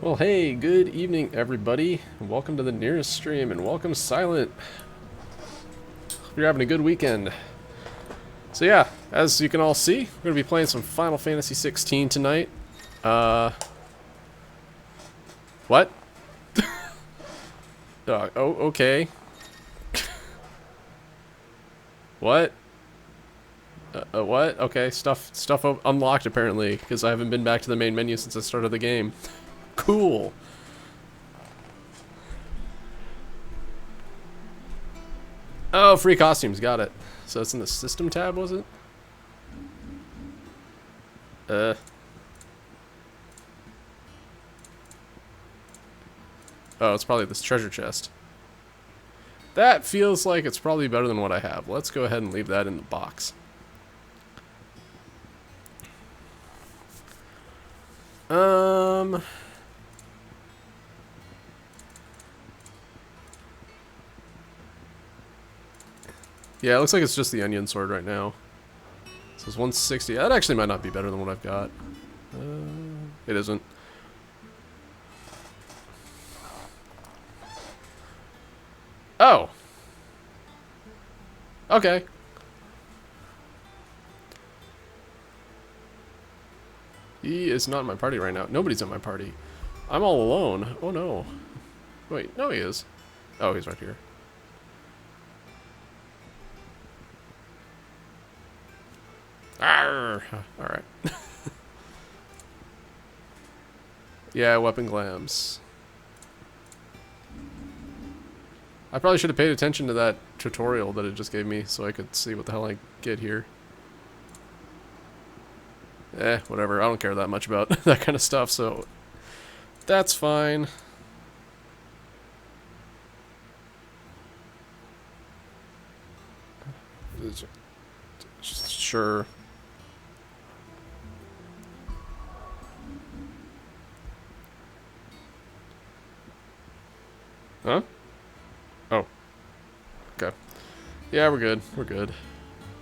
Well, hey, good evening, everybody. Welcome to the nearest stream, and welcome, Silent. Hope you're having a good weekend. So yeah, as you can all see, we're going to be playing some Final Fantasy XVI tonight. What? Oh, okay. What? What? Okay, stuff unlocked apparently, because I haven't been back to the main menu since I started the game. Cool. Oh, free costumes, got it. So it's in the system tab, was it? Oh, it's probably this treasure chest. That feels like it's probably better than what I have. Let's go ahead and leave that in the box. Yeah, it looks like it's just the onion sword right now. So it's 160. That actually might not be better than what I've got. It isn't. Oh. Okay. He is not in my party right now. Nobody's in my party. I'm all alone. Oh no. Wait, no he is. Oh, he's right here. Arrgh. Alright. Yeah, weapon glams. I probably should have paid attention to that tutorial that it just gave me so I could see what the hell I get here. Whatever. I don't care that much about that kind of stuff, so that's fine. Sure. Huh? Oh. Okay. Yeah, we're good. We're good.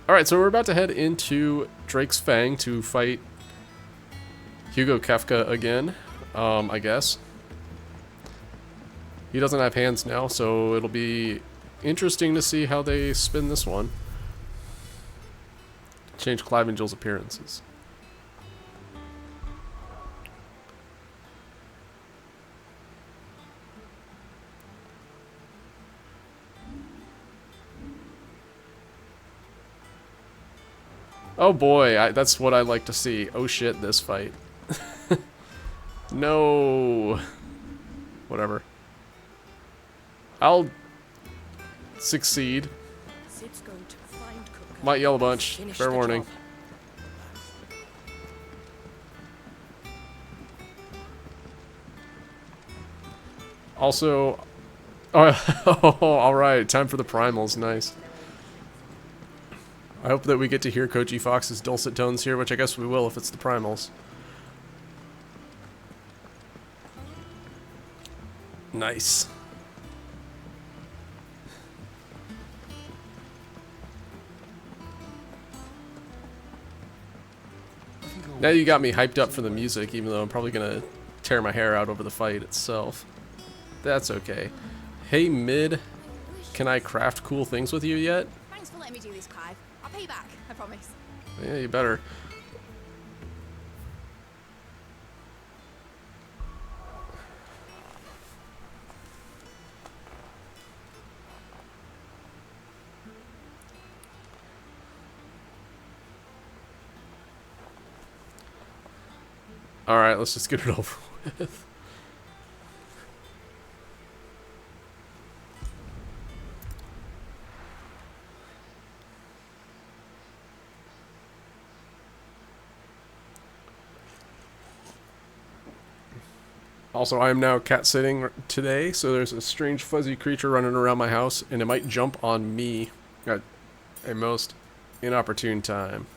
Alright, so we're about to head into Drake's Fang to fight Hugo Kefka again, I guess. He doesn't have hands now, so it'll be interesting to see how they spin this one. Change Clive and Jill's appearances. Oh boy, that's what I like to see. Oh shit, this fight. No. Whatever. I'll succeed. Might yell a bunch. Fair warning. Also, oh, alright, time for the primals, nice. I hope that we get to hear Koji Fox's dulcet tones here, which I guess we will if it's the primals. Nice. Now you got me hyped up for the music, even though I'm probably gonna tear my hair out over the fight itself. That's okay. Hey, Mid, can I craft cool things with you yet? Thanks for letting me do this, Clive. I'll pay you back, I promise. Yeah, you better. Alright, let's just get it over with. Also, I am now cat sitting today, so there's a strange fuzzy creature running around my house, and it might jump on me at a most inopportune time.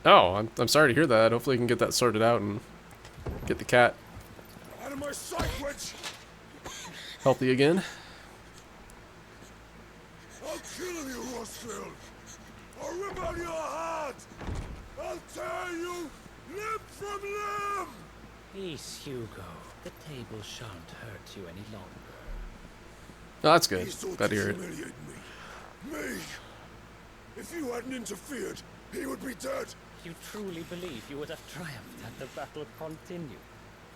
Oh, I'm sorry to hear that. Hopefully you can get that sorted out and get the cat Out of my sight, witch! healthy again. I'll kill you, Rossfield! I'll rip out your heart! I'll tear you limb from limb! Peace, Hugo. The table shan't hurt you any longer. Oh, that's good. He sought Glad to to hear it. humiliate me. Me! If you hadn't interfered, he would be dead. You truly believe you would have triumphed had the battle continued?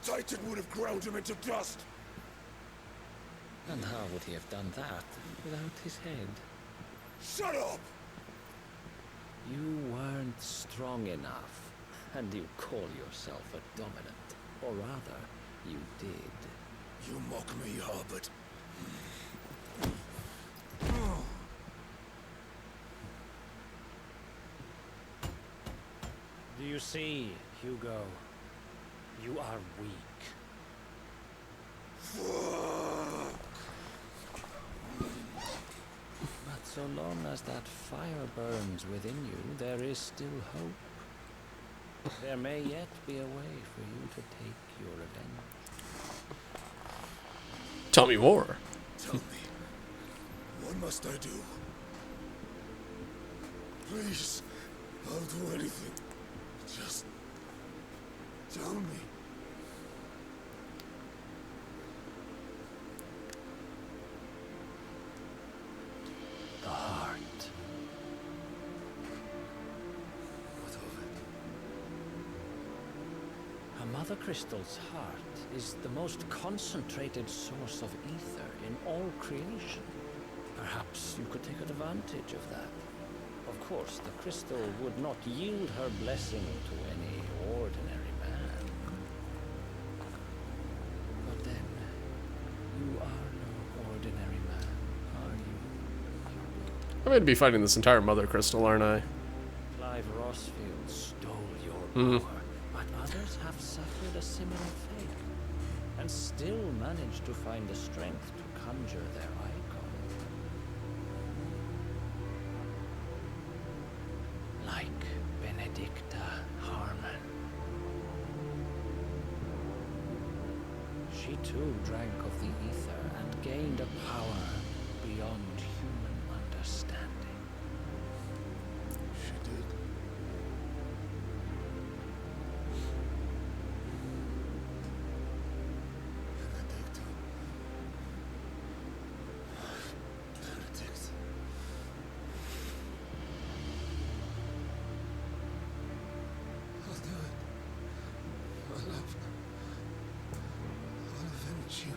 Titan would have ground him into dust. And how would he have done that without his head? Shut up! You weren't strong enough, and you call yourself a dominant. Or rather, you did. You mock me, Herbert. Do you see, Hugo? You are weak. But so long as that fire burns within you, there is still hope. There may yet be a way for you to take your revenge. Tell me more. Tell me, what must I do? Please, I'll do anything. Just tell me. The heart. What of it? A Mother Crystal's heart is the most concentrated source of ether in all creation. Perhaps you could take advantage of that. Of course, the crystal would not yield her blessing to any ordinary man. But then, you are no ordinary man, are you? I'm going to be fighting this entire Mother Crystal, aren't I? Clive Rossfield stole your power, but others have suffered a similar fate, and still managed to find the strength to conjure their icon. Like Benedicta Harmon. She too drank of the ether and gained a power beyond human understanding. She did. Benedicta. Benedict. I'll do it. I'll avenge you.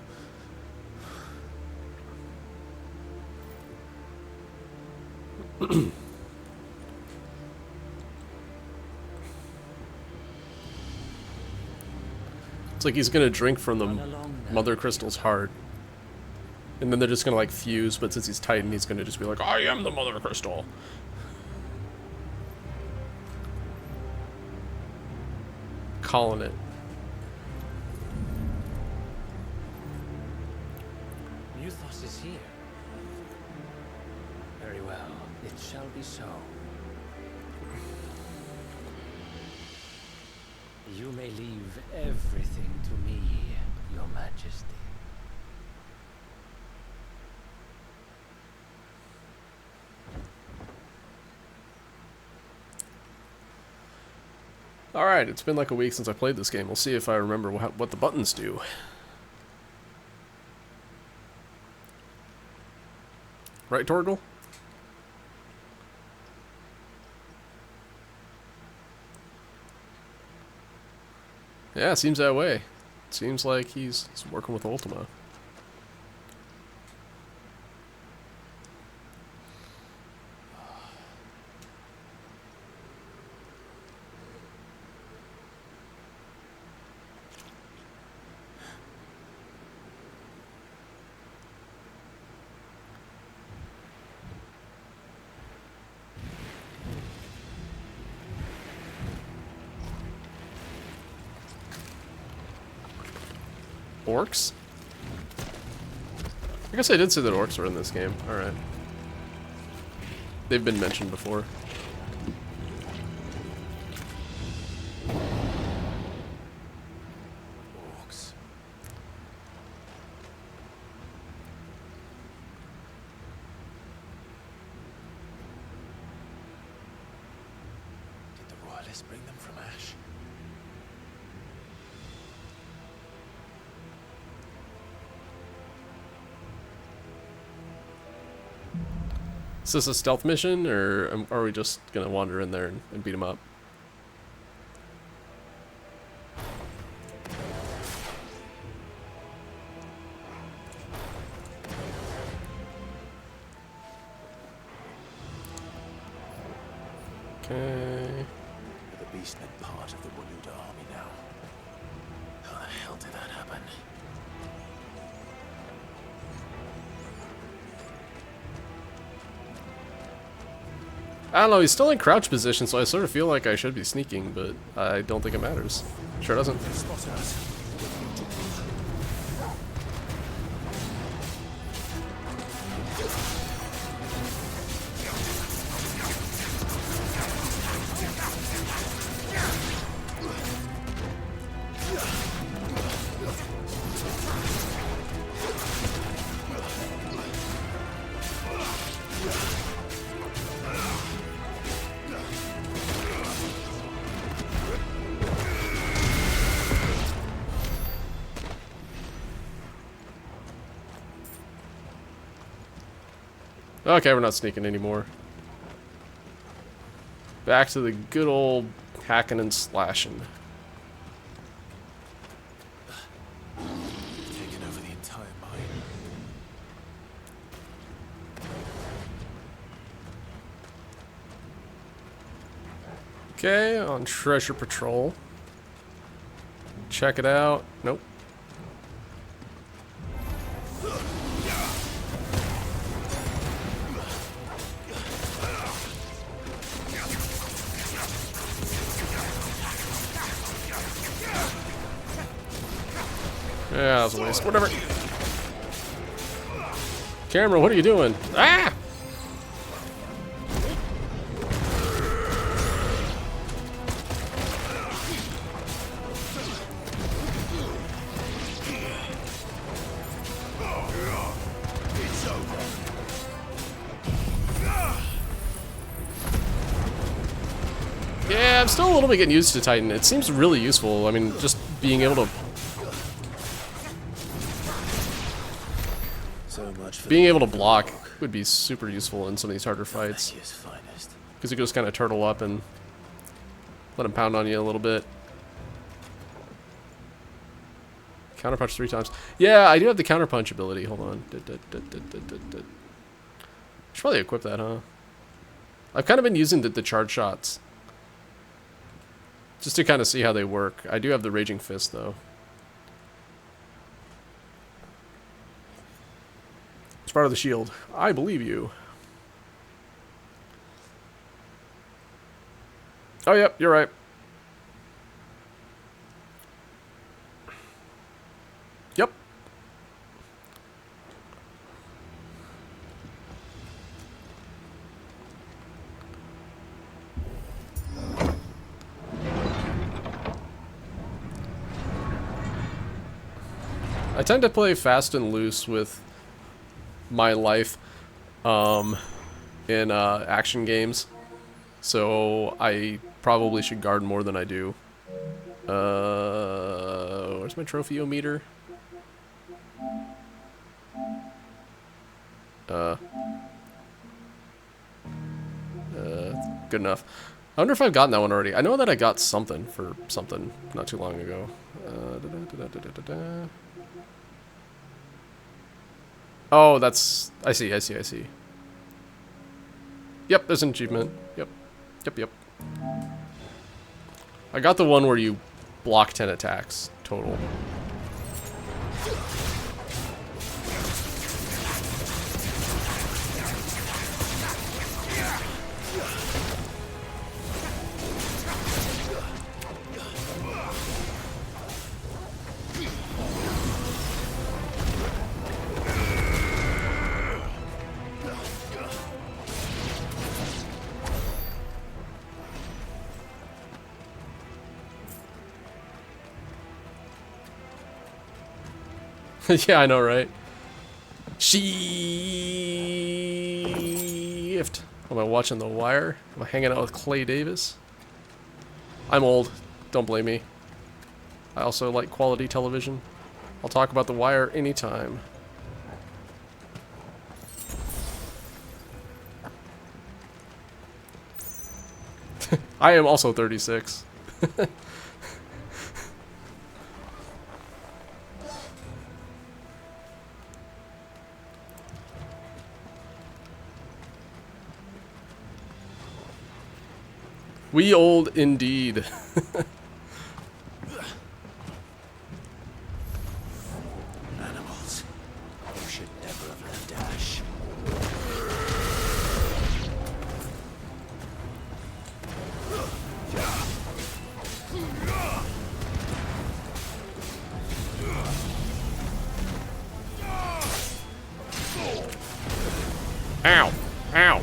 It's like he's going to drink from the Run along now. Mother Crystal's heart. And then they're just going to like fuse, but since he's Titan, he's going to just be like, I am the Mother Crystal. Calling it. Muthos is here. Very well, it shall be so. You may leave everything to me, Your Majesty. Alright, it's been like a week since I played this game. We'll see if I remember what the buttons do. Right, Torgal? Yeah, seems that way. Seems like he's working with Ultima. Orcs? I guess I did say that orcs were in this game. Alright. They've been mentioned before. this bring them from ash? Is this a stealth mission, or are we just gonna wander in there and beat him up? Okay. The beast been part of the Waluda army now. How the hell did that happen? I don't know, he's still in crouch position, so I sort of feel like I should be sneaking, but I don't think it matters. Sure doesn't. Spotted us. Okay, we're not sneaking anymore. Back to the good old hacking and slashing. Taken over the entire mine. Okay, on treasure patrol. Check it out. Nope. Yeah, that was a waste. Whatever. Camera, what are you doing? Ah! Yeah, I'm still a little bit getting used to Titan. It seems really useful. I mean, just being able to block would be super useful in some of these harder fights. Because you can just kind of turtle up and let him pound on you a little bit. Counterpunch 3 times. Yeah, I do have the counterpunch ability. Hold on. Should probably equip that, huh? I've kind of been using the charge shots. Just to kind of see how they work. I do have the Raging Fist, though. It's part of the shield. I believe you. Oh, yep, you're right. Yep. I tend to play fast and loose with my life in action games, so I probably should guard more than I do. Where's my trophy-o-meter? Good enough. I wonder if I've gotten that one already. I know that I got something for something not too long ago. Oh, that's... I see. Yep, there's an achievement. Yep. I got the one where you block 10 attacks total. Yeah, I know, right? Shift. Am I watching The Wire? Am I hanging out with Clay Davis? I'm old. Don't blame me. I also like quality television. I'll talk about The Wire anytime. I am also 36. We old indeed. Animals. You should never have left Ash. Ow! Ow!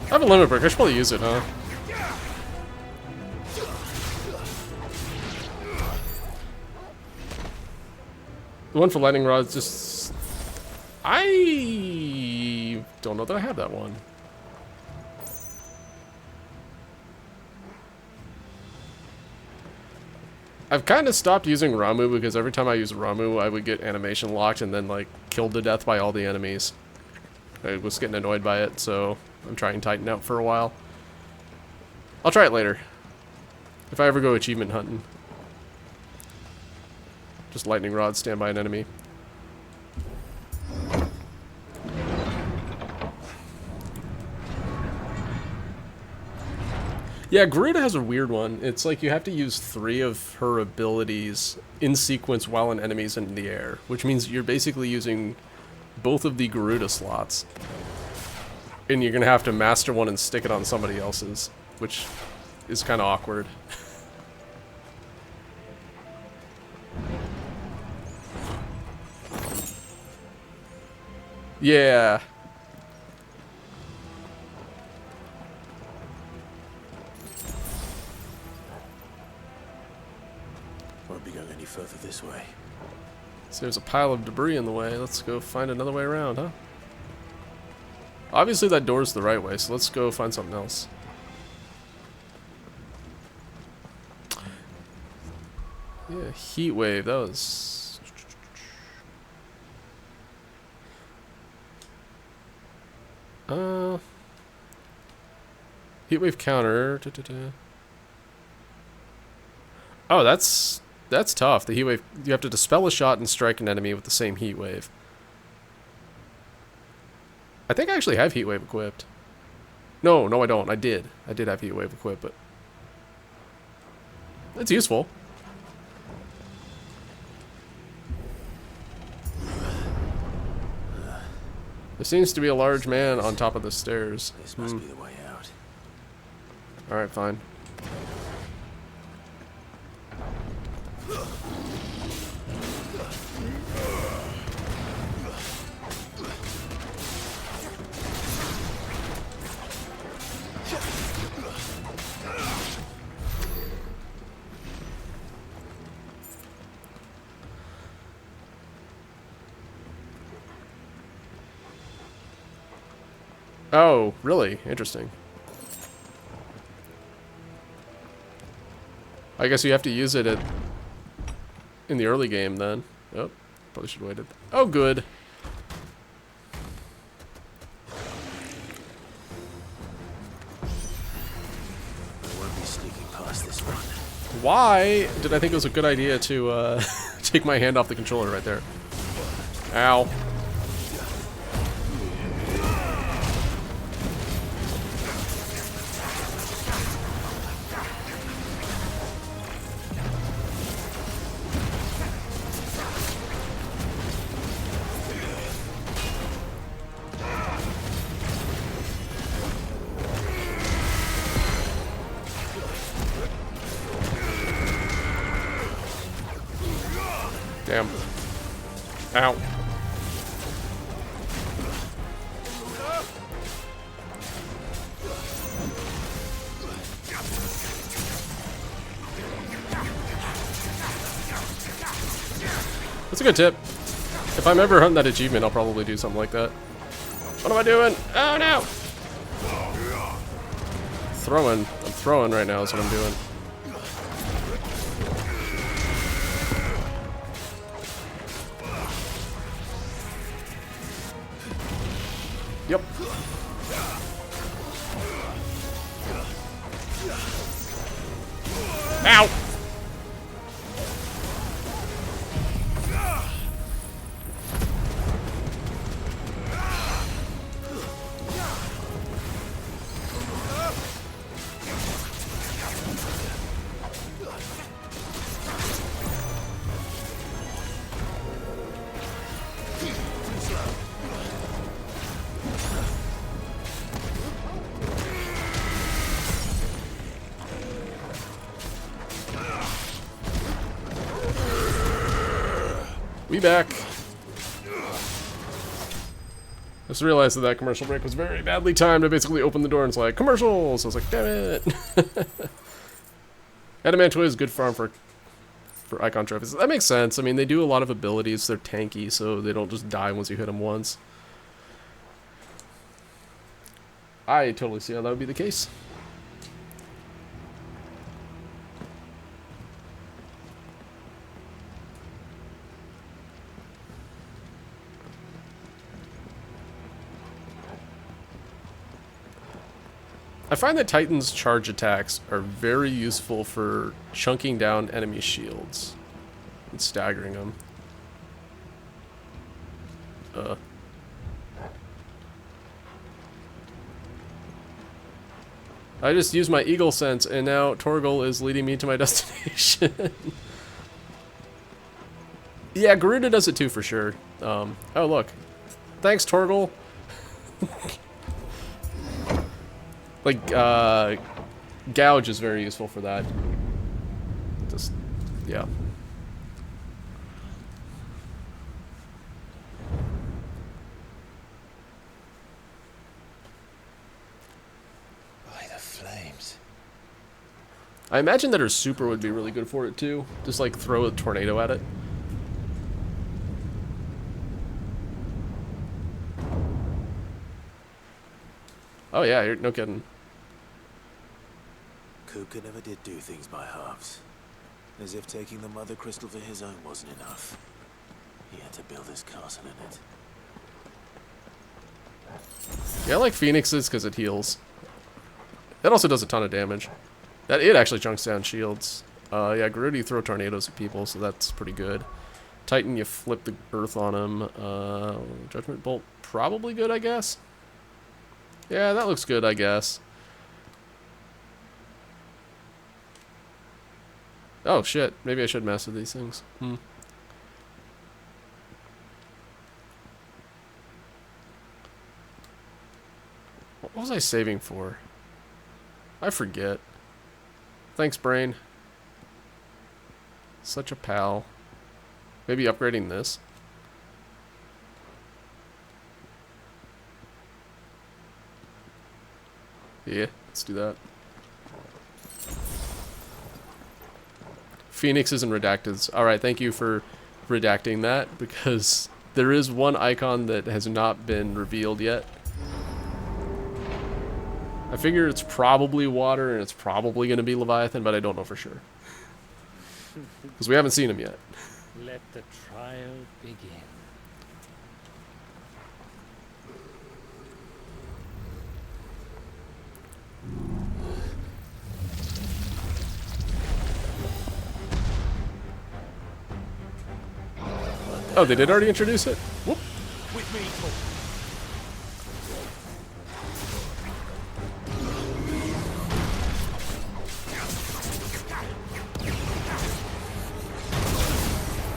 I have a limit break. I should probably use it, huh? The one for lightning rods just... I don't know that I have that one. I've kind of stopped using Ramu because every time I use Ramu, I would get animation locked and then, like, killed to death by all the enemies. I was getting annoyed by it, so I'm trying Titan out for a while. I'll try it later. If I ever go achievement hunting. Just lightning rod, stand by an enemy. Yeah, Garuda has a weird one. It's like you have to use 3 of her abilities in sequence while an enemy's in the air, which means you're basically using both of the Garuda slots. And you're gonna have to master one and stick it on somebody else's, which is kind of awkward. Yeah. Won't be going any further this way. So there's a pile of debris in the way. Let's go find another way around, huh? Obviously that door's the right way, so let's go find something else. Yeah, heat wave. That was... Heat wave counter. Oh, that's tough. The heat wave, you have to dispel a shot and strike an enemy with the same heat wave. I think I actually have heat wave equipped. No, I don't. I did have heat wave equipped, but it's useful. There seems to be a large man on top of the stairs. This must be the way out. Alright, fine. Oh, really? Interesting. I guess you have to use it in the early game then. Oh, probably should have waited. Oh, good. I won't be sneaking past this one. Why did I think it was a good idea to take my hand off the controller right there? Ow. Damn. Ow. That's a good tip. If I'm ever hunting that achievement, I'll probably do something like that. What am I doing? Oh no! Throwing. I'm throwing right now is what I'm doing. Yep. Ow! We back. Just realized that that commercial break was very badly timed. I basically opened the door and it's like, commercials! I was like, damn it. Adamantoid is good farm for icon trophies. That makes sense. I mean, they do a lot of abilities. They're tanky, so they don't just die once you hit them once. I totally see how that would be the case. I find that Titan's charge attacks are very useful for chunking down enemy shields and staggering them. I just used my eagle sense and now Torgal is leading me to my destination. Yeah, Garuda does it too for sure. Oh look. Thanks, Torgal. Like, Gouge is very useful for that. Just, yeah. By the flames. I imagine that her super would be really good for it too. Just like throw a tornado at it. Oh yeah, no kidding. Kupka never did do things by halves. As if taking the mother crystal for his own wasn't enough. He had to build his castle in it. Yeah, I like Phoenix's because it heals. It also does a ton of damage. It actually chunks down shields. Yeah, Garuda, you throw tornadoes at people, so that's pretty good. Titan, you flip the earth on him. Judgment Bolt, probably good, I guess. Yeah, that looks good, I guess. Oh, shit. Maybe I should master these things. What was I saving for? I forget. Thanks, brain. Such a pal. Maybe upgrading this. Yeah, let's do that. Phoenixes and redacteds. Alright, thank you for redacting that, because there is one icon that has not been revealed yet. I figure it's probably water and it's probably going to be Leviathan, but I don't know for sure. Because we haven't seen him yet. Let the trial begin. Oh, they did already introduce it? Whoop. With me.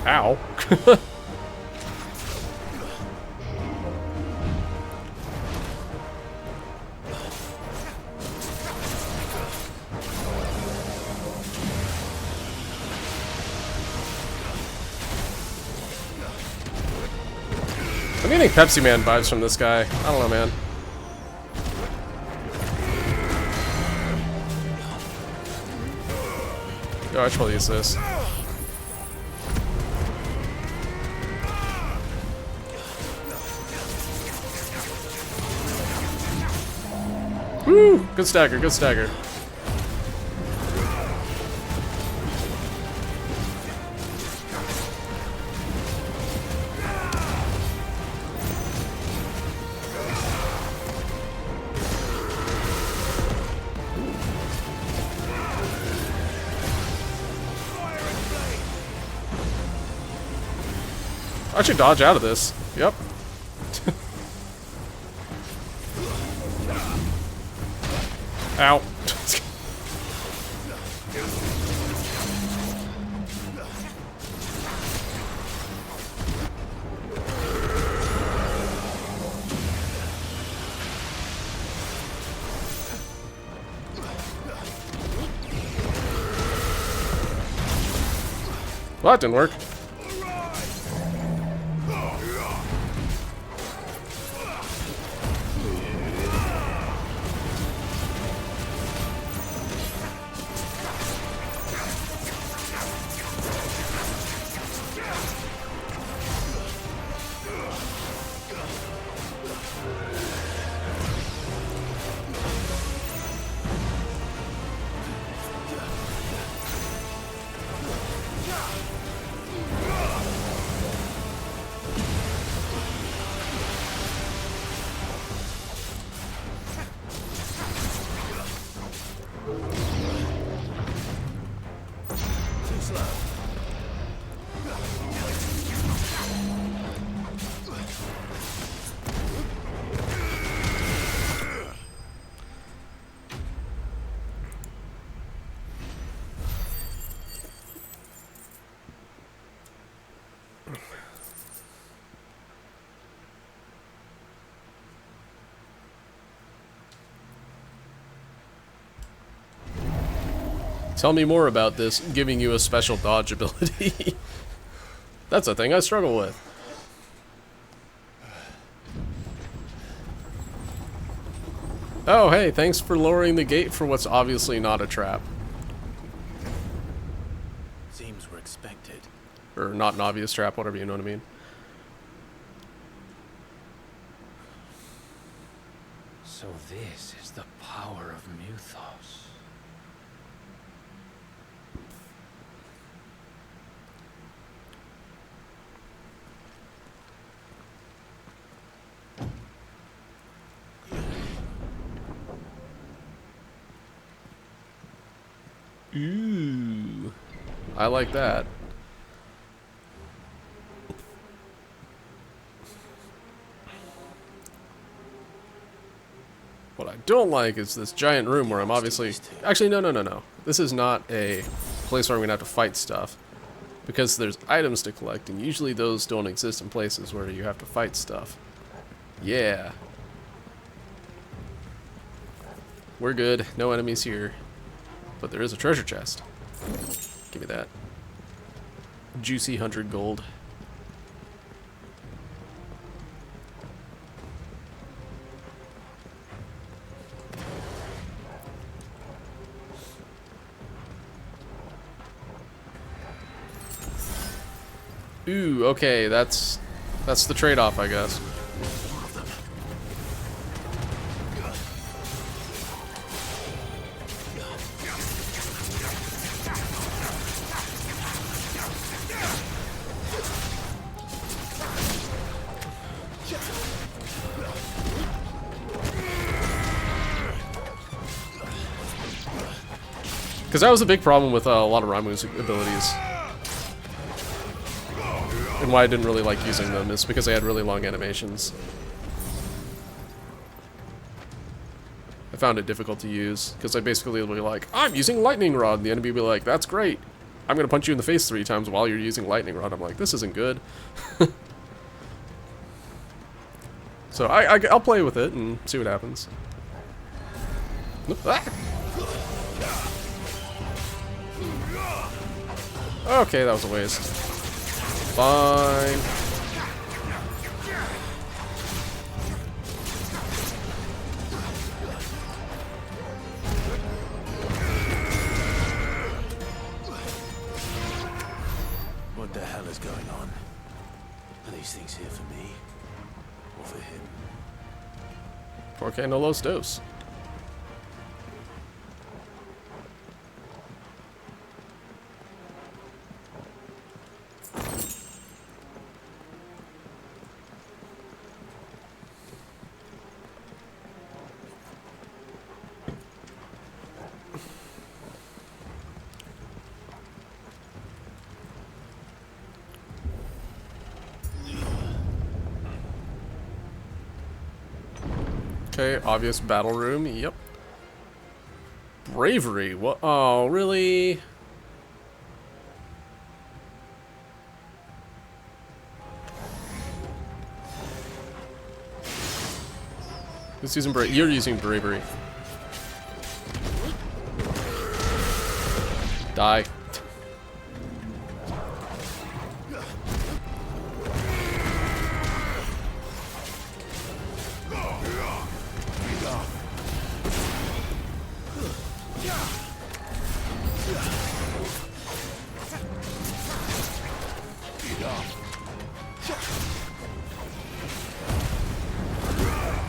Ow. I'm getting Pepsi Man vibes from this guy. I don't know, man. Yo, I should probably use this. Woo! Good stagger, good stagger. I should dodge out of this. Yep. Ow. Well, that didn't work. Tell me more about this giving you a special dodge ability. That's a thing I struggle with. Oh, hey, thanks for lowering the gate for what's obviously not a trap. Seems we're expected. Or not an obvious trap, whatever, you know what I mean. So this is the power of Muthos. Ooh. I like that. What I don't like is this giant room where I'm obviously... Actually, no. This is not a place where I'm going to have to fight stuff. Because there's items to collect, and usually those don't exist in places where you have to fight stuff. Yeah. We're good. No enemies here. But there is a treasure chest. Give me that. Juicy 100 gold. Ooh, okay, that's the trade-off, I guess. Because that was a big problem with a lot of Ramuh's abilities. and why I didn't really like using them is because they had really long animations. I found it difficult to use because I basically would be like, I'm using lightning rod, and the enemy would be like, that's great. I'm gonna punch you in the face 3 times while you're using lightning rod. I'm like, this isn't good. So I'll play with it and see what happens. Ah! Okay, that was a waste. Fine. What the hell is going on? Are these things here for me? Or for him? 4K no los dos. Okay, obvious battle room. Yep. Bravery. What? Oh, really? Who's using bravery? You're using bravery. Die.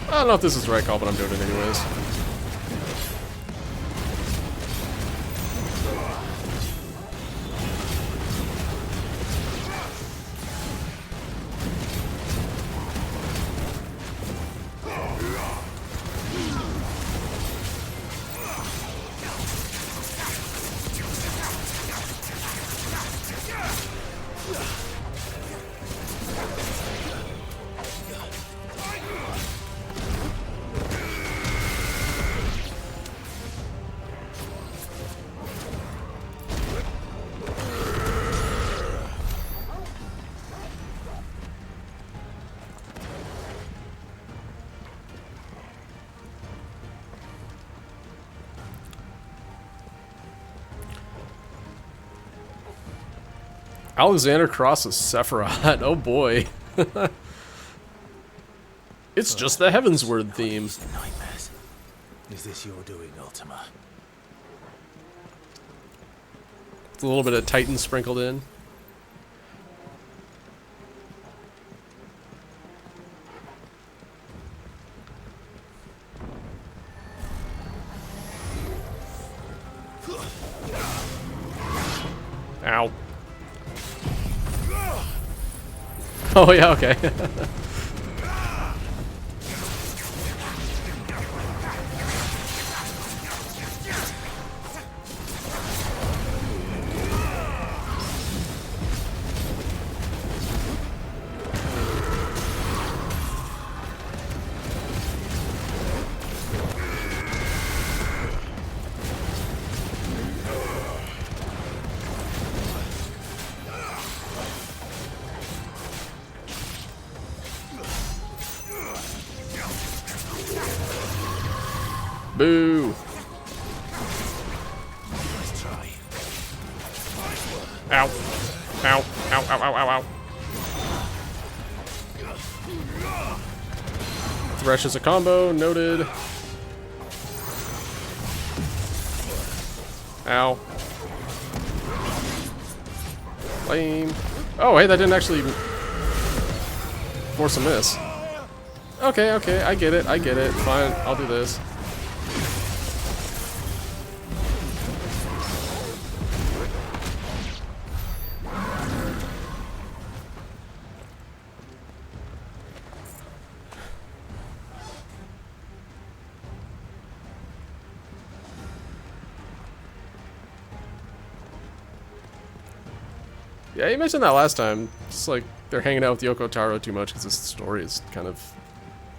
I don't know if this is the right call, but I'm doing it anyways. Alexander crosses Sephiroth. Oh boy. It's just the Heavensward theme. Nightmares. Is this your doing, Ultima? It's a little bit of Titan sprinkled in. Ow. Oh yeah, okay. Boo! Let's try. Ow. Ow. Ow, ow, ow, ow, ow. Thresh is a combo, noted. Ow. Lame. Oh, hey, that didn't actually force a miss. Okay, okay, I get it, I get it. Fine, I'll do this. Yeah, you mentioned that last time. Just like they're hanging out with Yoko Taro too much because this story is kind of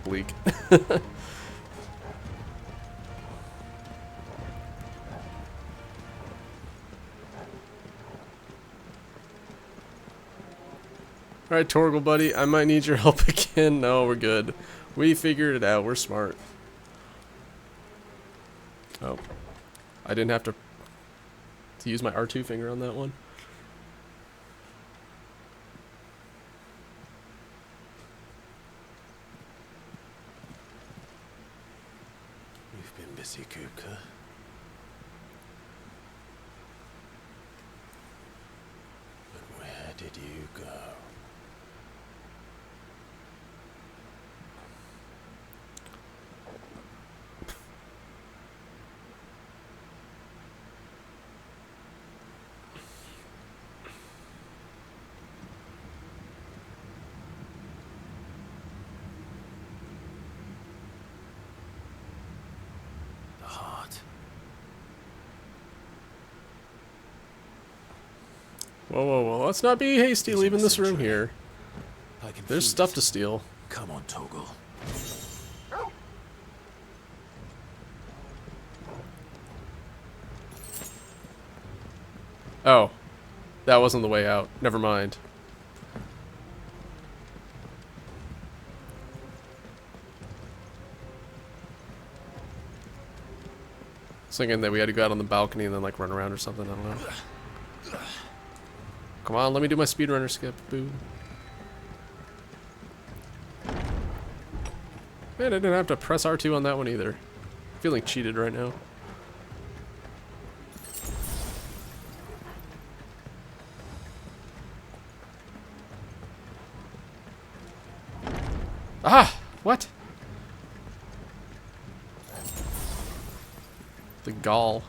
bleak. Alright, Torgal buddy, I might need your help again. No, we're good. We figured it out. We're smart. Oh. I didn't have to use my R2 finger on that one. You've been busy, Kupka. But where did you go? The heart. Whoa, whoa, whoa. Let's not be hasty leaving this room here. I can There's feel stuff it. to steal. Come on, Torgal. Oh. That wasn't the way out. Never mind. I was thinking that we had to go out on the balcony and then like run around or something. I don't know. Come on, let me do my speedrunner skip. Boo. Man, I didn't have to press R2 on that one either. Feeling cheated right now. Ah! What? The gall.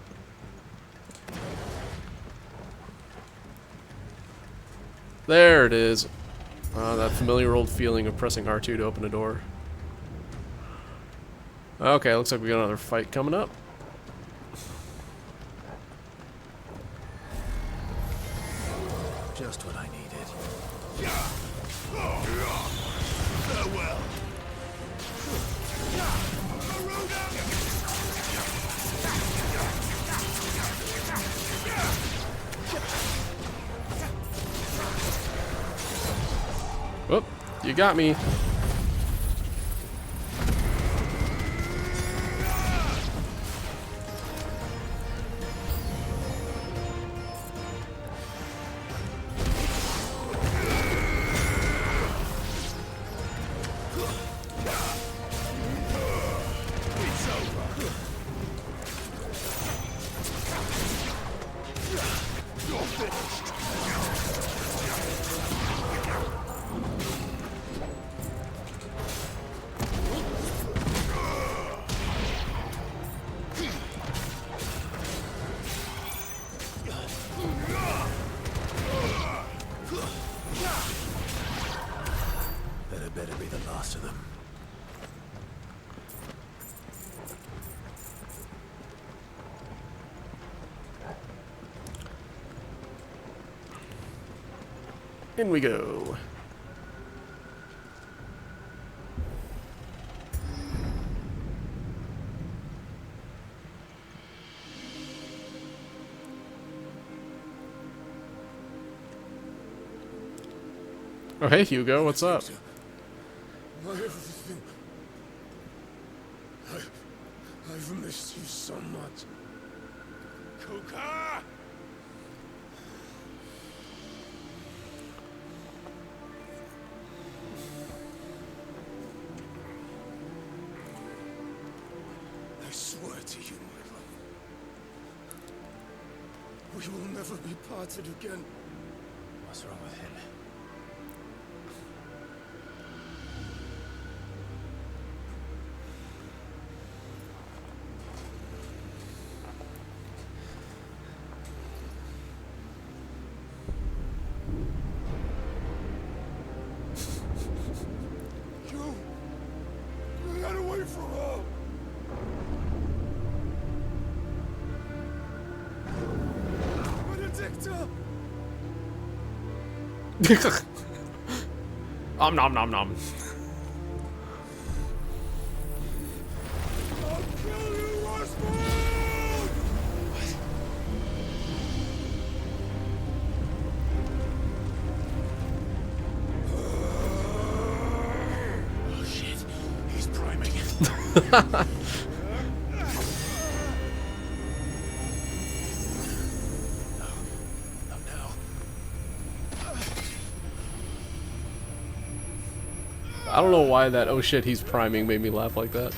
There it is. That familiar old feeling of pressing R2 to open a door. Okay, looks like we got another fight coming up. Just what I needed. Farewell. Whoop, you got me. That had better be the last of them. In we go. Oh, hey, Hugo, what's up? My everything. I've missed you so much. Kuka! I swear to you, my love. We will never be parted again. What's wrong with him? You got away from her. Benedicta! Om nom nom nom. I'll kill you, Roswell! Oh shit, he's priming. No, no. I don't know why that oh shit he's priming made me laugh like that.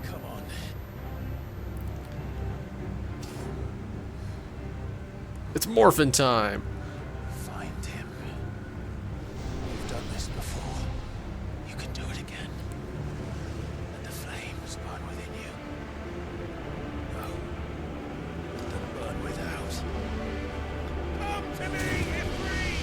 Come on. It's morphin' time. Find him. You've done this before. You can do it again. Let the flames burn within you. No. Let them burn without. Come to me, Ifrit!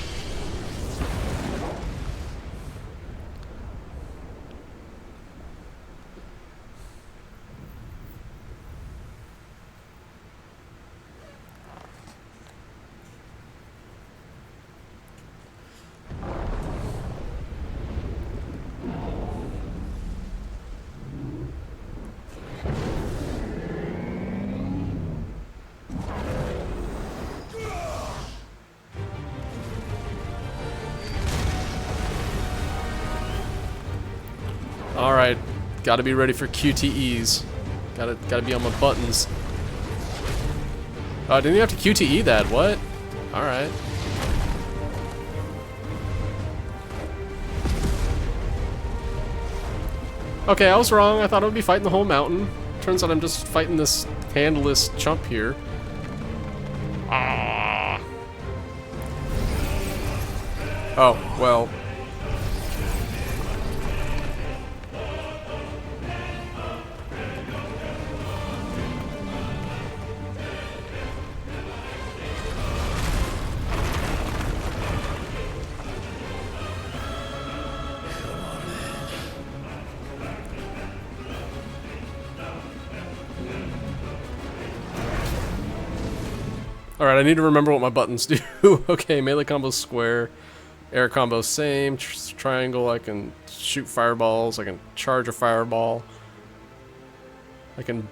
All right, gotta be ready for QTEs. Gotta be on my buttons. Oh, didn't you have to QTE that? What? All right. Okay, I was wrong. I thought I would be fighting the whole mountain. Turns out I'm just fighting this handless chump here. Ah. Oh, well. Alright, I need to remember what my buttons do. Okay, melee combo square. Air combo same. Triangle, I can shoot fireballs. I can charge a fireball. I can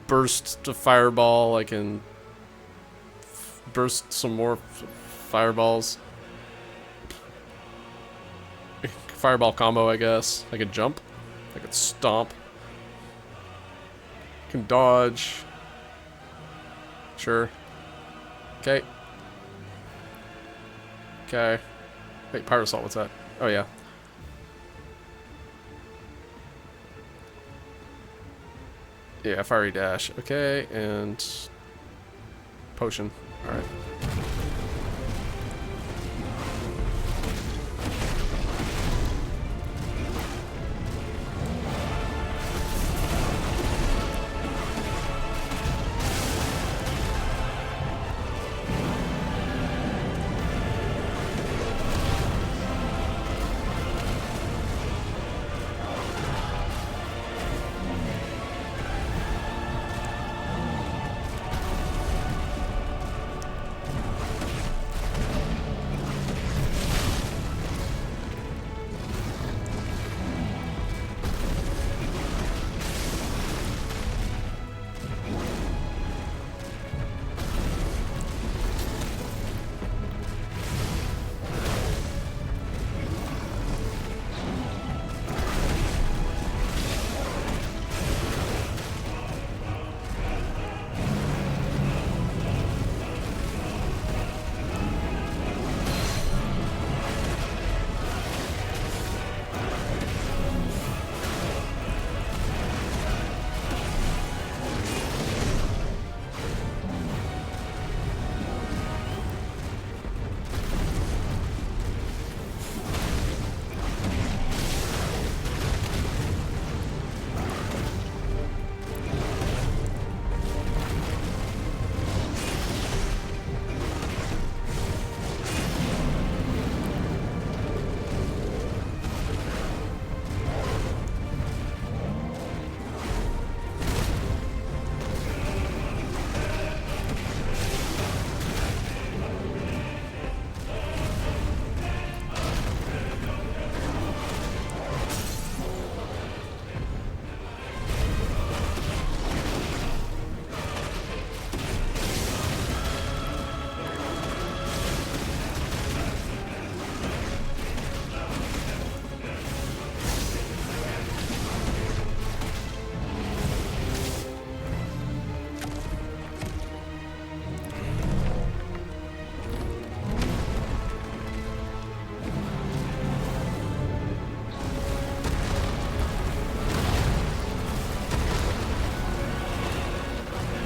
burst a fireball. I can burst some more fireballs. Fireball combo, I guess. I can jump. I can stomp. I can dodge. Sure. Okay. Okay. Wait, Pirate Assault, what's that? Oh, yeah. Yeah, Fiery Dash. Okay, and... Potion. Alright.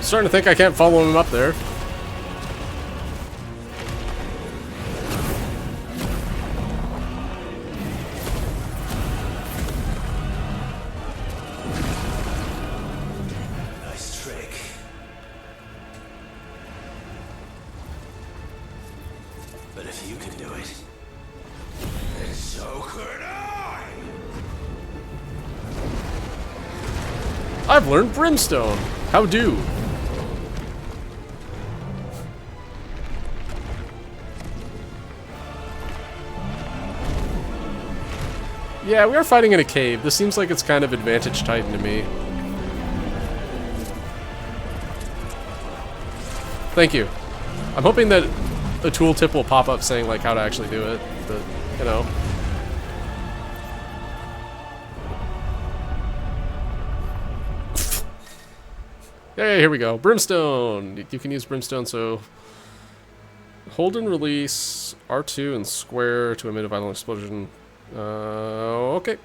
Starting to think I can't follow him up there. Nice trick. But if you can do it, then so could I! I've learned Brimstone. How do? Yeah, we are fighting in a cave. This seems like it's kind of advantage Titan to me. Thank you. I'm hoping that a tooltip will pop up saying like how to actually do it, but you know. Yeah, here we go. Brimstone. You can use Brimstone, so hold and release R2 and square to emit a violent explosion. Okay.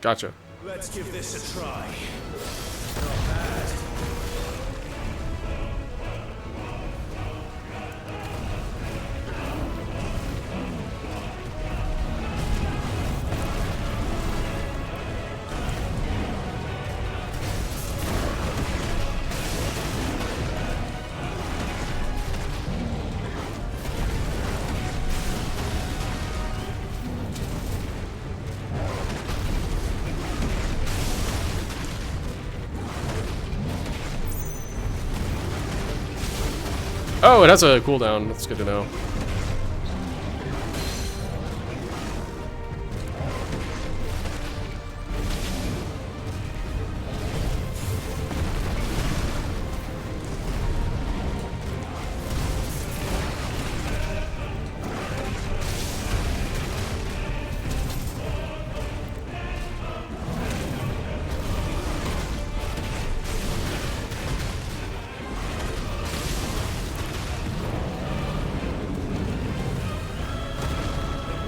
Gotcha. Let's give this a try. Oh, it has a cooldown. That's good to know.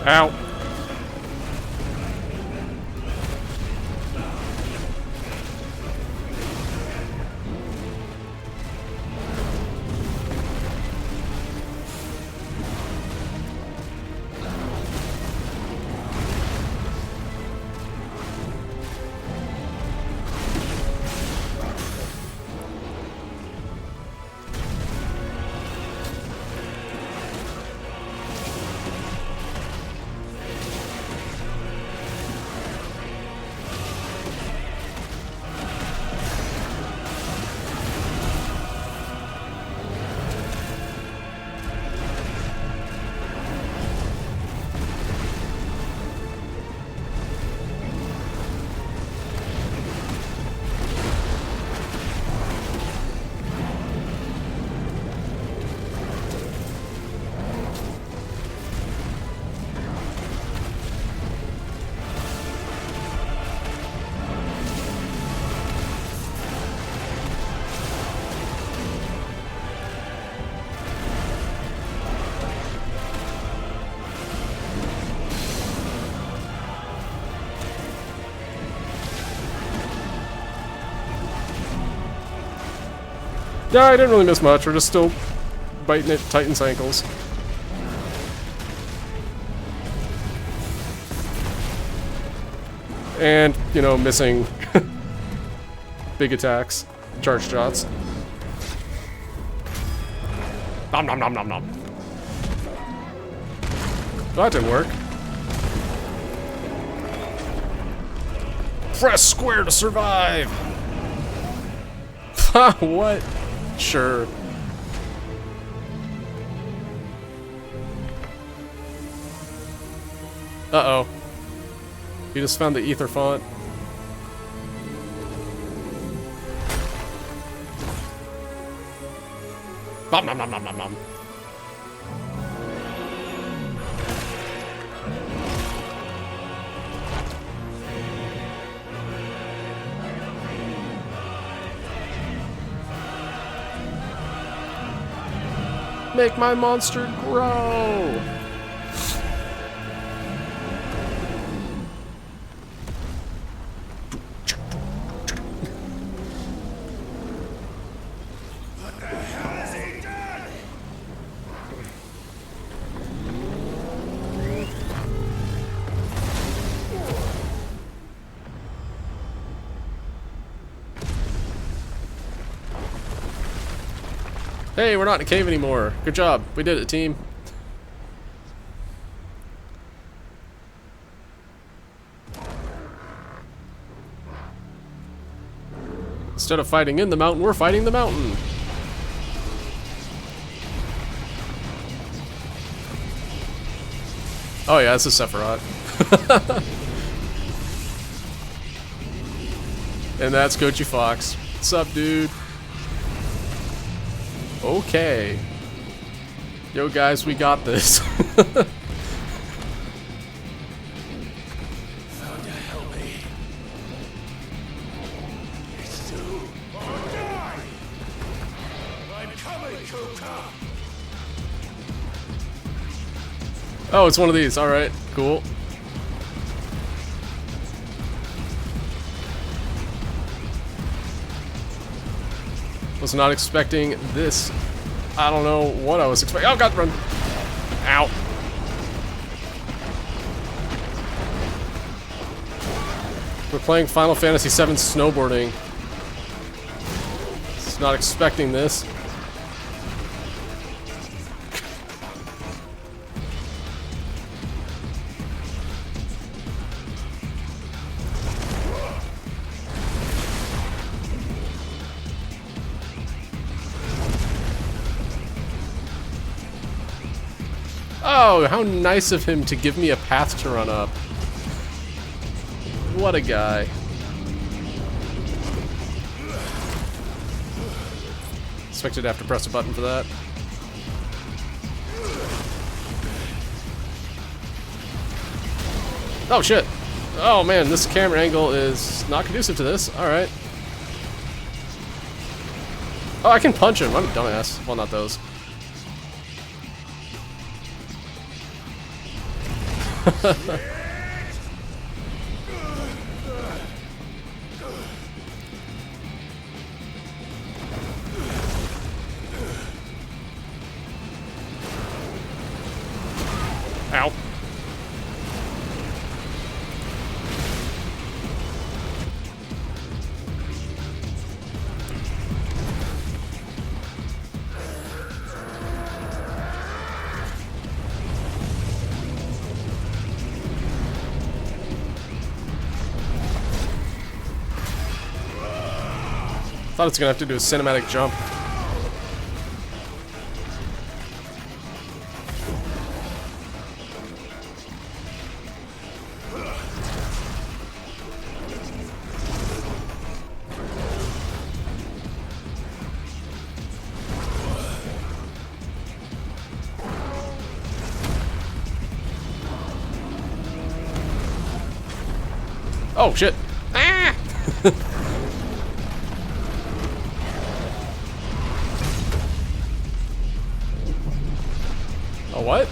Ow. No, I didn't really miss much. We're just still biting at Titan's ankles. And, you know, missing big attacks, charge shots. Nom nom nom nom nom. That didn't work. Press square to survive! What? Sure. Uh-oh. You just found the ether font. Nom nom nom nom nom nom. Make my monster grow! Hey, we're not in a cave anymore. Good job. We did it, team. Instead of fighting in the mountain, we're fighting the mountain. Oh yeah, it's a Sephiroth. And that's Coachy Fox. What's up, dude? Okay. Yo, guys, we got this. Found to help me. It's you or die. I'm coming, Kuka. Oh, it's one of these. Alright, cool. Was not expecting this. I don't know what I was expecting. Oh god, run! Ow. We're playing Final Fantasy VII snowboarding. Just not expecting this. Oh, how nice of him to give me a path to run up. What a guy. Expected to have to press a button for that. Oh shit. Oh man, this camera angle is not conducive to this. Alright. Oh, I can punch him. I'm a dumbass. Well, not those. Ow. Thought it's gonna have to do a cinematic jump. Oh shit! Ah! What?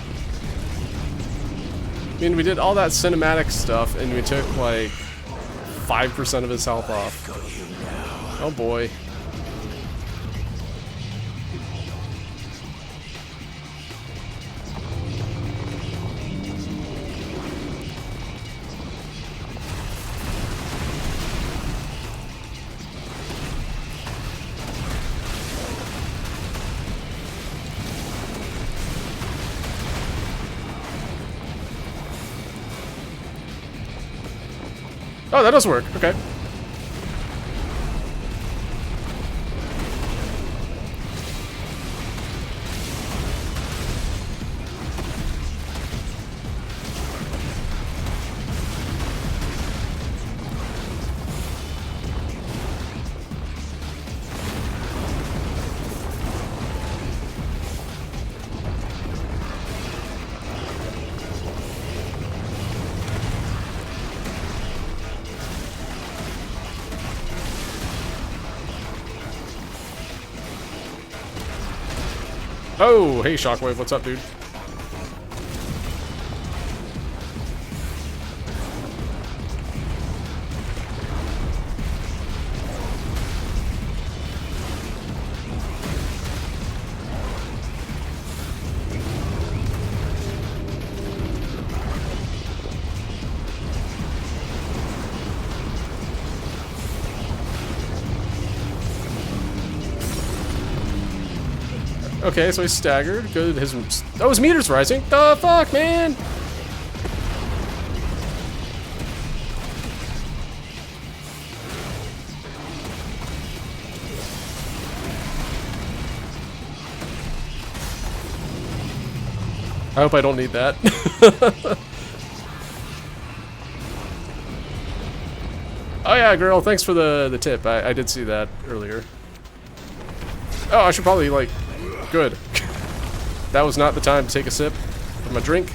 I mean, we did all that cinematic stuff, and we took, like, 5% of his health off. Oh boy. Oh, that does work. Okay. Oh, hey Shockwave, what's up, dude? Okay, so he's staggered. Good. His meter's rising. The fuck, man? I hope I don't need that. Oh yeah, girl, thanks for the tip. I did see that earlier. Oh, I should probably, like... Good. That was not the time to take a sip from a drink.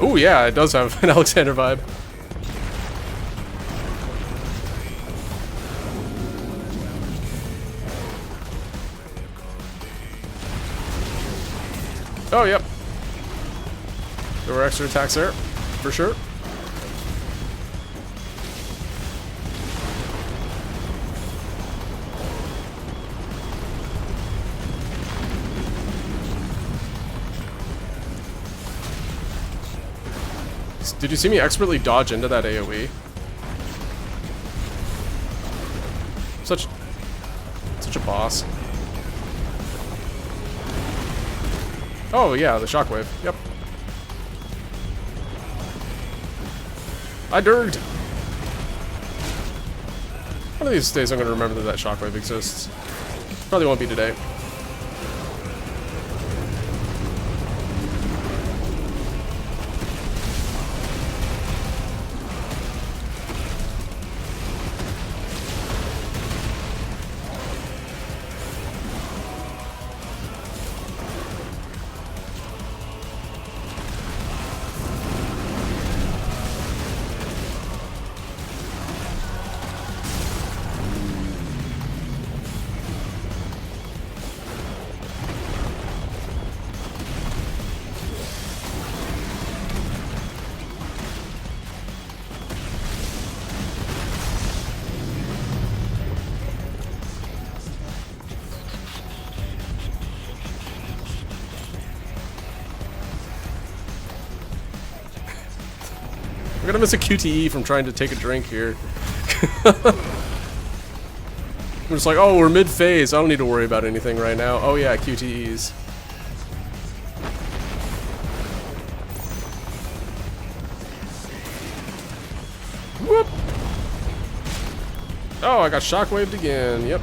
Ooh, yeah, it does have an Alexander vibe. Oh, yep. There were extra attacks there, for sure. Did you see me expertly dodge into that AoE? Such a boss. Oh yeah, the shockwave. Yep. I durged. One of these days I'm gonna remember that shockwave exists. Probably won't be today. I'm gonna miss a QTE from trying to take a drink here. I'm just like, oh, we're mid-phase. I don't need to worry about anything right now. Oh yeah, QTEs. Whoop! Oh, I got shockwaved again. Yep.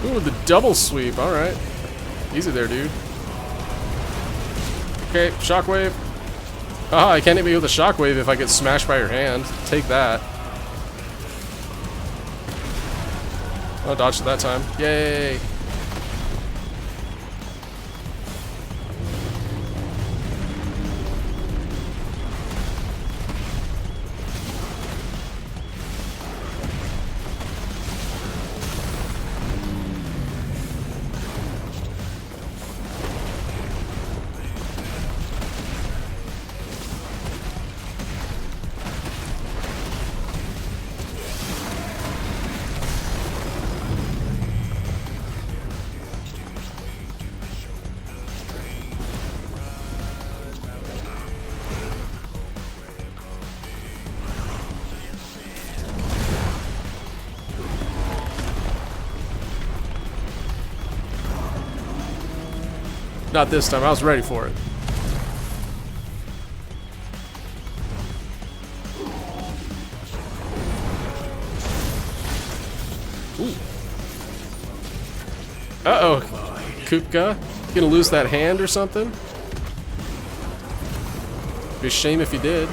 Ooh, the double sweep. Alright. Easy there, dude. Okay, shockwave. Ah, I can't hit me with a shockwave if I get smashed by your hand. Take that. Oh, dodged it that time. Yay! Not this time. I was ready for it. Ooh. Uh-oh. Kupka? You gonna lose that hand or something? Be a shame if you did.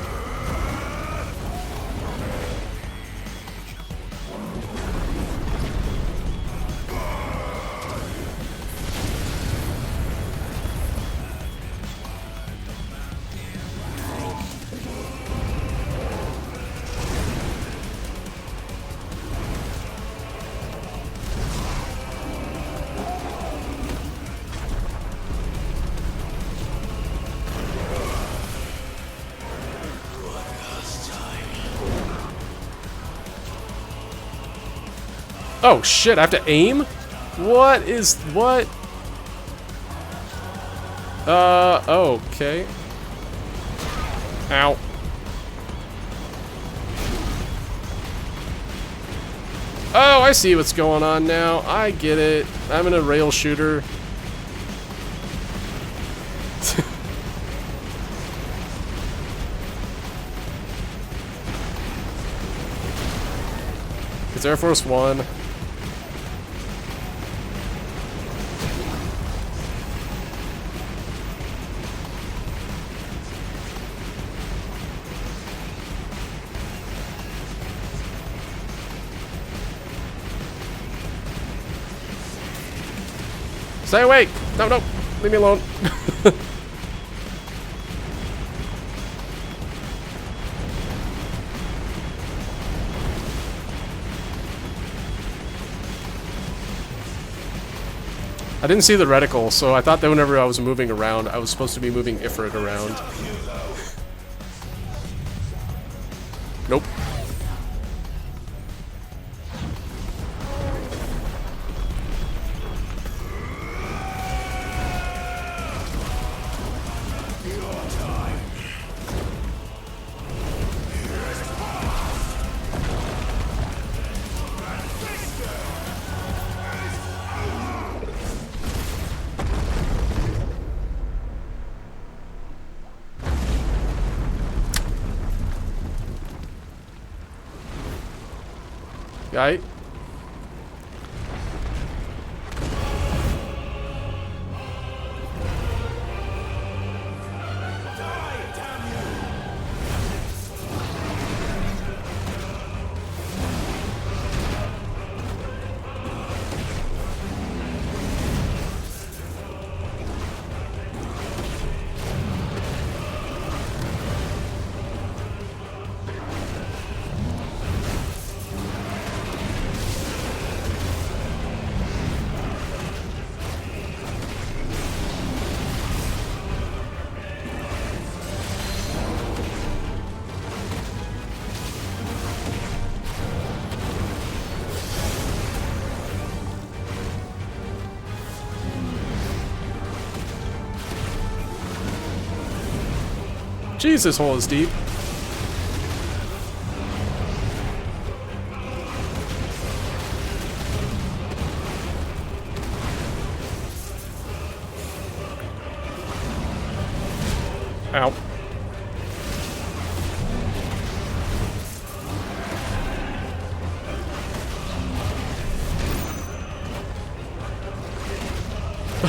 Oh shit, I have to aim? What is... what? Okay. Ow. Oh, I see what's going on now. I get it. I'm in a rail shooter. It's Air Force One. Stay awake! No, no! Leave me alone. I didn't see the reticle, so I thought that whenever I was moving around, I was supposed to be moving Ifrit around. Nope. Right? Jeez, this hole is deep. Ow.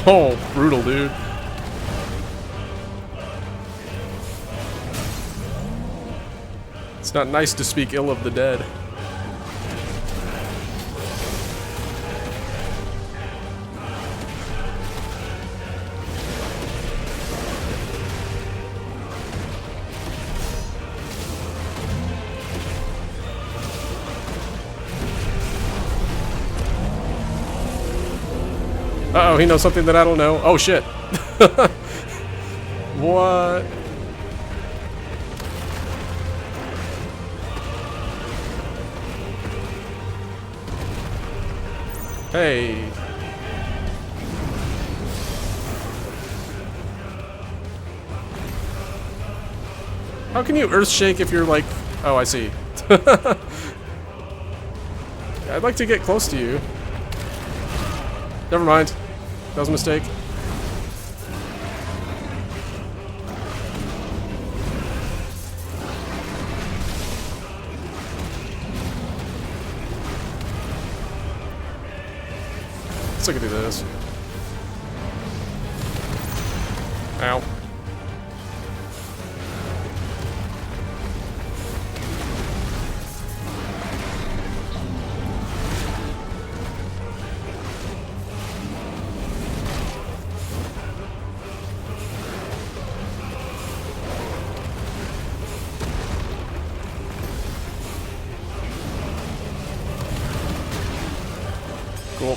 Oh, brutal, dude. It's not nice to speak ill of the dead. Uh-oh, he knows something that I don't know. Oh, shit. What? Hey. How can you earth shake if you're like... Oh, I see. I'd like to get close to you. Never mind. That was a mistake. I can do this. Ow. Cool.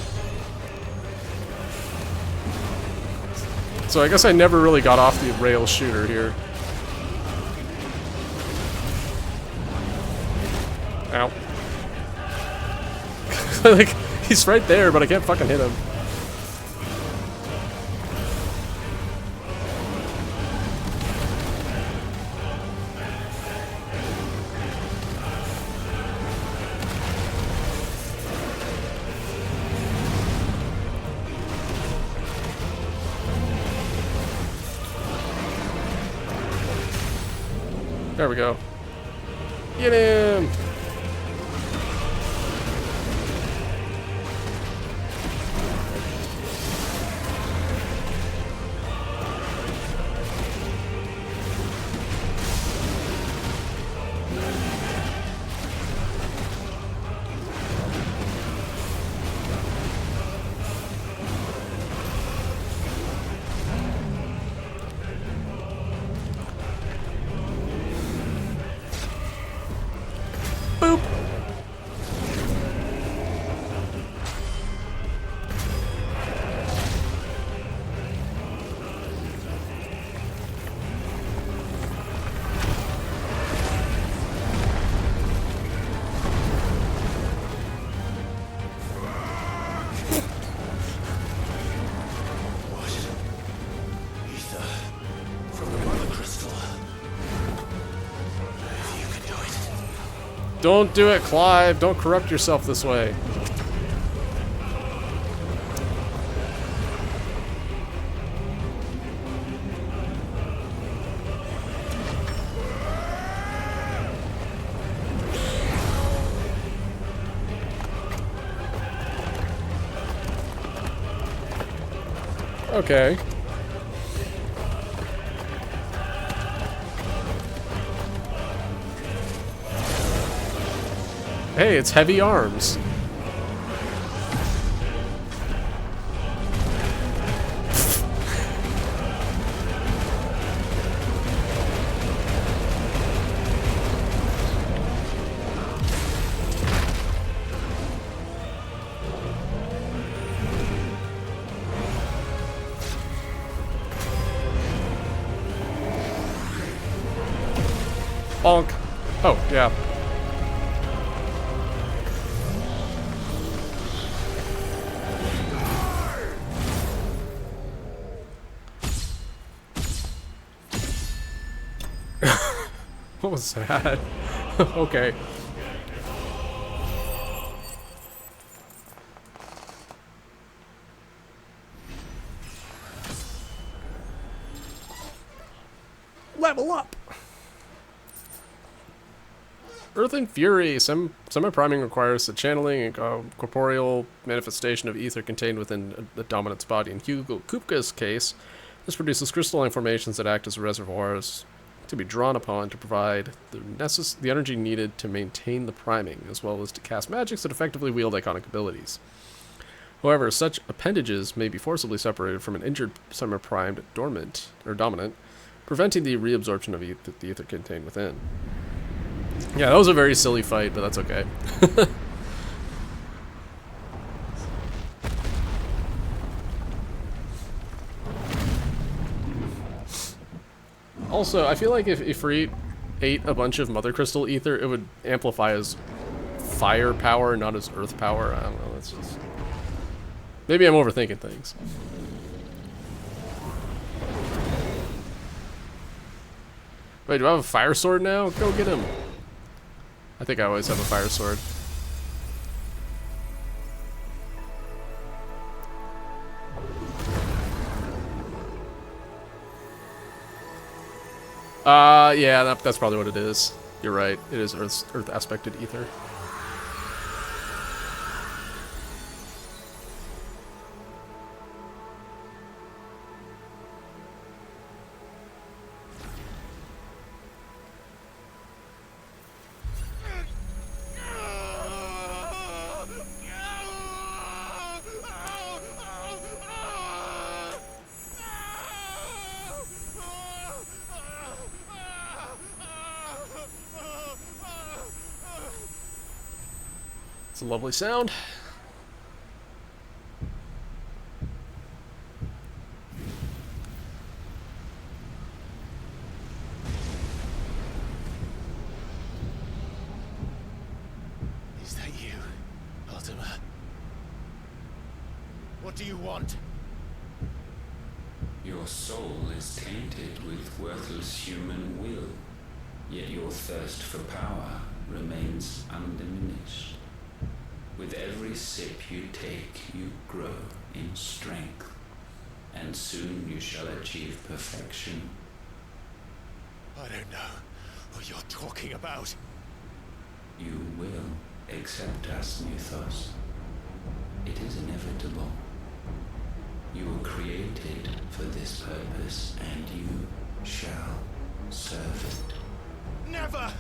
So I guess I never really got off the rail shooter here. Ow. Like, he's right there, but I can't fucking hit him. There we go. Get him! Boop! Ether from the mother crystal. If you can do it. Don't do it, Clive. Don't corrupt yourself this way. Okay. Hey, it's heavy arms. Bonk. Oh, yeah. What was that? Okay. Level up! Earth and Fury. Semi-priming requires the channeling and corporeal manifestation of ether contained within the dominant's body. In Hugo Kupka's case, this produces crystalline formations that act as reservoirs to be drawn upon to provide the energy needed to maintain the priming, as well as to cast magics that effectively wield iconic abilities. However, such appendages may be forcibly separated from an injured semi-primed dominant, preventing the reabsorption of the ether contained within. Yeah, that was a very silly fight, but that's okay. Also, I feel like if we ate a bunch of Mother Crystal Ether, it would amplify as fire power, not as earth power. I don't know, that's just... Maybe I'm overthinking things. Wait, do I have a fire sword now? Go get him. I think I always have a fire sword. Yeah, that's probably what it is. You're right. It is Earth aspected ether. It's a lovely sound. Is that you, Ultima? What do you want? Your soul is tainted with worthless human will, yet your thirst for power remains undiminished. With every sip you take, you grow in strength, and soon you shall achieve perfection. I don't know what you're talking about. You will accept us, Mythos. It is inevitable. You were created for this purpose, and you shall serve it. Never!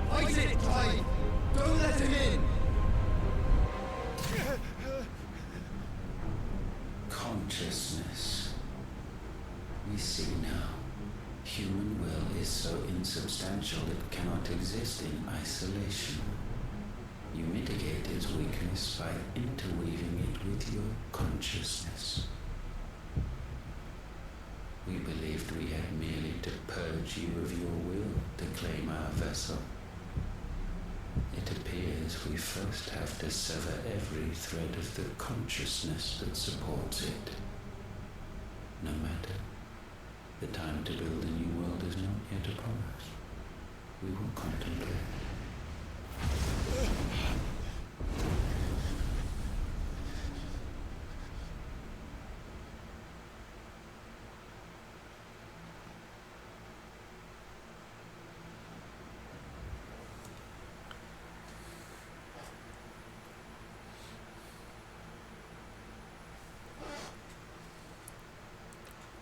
Fight it, Clive! Don't let him in! Consciousness. We see now. Human will is so insubstantial it cannot exist in isolation. You mitigate its weakness by interweaving it with your consciousness. We believed we had merely to purge you of your will to claim our vessel. It appears we first have to sever every thread of the consciousness that supports it. No matter. The time to build a new world is not yet upon us. We will contemplate.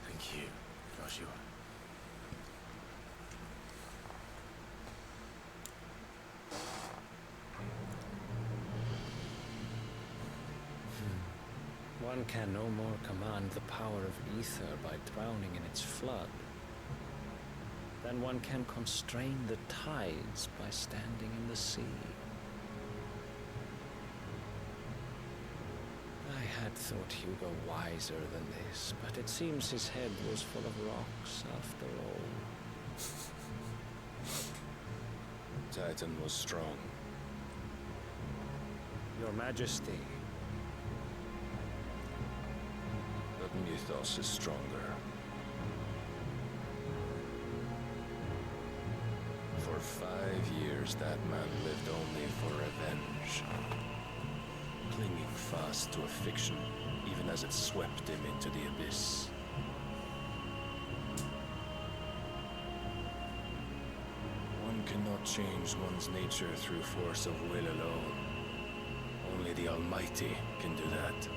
Thank you, Joshua. One can no more command the power of ether by drowning in its flood than one can constrain the tides by standing in the sea. I had thought Hugo wiser than this, but it seems his head was full of rocks after all. Titan was strong. Your Majesty, But Mythos is stronger. For 5 years, that man lived only for revenge. Clinging fast to a fiction, even as it swept him into the abyss. One cannot change one's nature through force of will alone. Only the Almighty can do that.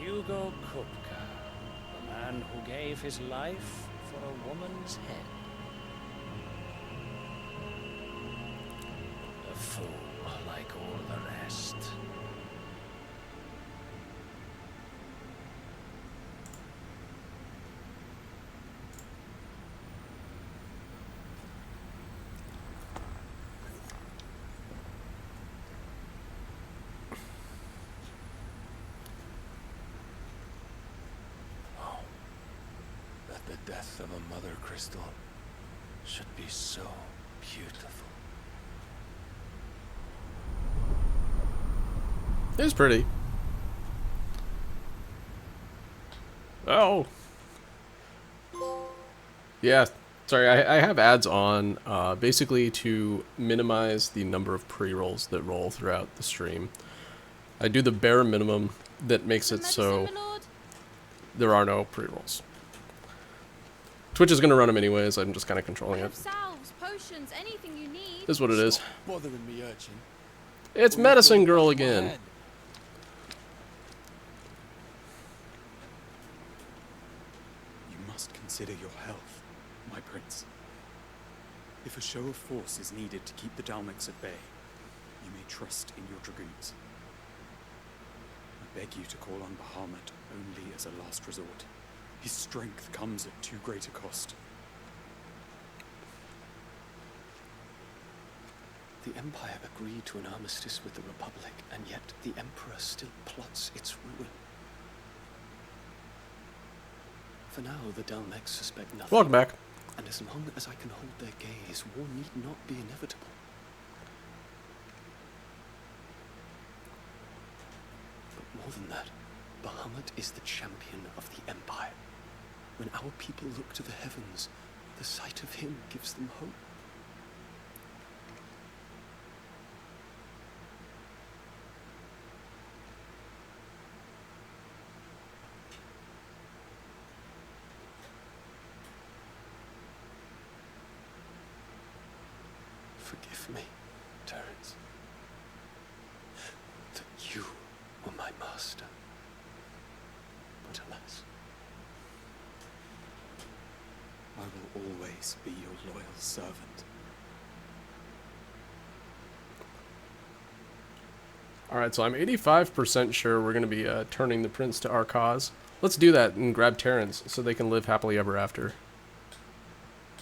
Hugo Kupka, the man who gave his life for a woman's head. A fool like all the rest. That the death of a mother crystal should be so beautiful. It was pretty. Oh. Yeah, sorry, I have ads on basically to minimize the number of pre-rolls that roll throughout the stream. I do the bare minimum that makes it so there are no pre-rolls. Twitch is going to run them anyways, I'm just kind of controlling it. Salves, potions, anything you need. This is what it is. Bothering me, urchin. It's Medicine Girl again. Consider your health, my prince. If a show of force is needed to keep the Dalmex at bay, you may trust in your dragoons. I beg you to call on Bahamut only as a last resort. His strength comes at too great a cost. The Empire agreed to an armistice with the Republic, and yet the Emperor still plots its ruin. For now, the Dalmex suspect nothing. Welcome back. And as long as I can hold their gaze, war need not be inevitable. But more than that, Bahamut is the champion of the Empire. When our people look to the heavens, the sight of him gives them hope. Forgive me, Terence, that you were my master. But alas, I will always be your loyal servant. Alright, so I'm 85% sure we're going to be turning the prince to our cause. Let's do that and grab Terrence so they can live happily ever after.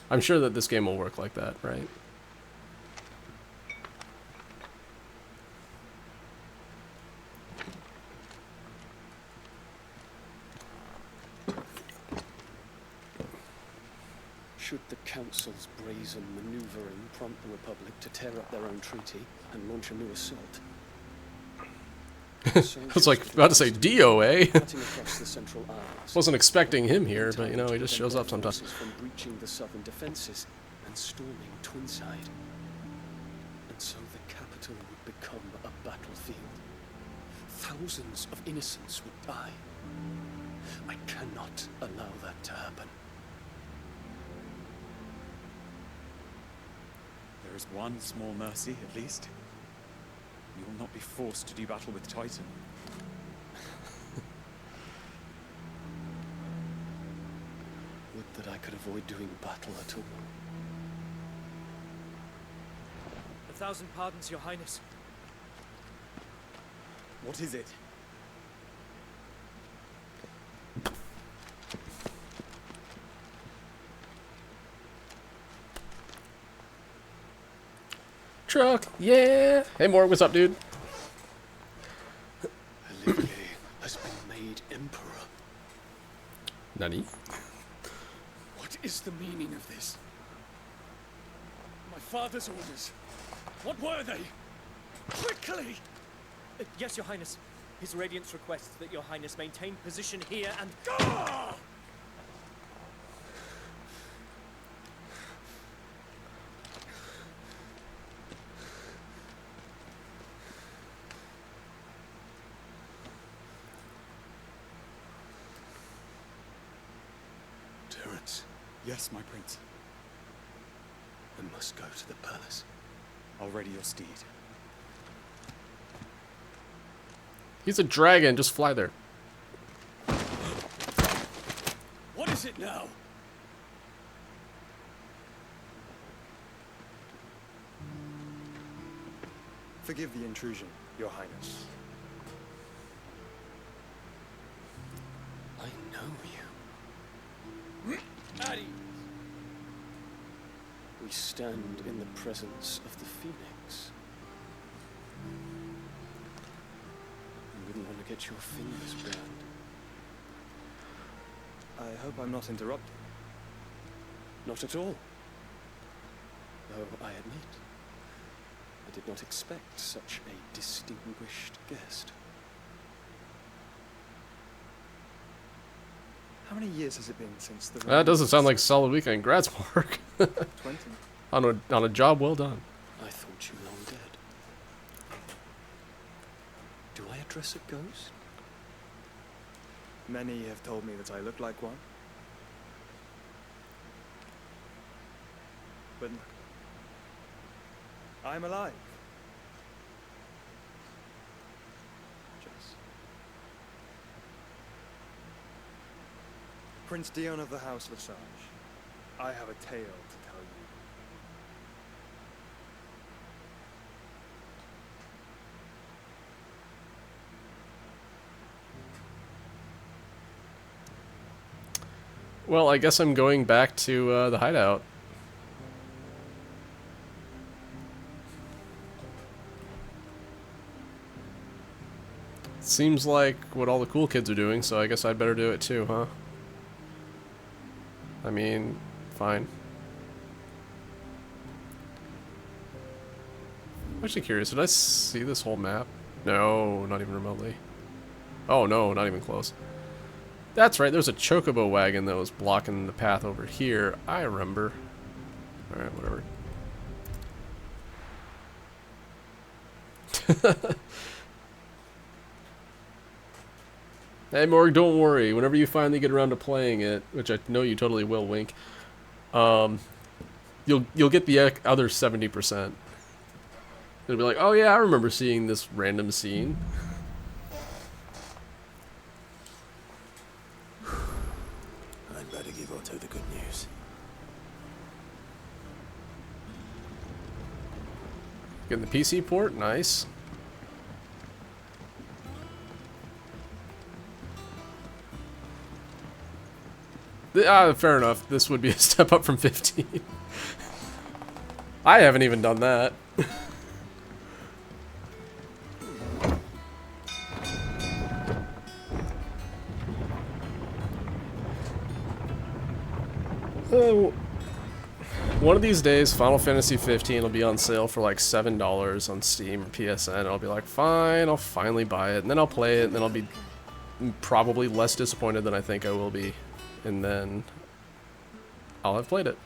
I'm sure that this game will work like that, right? should the Council's brazen maneuvering prompt the Republic to tear up their own treaty and launch a new assault? I was like about to say DOA. Cutting across the Central Isles. Wasn't expecting him here, but you know, he just shows up sometimes. From breaching the southern defenses and storming Twinside. And so the capital would become a battlefield. Thousands of innocents would die. I cannot allow that to happen. There is one small mercy, at least. You will not be forced to do battle with Titan. Would that I could avoid doing battle at all. 1,000 pardons, Your Highness. What is it? Truck, yeah. Hey, Mort, what's up, dude? Olivier has been made emperor. Nani? What is the meaning of this? My father's orders. What were they? Quickly! Yes, Your Highness. His Radiance requests that Your Highness maintain position here and... Ah! Terence, Yes, my prince. we must go to the palace. I'll ready your steed. He's a dragon, just fly there. What is it now? Forgive the intrusion, Your Highness. I know you. Addy! We stand in the presence of the Phoenix. You wouldn't want to get your fingers burned. I hope I'm not interrupting. Not at all. Though I admit, I did not expect such a distinguished guest. How many years has it been since the... That doesn't sound like a solid weekend. Congrats, Mark. 20. on a job well done. I thought you long dead. Do I address a ghost? Many have told me that I look like one. But look, I'm alive. Jess. Prince Dion of the House of Versailles. I have a tale to tell you. Well, I guess I'm going back to the hideout. Seems like what all the cool kids are doing, so I guess I'd better do it too, huh? I mean, fine. I'm actually curious, did I see this whole map? No, not even remotely. Oh no, not even close. That's right, there's a chocobo wagon that was blocking the path over here. I remember. Alright, whatever. Hey Morg, don't worry. Whenever you finally get around to playing it, which I know you totally will, Wink, you'll get the other 70%. It'll be like, oh yeah, I remember seeing this random scene. I'd better give Otto the good news. Getting the PC port, nice. Fair enough. This would be a step up from 15. I haven't even done that. One of these days, Final Fantasy 15 will be on sale for like $7 on Steam or PSN. I'll be like, fine, I'll finally buy it, and then I'll play it, and then I'll be probably less disappointed than I think I will be. And then I'll have played it.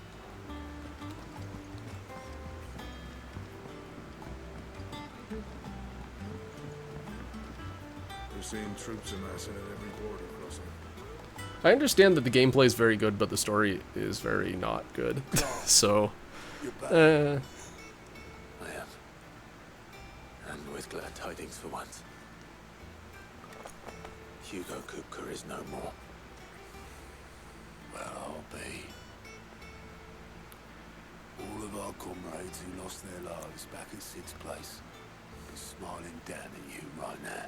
We're seeing troops amassing at every border crossing. I understand that the gameplay is very good, but the story is very not good. So, I am. And with glad tidings for once. Hugo Kupka is no more. Well, I'll be. All of our comrades who lost their lives back at Sid's place are smiling down at you right now.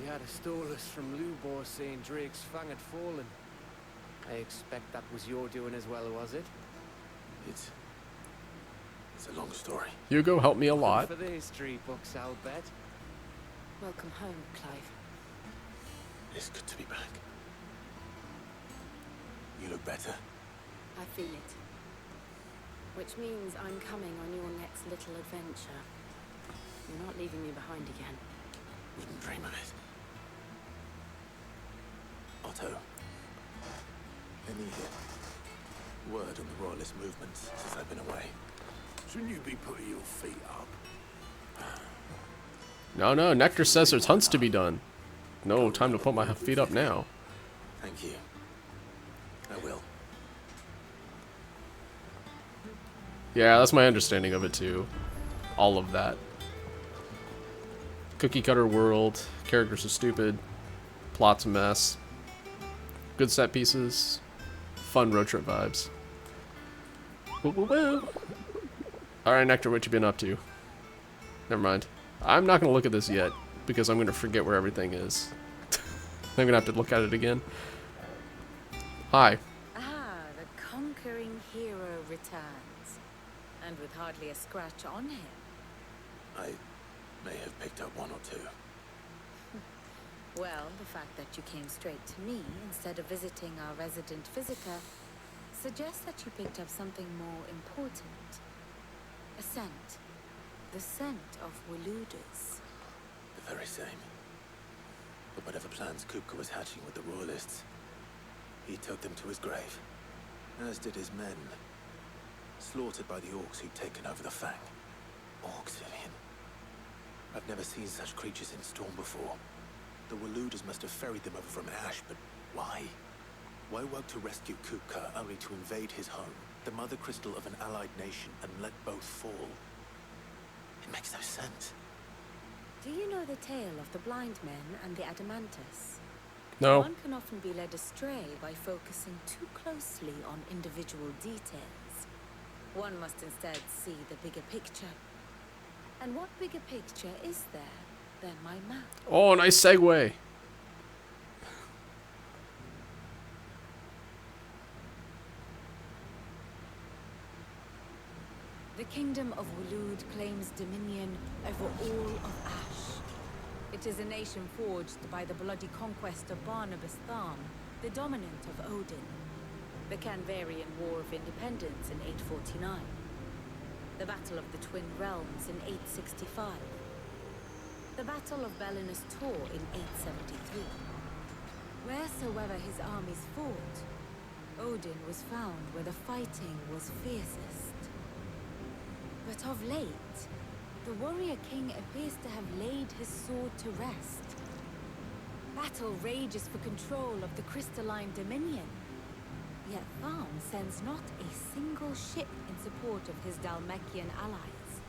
He had a stolus from Lubor saying Drake's fang had fallen. I expect that was your doing as well, was it? It's a long story. Hugo helped me a lot. For the history books, I'll bet. Welcome home, Clive. It's good to be back. You look better. I feel it. Which means I'm coming on your next little adventure. You're not leaving me behind again. Wouldn't dream of it. Otto. Any word on the Royalist movement since I've been away? Shouldn't you be putting your feet up? No, Nectar says there's hunts to be done. No time to put my feet up now. Thank you. I will. Yeah, that's my understanding of it too. All of that. Cookie cutter world, characters are stupid, plot's a mess, good set pieces, fun road trip vibes. Woo, woo, woo. Alright, Nectar, what you been up to? Never mind. I'm not gonna look at this yet, because I'm gonna forget where everything is. I'm gonna have to look at it again. Hi. Ah, the conquering hero returns. And with hardly a scratch on him. I may have picked up one or two. Well, the fact that you came straight to me instead of visiting our resident visitor suggests that you picked up something more important. A scent. The scent of Waludas. The very same. But whatever plans Kupka was hatching with the Royalists, he took them to his grave, as did his men. Slaughtered by the orcs who'd taken over the Fang. Orcs, Vivian. I've never seen such creatures in Storm before. The Waludas must have ferried them over from Ash, but why? Why work to rescue Kupka only to invade his home, the mother crystal of an allied nation, and let both fall? It makes no sense. Do you know the tale of the blind men and the Adamantus? No. One can often be led astray by focusing too closely on individual details. One must instead see the bigger picture. And what bigger picture is there than my map? Oh, nice segue. The kingdom of Waloed claims dominion over all of Ash. It is a nation forged by the bloody conquest of Barnabas Tharm, the dominant of Odin. The Canvarian War of Independence in 849. The Battle of the Twin Realms in 865. The Battle of Belinus Tor in 873. Wheresoever his armies fought, Odin was found where the fighting was fiercest. But of late, the warrior king appears to have laid his sword to rest. Battle rages for control of the crystalline dominion. Yet Tharm sends not a single ship in support of his Dhalmekian allies.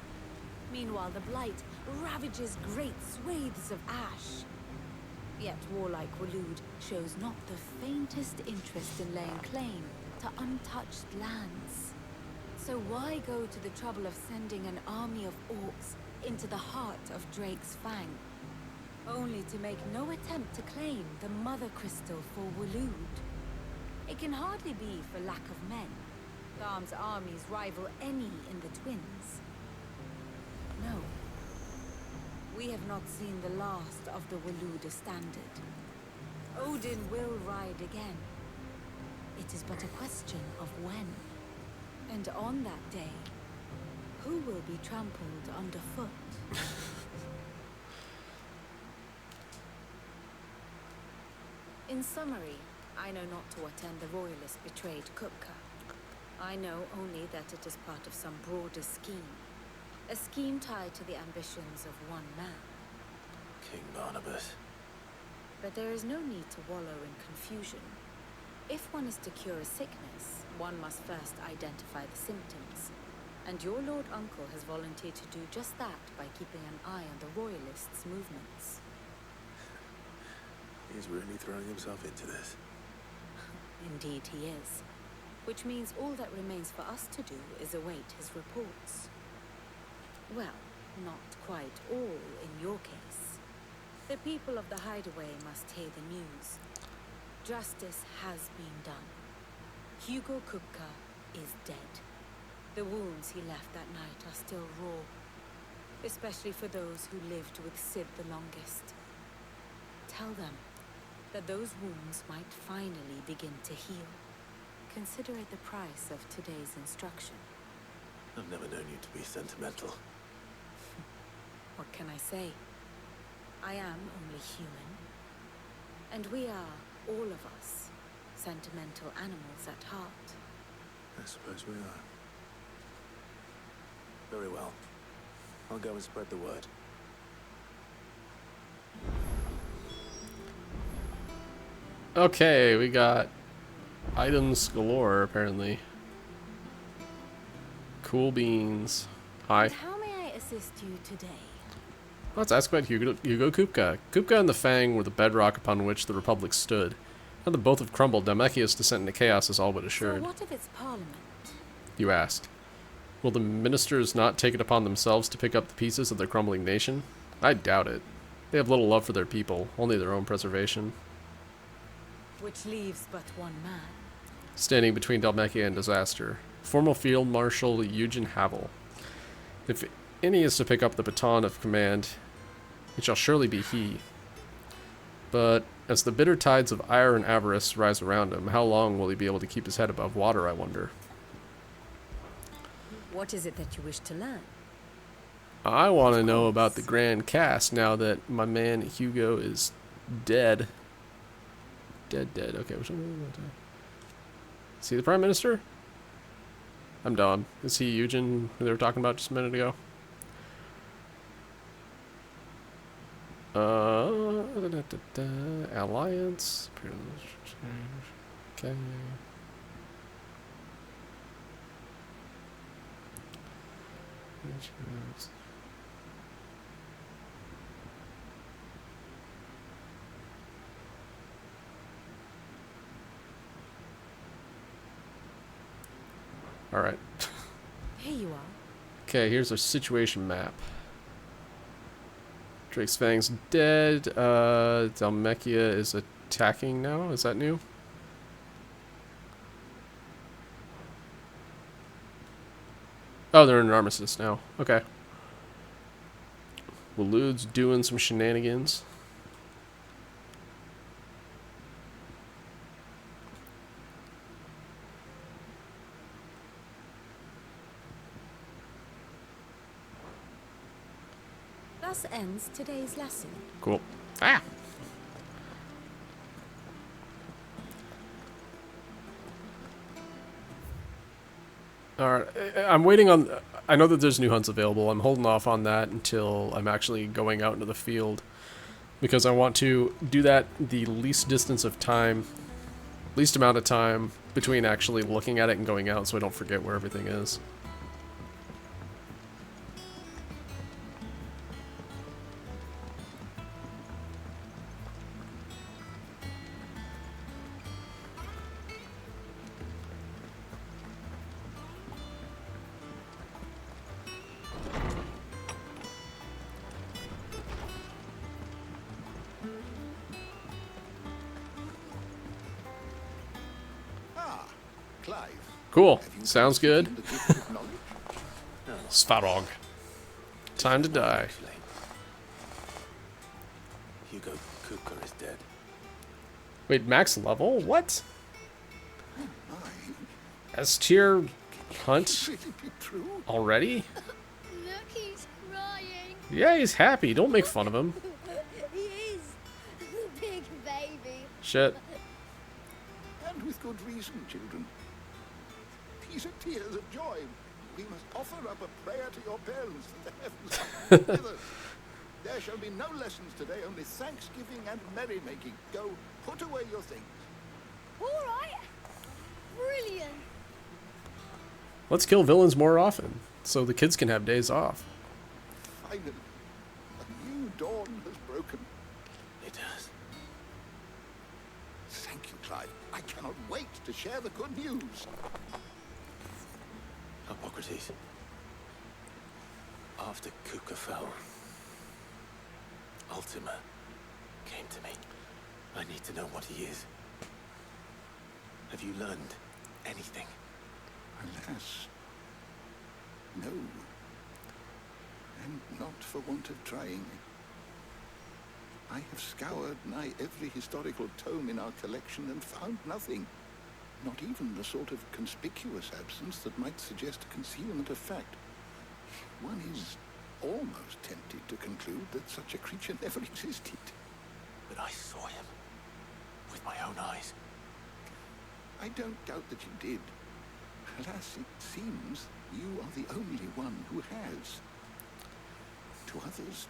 Meanwhile, the Blight ravages great swathes of Ash. Yet warlike Waloed shows not the faintest interest in laying claim to untouched lands. So why go to the trouble of sending an army of orcs into the heart of Drake's Fang, only to make no attempt to claim the Mother Crystal for Waloed? It can hardly be for lack of men. Tharm's armies rival any in the Twins. No. We have not seen the last of the Waloed standard. Odin will ride again. It is but a question of when. And on that day, who will be trampled underfoot? In summary, I know not to what end the royalists betrayed Kupka. I know only that it is part of some broader scheme. A scheme tied to the ambitions of one man. King Barnabas. But there is no need to wallow in confusion. If one is to cure a sickness, one must first identify the symptoms. And your Lord Uncle has volunteered to do just that by keeping an eye on the royalists' movements. He's really throwing himself into this. Indeed he is. Which means all that remains for us to do is await his reports. Well, not quite all in your case. The people of the Hideaway must hear the news. Justice has been done. Hugo Kupka is dead. The wounds he left that night are still raw, especially for those who lived with Sid the longest. Tell them that those wounds might finally begin to heal. Consider it the price of today's instruction. I've never known you to be sentimental. What can I say? I am only human. And we are, all of us, sentimental animals at heart. I suppose we are. Very well. I'll go and spread the word. Okay, we got items galore, apparently. Cool beans. Hi. And how may I assist you today? Let's ask about Hugo Kupka. Kupka and the Fang were the bedrock upon which the Republic stood. Now that both have crumbled, Dhalmekia's descent into chaos is all but assured. So what of its parliament? You asked. Will the ministers not take it upon themselves to pick up the pieces of their crumbling nation? I doubt it. They have little love for their people, only their own preservation. Which leaves but one man. Standing between Dhalmekia and disaster, former Field Marshal Eugen Havel. If any is to pick up the baton of command, it shall surely be he. But as the bitter tides of ire and avarice rise around him, how long will he be able to keep his head above water, I wonder? What is it that you wish to learn? I want to know about the Grand Cast now that my man Hugo is dead. Dead. Okay, which one? Is he the Prime Minister? I'm dumb. Is he Eugen, who they were talking about just a minute ago? Alliance. Okay. Alright. Here you are. Okay, here's our situation map. Drake's Fang's dead. Dhalmekia is attacking now. Is that new? Oh, they're in an armistice now. Okay. Walood's doing some shenanigans. Thus ends today's lesson. Cool. Ah! Alright, I'm waiting on... I know that there's new hunts available. I'm holding off on that until I'm actually going out into the field. Because I want to do that the least distance of time, least amount of time between actually looking at it and going out so I don't forget where everything is. Clive. Cool. Sounds good. Svarog. Time to die. Hugo Kupka is dead. Wait, max level? What? S tier hunt already? Look, he's crying. Yeah, he's happy. Don't make fun of him. He is. Big baby. Shit. And with good reason, children. These are tears of joy. We must offer up a prayer to your parents that the heavens are with us. There shall be no lessons today, only thanksgiving and merrymaking. Go, put away your things. All right. Brilliant. Let's kill villains more often, so the kids can have days off. Finally, a new dawn has broken. It has. Thank you, Clive. I cannot wait to share the good news. Hippocrates. After Kupka fell, Ultima came to me. I need to know what he is. Have you learned anything? Alas, no. And not for want of trying. I have scoured nigh every historical tome in our collection and found nothing. Not even the sort of conspicuous absence that might suggest concealment of fact. One is almost tempted to conclude that such a creature never existed. But I saw him with my own eyes. I don't doubt that you did. Alas, it seems you are the only one who has. To others,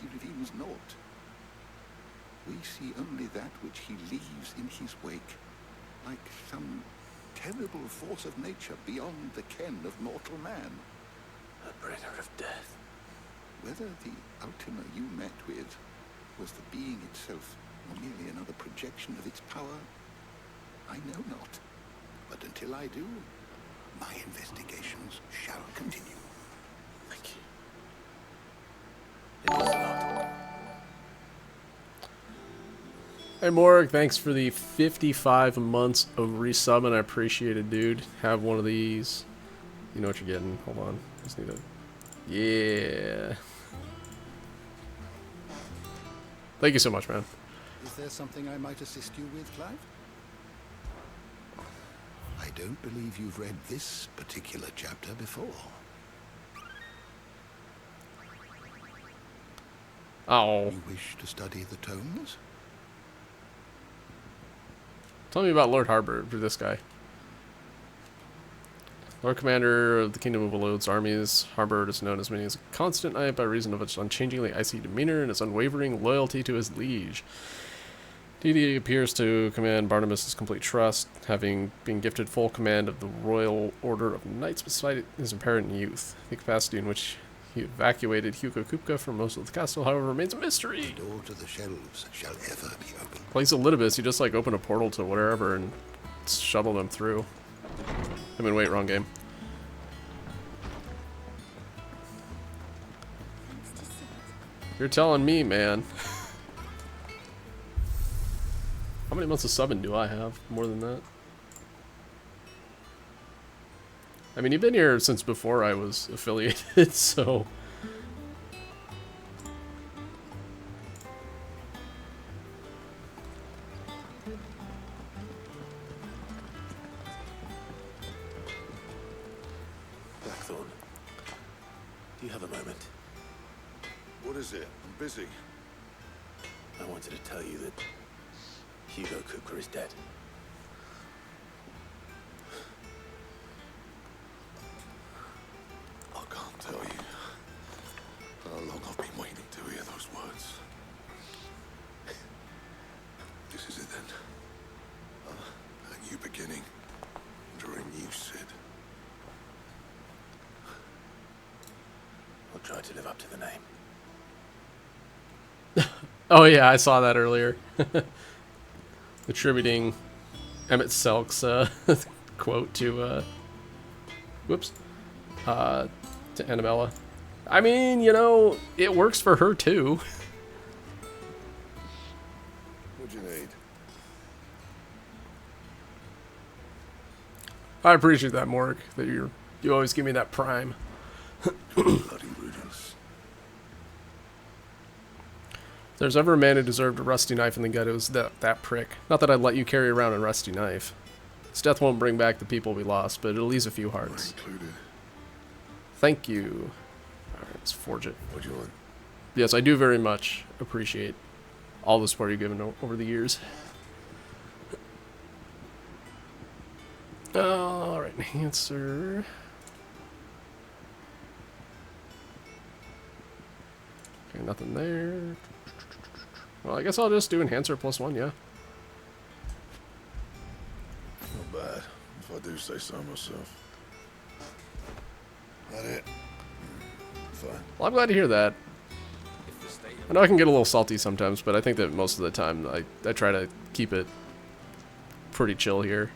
he reveals naught. We see only that which he leaves in his wake, like some terrible force of nature beyond the ken of mortal man. A bringer of death. Whether the Ultima you met with was the being itself, or merely another projection of its power, I know not. But until I do, my investigations shall continue. Thank you. It was not. Hey Morg, thanks for the 55 months of resub, I appreciate it, dude. Have one of these. You know what you're getting. Hold on. Just need to... Yeah. Thank you so much, man. Is there something I might assist you with, Clive? I don't believe you've read this particular chapter before. Oh. You wish to study the tomes? Tell me about Lord Harbor for this guy. Lord Commander of the Kingdom of Walood's armies, Harbor is known as many as a constant knight by reason of its unchangingly icy demeanor and its unwavering loyalty to his liege. He appears to command Barnabas' complete trust, having been gifted full command of the Royal Order of Knights despite his apparent youth. The capacity in which he evacuated Hugo Kupka from most of the castle, however, remains a mystery. The door to the shelves shall ever be open. Plays Elidibus, you just like open a portal to wherever and shuttle them through. I mean, wait, wrong game. You're telling me, man. How many months of subbing do I have? More than that? I mean, you've been here since before I was affiliated, so... Blackthorn, do you have a moment? What is it? I'm busy. I wanted to tell you that Hugo Cooper is dead. I can't tell you how long I've been waiting to hear those words. This is it then. A new beginning under a new Sid. I'll try to live up to the name. Oh yeah, I saw that earlier. Attributing Emmett Selk's quote to to Annabella. I mean, you know, it works for her too. What'd you need? I appreciate that, Morg, that you always give me that prime. Bloody riddance. If there's ever a man who deserved a rusty knife in the gut, it was that prick. Not that I'd let you carry around a rusty knife. His death won't bring back the people we lost, but it'll ease a few hearts. Included. Thank you. Alright, let's forge it. What do you want? Yes, I do very much appreciate all the support you've given over the years. Alright, answer. Okay, nothing there. Well, I guess I'll just do enhancer +1, yeah. Not bad, if I do say so myself. That it? Fine. Well, I'm glad to hear that. I know I can get a little salty sometimes, but I think that most of the time I try to keep it pretty chill here.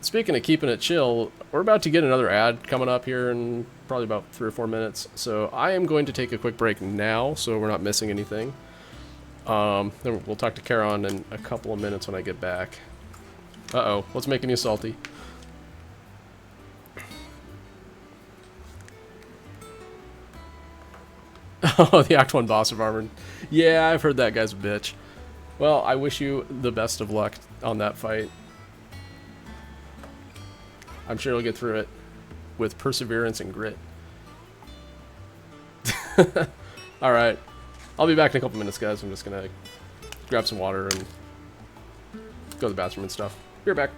Speaking of keeping it chill, we're about to get another ad coming up here in probably about 3 or 4 minutes. So I am going to take a quick break now so we're not missing anything. Then we'll talk to Charon in a couple of minutes when I get back. Uh-oh, what's making you salty? Oh, the Act 1 boss of Armored. Yeah, I've heard that guy's a bitch. Well, I wish you the best of luck on that fight. I'm sure you'll get through it with perseverance and grit. Alright. I'll be back in a couple minutes, guys. I'm just gonna grab some water and go to the bathroom and stuff. Be right back.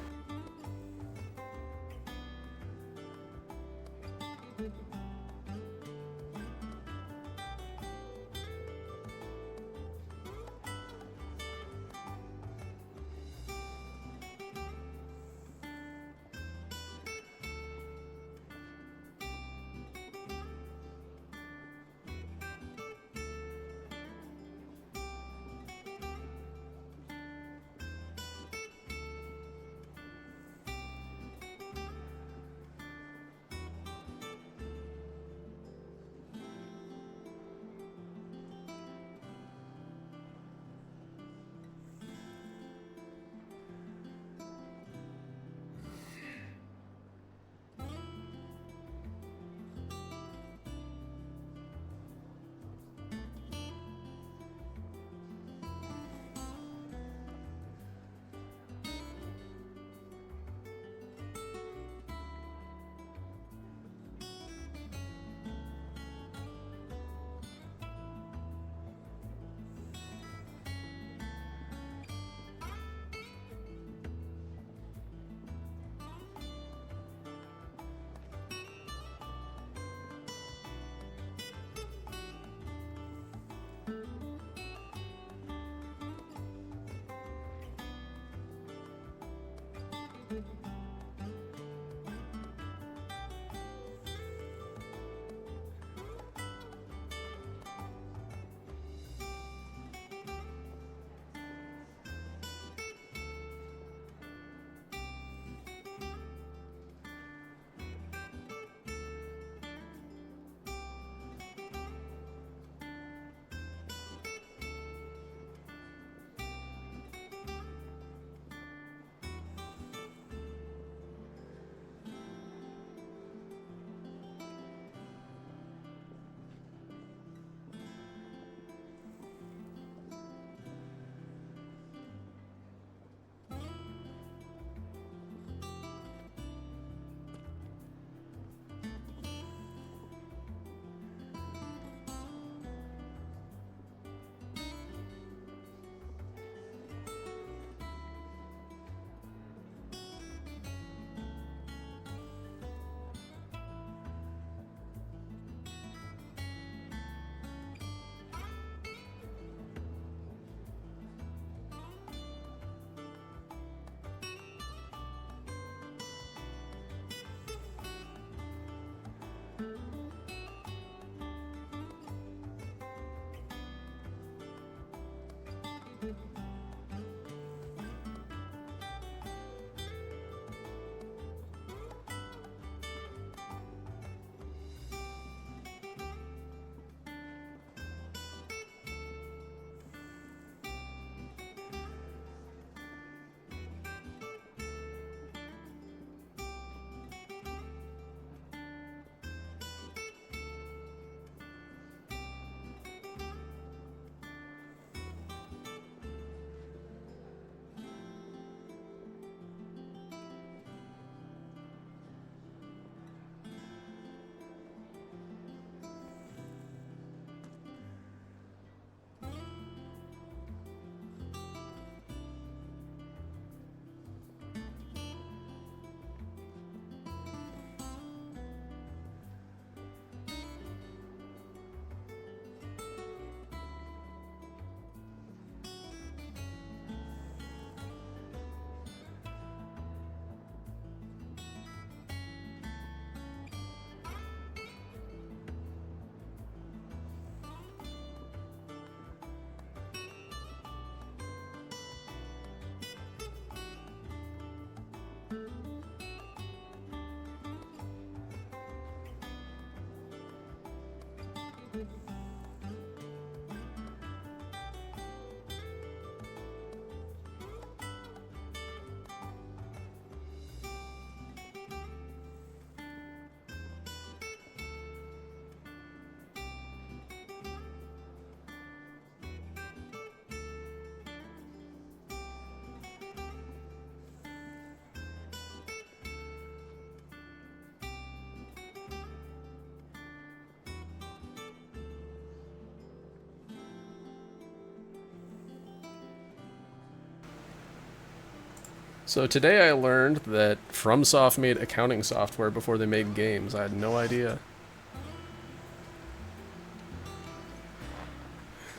So today I learned that FromSoft made accounting software before they made games. I had no idea.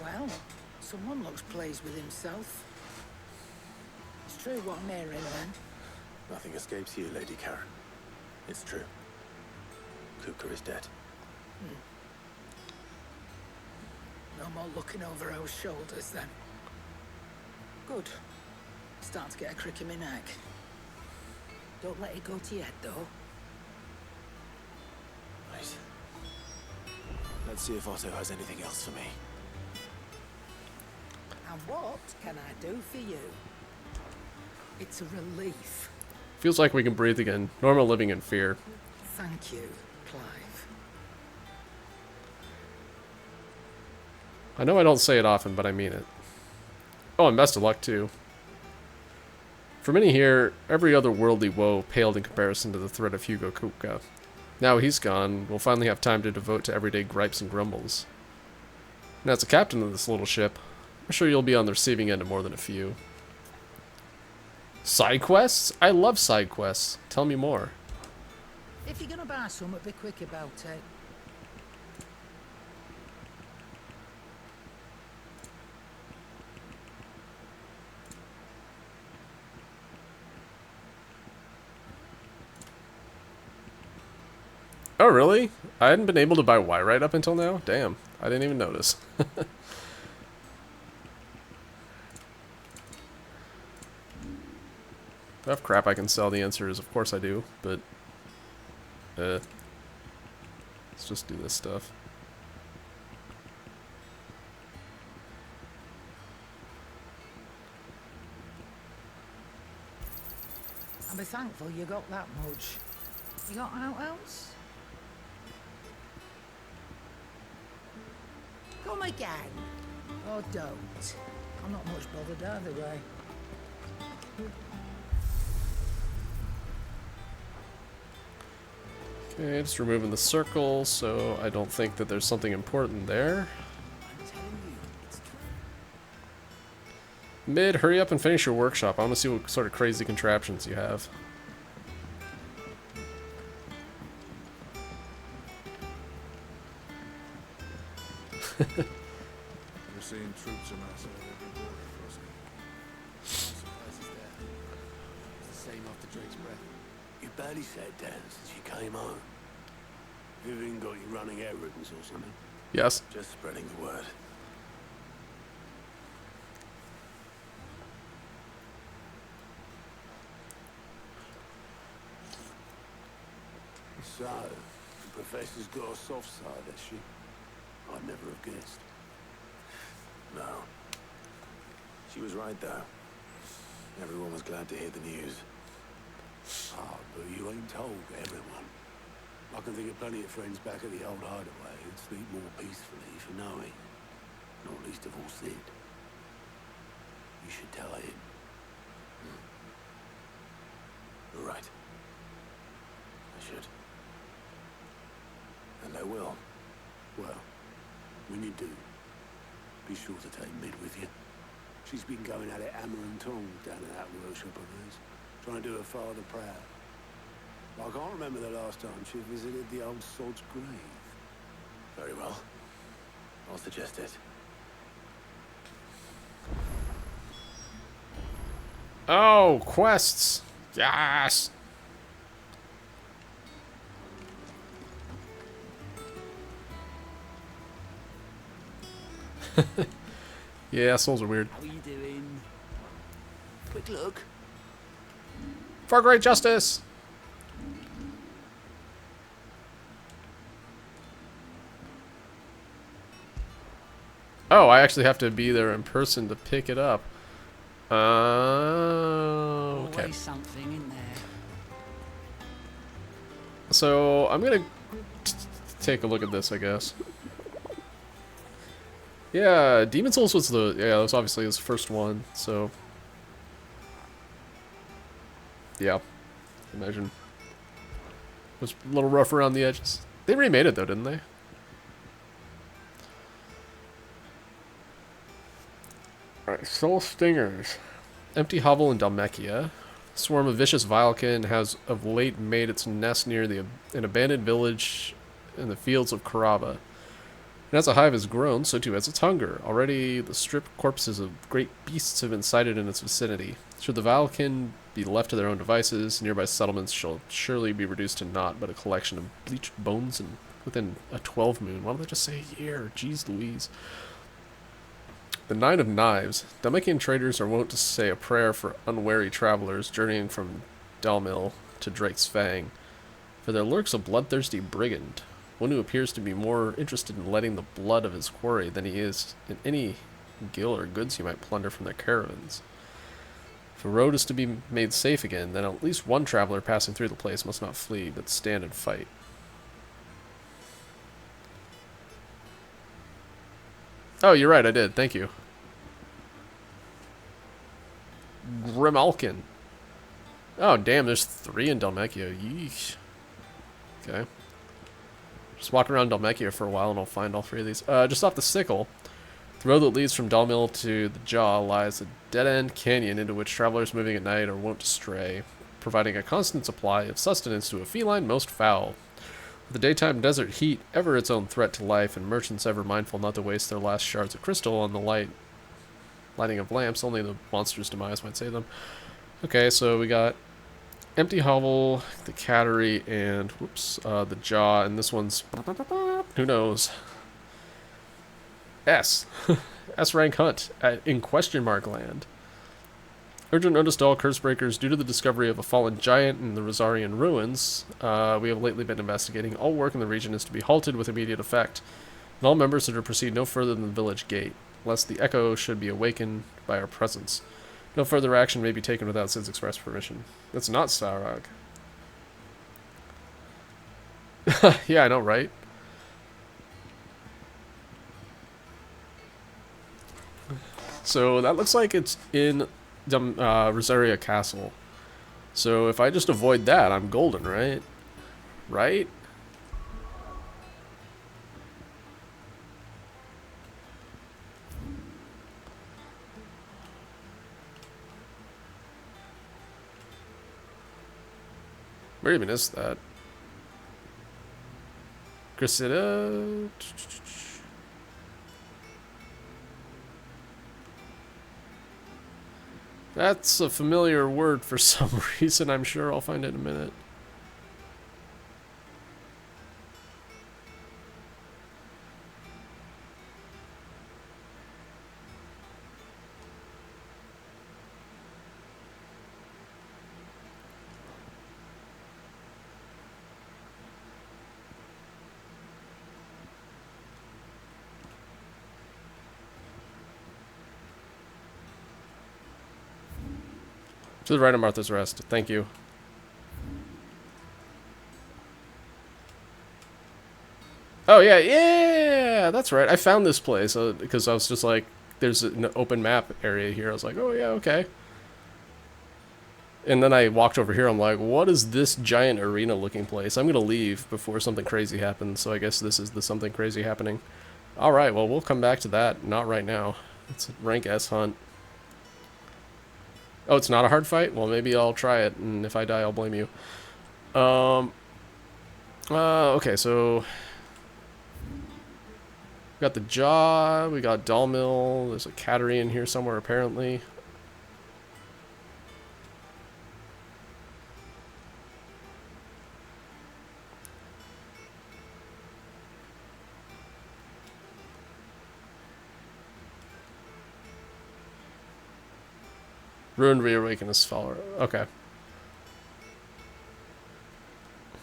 Well, someone looks pleased with himself. It's true what I'm hearing, then. Nothing escapes you, Lady Karen. It's true. Kuka is dead. No more looking over our shoulders, then. Good. Starting to get a crick in my neck. Don't let it go to your head, though. Right. Let's see if Otto has anything else for me. And what can I do for you? It's a relief. Feels like we can breathe again. Normal living in fear. Thank you, Clive. I know I don't say it often, but I mean it. Oh, and best of luck, too. For many here, every other worldly woe paled in comparison to the threat of Hugo Kupka. Now he's gone, we'll finally have time to devote to everyday gripes and grumbles. And as the captain of this little ship, I'm sure you'll be on the receiving end of more than a few. Side quests? I love side quests. Tell me more. If you're gonna buy something, be quick about it. Oh, really? I hadn't been able to buy Wyrite up until now? Damn, I didn't even notice. If I have crap I can sell, the answer is of course I do, but... let's just do this stuff. I'll be thankful you got that much. You got out else? Come again. Or don't. I'm not much bothered either way. Okay, just removing the circle, so I don't think that there's something important there. Mid, hurry up and finish your workshop. I want to see what sort of crazy contraptions you have. We're seeing troops amass at every border crossing. Surprises there. It's the same after Drake's breath. You barely sat down since you came home. Vivian got you running errands or something? Yes. Just spreading the word. So, the Professor's got a soft side, has she? I'd never have guessed. No. She was right, though. Everyone was glad to hear the news. Ah, but you ain't told everyone. I can think of plenty of friends back at the old hideaway who'd sleep more peacefully for knowing. Not least of all Sid. You should tell him. You're right. I should. And I will. Well, when you do, be sure to take Mid with you. She's been going at it hammer and tong down in that workshop of hers, trying to do her father proud. I can't remember the last time she visited the old sod's grave. Very well. I'll suggest it. Oh, quests. Yes. Yeah, souls are weird. How are you doing? Quick look. For great justice. Oh, I actually have to be there in person to pick it up. Okay. Always something in there. So I'm gonna take a look at this, I guess. Yeah, Demon Souls was that was obviously his first one, so yeah, imagine it was a little rough around the edges. They remade it though, didn't they? Alright, Soul Stingers. Empty hovel in Dalmekia. A swarm of vicious Vilekin has of late made its nest near an abandoned village in the fields of Karaba. And as a hive has grown, so too has its hunger. Already the stripped corpses of great beasts have been sighted in its vicinity. Should the Vilekin be left to their own devices, nearby settlements shall surely be reduced to naught but a collection of bleached bones and within a 12 moon. Why don't they just say a year? Jeez Louise. The Nine of Knives. Dalmekian traders are wont to say a prayer for unwary travelers journeying from Dalmil to Drake's Fang. For there lurks a bloodthirsty brigand, one who appears to be more interested in letting the blood of his quarry than he is in any gil or goods he might plunder from their caravans. If a road is to be made safe again, then at least one traveler passing through the place must not flee, but stand and fight. Oh, you're right, I did. Thank you. Grimalkin. Oh, damn, there's 3 in Dalmekia. Yeesh. Okay. Just walk around Dalmekia for a while and I'll find all 3 of these. Just off the Sickle, the road that leads from Dalmil to the Jaw lies a dead-end canyon into which travelers moving at night are wont to stray, providing a constant supply of sustenance to a feline most foul. With the daytime desert heat ever its own threat to life, and merchants ever mindful not to waste their last shards of crystal on the lighting of lamps, only the monster's demise might save them. Okay, so we got Empty Hovel, the Cattery, and the Jaw, and this one's who knows? S. S rank hunt in question mark land. Urgent notice to all Cursebreakers, due to the discovery of a fallen giant in the Rosarian ruins we have lately been investigating, all work in the region is to be halted with immediate effect, and all members are to proceed no further than the village gate, lest the echo should be awakened by our presence. No further action may be taken without Sid's express permission. That's not Sarag. Yeah, I know, right? So that looks like it's in Rosaria Castle. So if I just avoid that, I'm golden, right? Right? Where even is that? Grisida? That's a familiar word for some reason. I'm sure I'll find it in a minute. To the right of Martha's Rest. Thank you. Oh, yeah, yeah, that's right. I found this place because I was just like, there's an open map area here. I was like, oh, yeah, okay. And then I walked over here. I'm like, what is this giant arena-looking place? I'm going to leave before something crazy happens, so I guess this is the something crazy happening. All right, well, we'll come back to that. Not right now. It's a rank S hunt. Oh, it's not a hard fight? Well, maybe I'll try it, and if I die, I'll blame you. Okay, so... We got the Jaw, we got Dalmill, there's a Cattery in here somewhere, apparently. Ruined Reawaken is follower. Okay.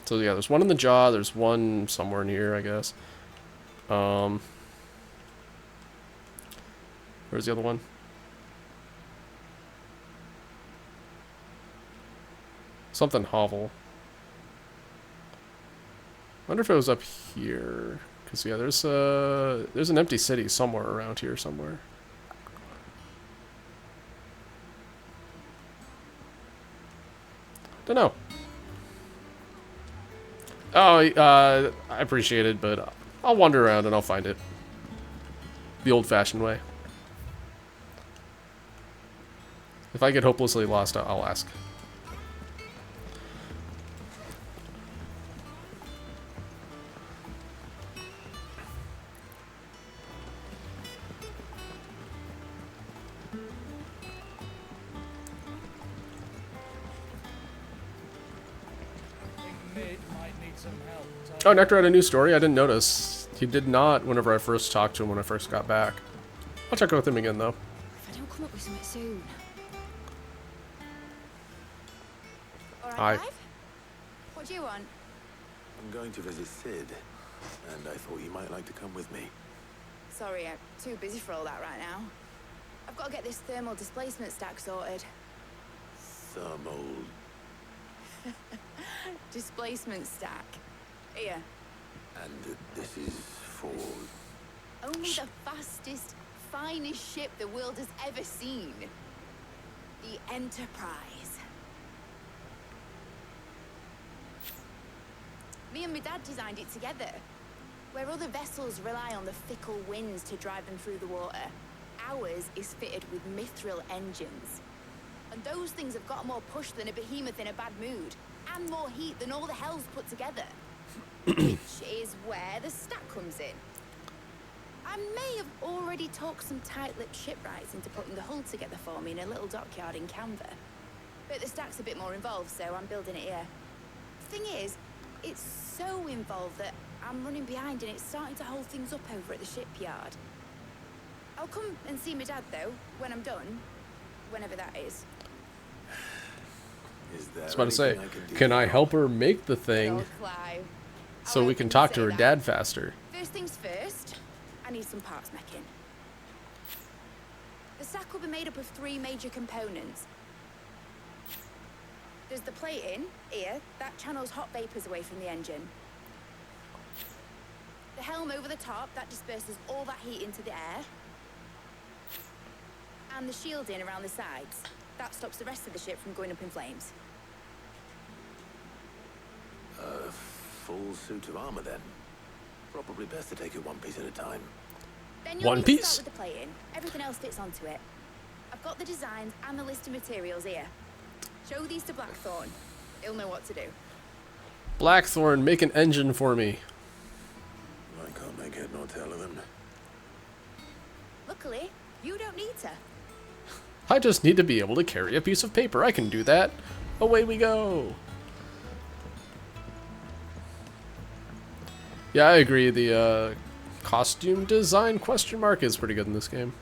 So yeah, there's one in the Jaw, there's one somewhere in here, I guess. Where's the other one? Something hovel. Wonder if it was up here. Cause yeah, there's an empty city somewhere around here somewhere. Don't know. Oh, I appreciate it, but I'll wander around and I'll find it. The old-fashioned way. If I get hopelessly lost, I'll ask. Oh, Nectar had a new story? I didn't notice. He did not whenever I first talked to him when I first got back. I'll check with him again, though. If I don't come up with something soon. Hi. What do you want? I'm going to visit Sid, and I thought you might like to come with me. Sorry, I'm too busy for all that right now. I've got to get this thermal displacement stack sorted. Thermal... Displacement stack. Here. And this is for... Only the fastest, finest ship the world has ever seen. The Enterprise. Me and my dad designed it together. Where other vessels rely on the fickle winds to drive them through the water, ours is fitted with mithril engines. And those things have got more push than a behemoth in a bad mood, and more heat than all the hells put together. Which is where the stack comes in. I may have already talked some tight-lipped shipwrights into putting the hull together for me in a little dockyard in Canva. But the stack's a bit more involved, so I'm building it here. Thing is, it's so involved that I'm running behind and it's starting to hold things up over at the shipyard. I'll come and see my dad, though, when I'm done. Whenever that is. I was about to say, can I help her make the thing so we can talk to her dad faster? First things first, I need some parts making. The stack will be made up of 3 major components. There's the plating, here, that channels hot vapors away from the engine. The helm over the top, that disperses all that heat into the air. And the shielding around the sides. That stops the rest of the ship from going up in flames. A full suit of armor, then. Probably best to take it one piece at a time. Then you'll need to start with the plating. Everything else fits onto it. I've got the designs and the list of materials here. Show these to Blackthorn. He'll know what to do. Blackthorn, make an engine for me. I can't make head nor tail of them. Luckily, you don't need to. I just need to be able to carry a piece of paper. I can do that. Away we go. Yeah, I agree. The costume design question mark is pretty good in this game.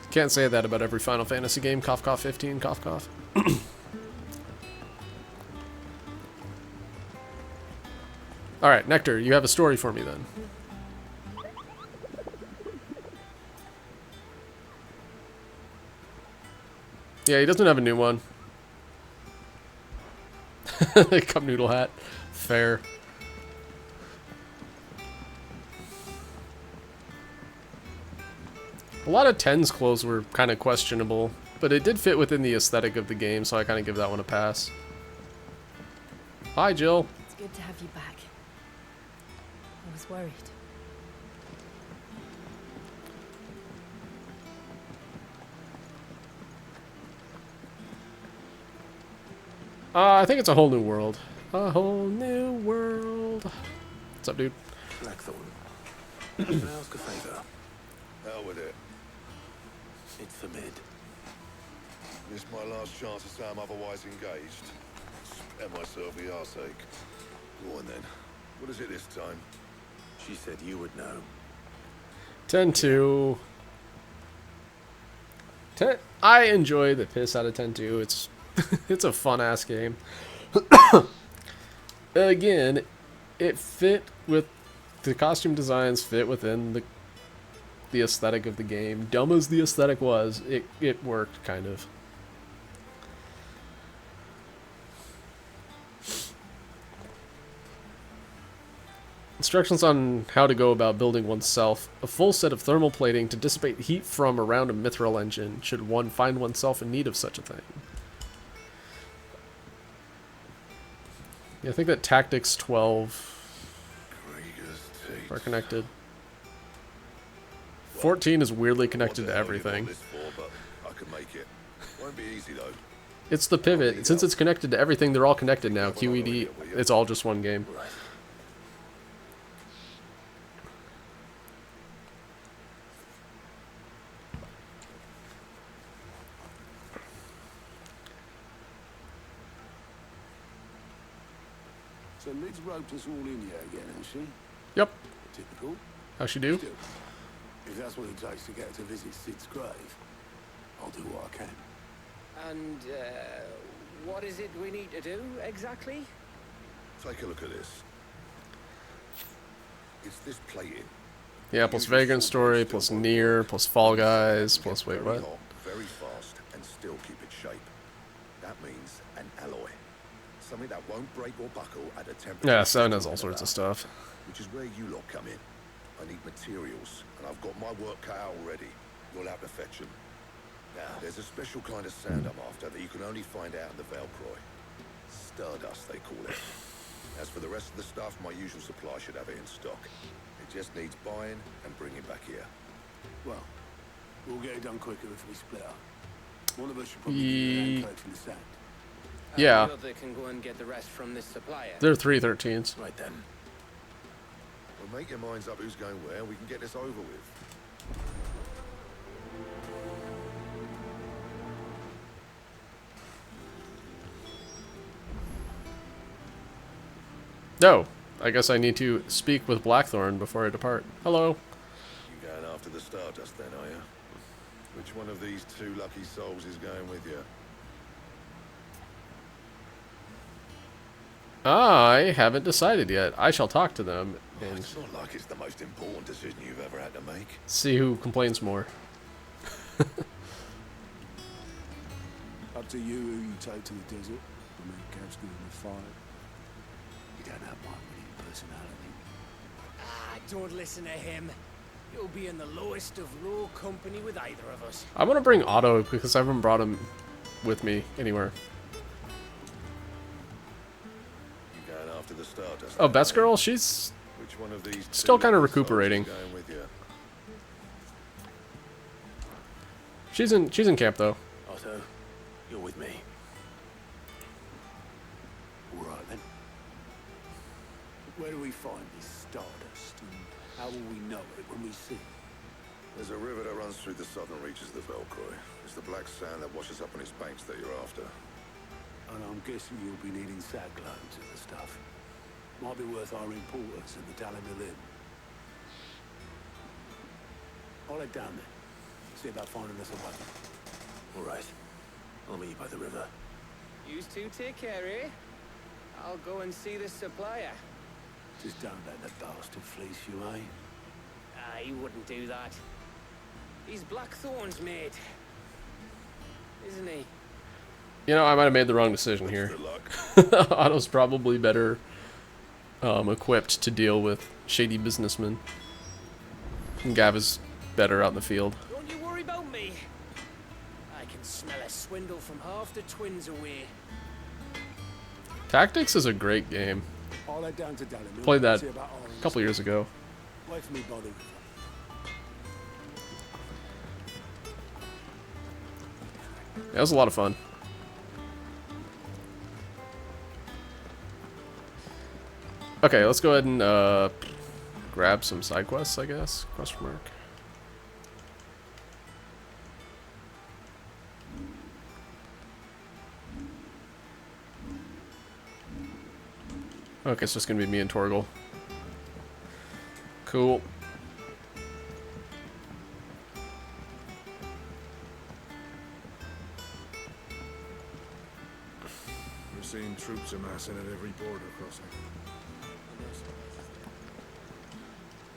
Can't say that about every Final Fantasy game. Cough, cough, 15, cough, cough. Alright, Nectar, you have a story for me then. Yeah, he doesn't have a new one. Cup noodle hat. Fair. A lot of 10's clothes were kind of questionable, but it did fit within the aesthetic of the game, so I kind of give that one a pass. Hi, Jill. It's good to have you back. I was worried. I think it's a whole new world. A whole new world. What's up, dude? Blackthorn. Can I ask a favour? Hell with it. It's for mid. This my last chance to say I'm otherwise engaged. Spare myself the arseache. Go on then. What is it this time? She said you would know. 10-2. I enjoy the piss out of 10-2. It's it's a fun ass game. Again, it fit with the costume designs fit within the aesthetic of the game. Dumb as the aesthetic was, it worked kind of. Instructions on how to go about building oneself. A full set of thermal plating to dissipate heat from around a mithril engine, should one find oneself in need of such a thing. Yeah, I think that Tactics 12 are connected. 14 is weirdly connected to everything. It's the pivot. Since it's connected to everything, they're all connected now. QED, it's all just one game. So Lid's roped us all in here again, has she? Yep. Typical. How's she do? Still, if that's what it takes to get to visit Sid's grave, I'll do what I can. And, what is it we need to do, exactly? Take a look at this. It's this plating. Yeah, plus Vagrant Story, plus Nier, plus Fall Guys, plus wait, what? Hot, very fast, and still keep its shape. That means an alloy. Something that won't break or buckle at a temperature. Yeah, 7 has all sorts of stuff. Which is where you lot come in. I need materials, and I've got my work cut out already. You'll have to fetch them. Now, there's a special kind of sand I'm after that you can only find out in the Velcroy. Stardust, they call it. As for the rest of the stuff, my usual supply should have it in stock. It just needs buying and bringing back here. Well, we'll get it done quicker if we split up. One of us should probably be collecting the sand. Yeah. The other can go and get the rest from this supplier. They're 313s. Right then. Well, make your minds up who's going where, and we can get this over with. No, I guess I need to speak with Blackthorn before I depart. Hello. You going after the Stardust then, are you? Which one of these two lucky souls is going with you? I haven't decided yet. I shall talk to them and It's not like it's the most important decision you've ever had to make. see who complains more. Up to you who you take to the desert. I mean, Cav's good in the fight. You don't have my winning personality. Ah, don't listen to him. You'll be in the lowest of low company with either of us. I want to bring Otto because I haven't brought him with me anywhere. You going after the Stardust? Oh, Best Girl? She's Which one of these still two kind of lucky souls is recuperating. going with you? She's in camp though. Otto, you're with me. All right then. Where do we find this Stardust, and how will we know it when we see it? There's a river that runs through the southern reaches of the Velcroy. It's the black sand that washes up on its banks that you're after. And I'm guessing you'll be needing sackloads of the stuff. Might be worth our importers in the Dalimil Inn. I'll head down there. See about finding us a weapon. All right. I'll meet you by the river. You two take care, eh? I'll go and see the supplier. Just don't let the bastard fleece you, eh? Ah, he wouldn't do that. He's Blackthorn's mate. Isn't he? You know, I might have made the wrong decision here. Otto's probably better equipped to deal with shady businessmen. And Gav is better out in the field. Don't you worry about me. I can smell a swindle from half the twins away. Tactics is a great game. I'll head down to Dallen. Played that See about a couple years ago. Wait for me by the river. That was a lot of fun. Okay, let's go ahead and grab some side quests, I guess. Question mark. Okay, so it's gonna be me and Torgal. Cool. We're seeing troops amassing at every border crossing.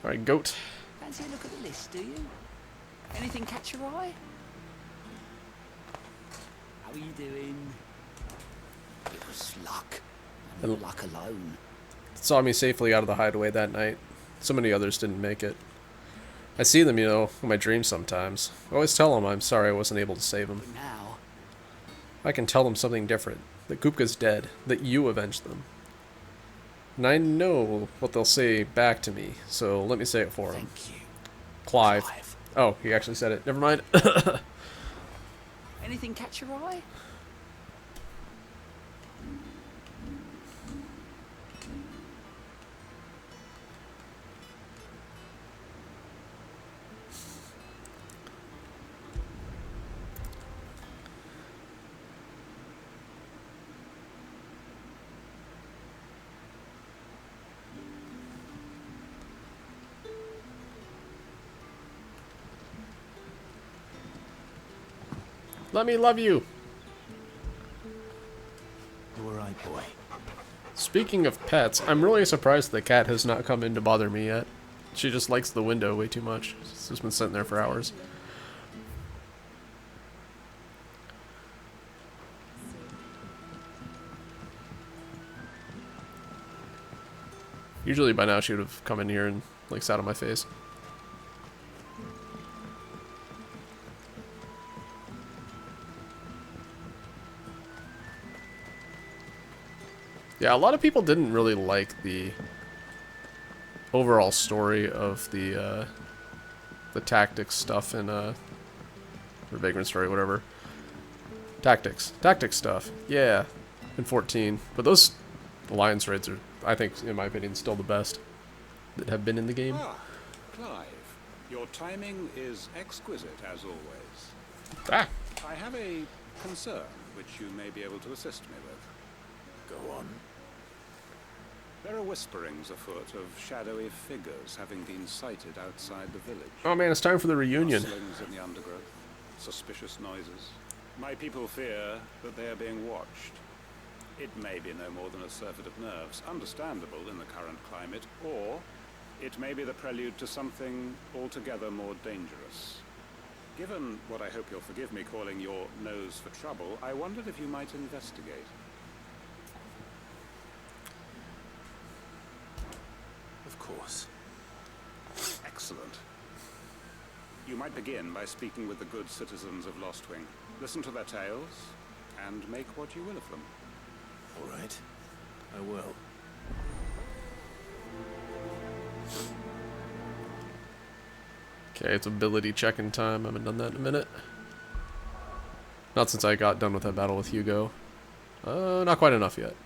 Alright, goat. Fancy a look at the list, do you? Anything catch your eye? How are you doing? It was luck. And your luck alone. Saw me safely out of the hideaway that night. So many others didn't make it. I see them, you know, in my dreams sometimes. I always tell them I'm sorry I wasn't able to save them. Now, I can tell them something different. That Kupka's dead. That you avenged them. And I know what they'll say back to me, so let me say it for them. thank you. Clive. Oh, he actually said it. Never mind. Anything catch your eye? Let me love you. You alright, boy? Speaking of pets, I'm really surprised the cat has not come in to bother me yet. She just likes the window way too much. She's just been sitting there for hours. Usually by now she would have come in here and like sat on my face. Yeah, a lot of people didn't really like the overall story of the tactics stuff in or Vagrant Story, whatever. Tactics stuff, yeah, in 14. But those alliance raids are, I think, in my opinion, still the best that have been in the game. Ah, Clive, your timing is exquisite as always. Ah. I have a concern which you may be able to assist me with. Go on. There are whisperings afoot of shadowy figures having been sighted outside the village. Oh man, it's time for the reunion. Rustlings in the undergrowth, suspicious noises. My people fear that they are being watched. It may be no more than a surfeit of nerves, understandable in the current climate, or it may be the prelude to something altogether more dangerous. Given what I hope you'll forgive me calling your nose for trouble, I wondered if you might investigate. Of course. Excellent. You might begin by speaking with the good citizens of Lostwing. Listen to their tales, and make what you will of them. All right. I will. Okay, it's ability checking time. I haven't done that in a minute. Not since I got done with that battle with Hugo. Not quite enough yet.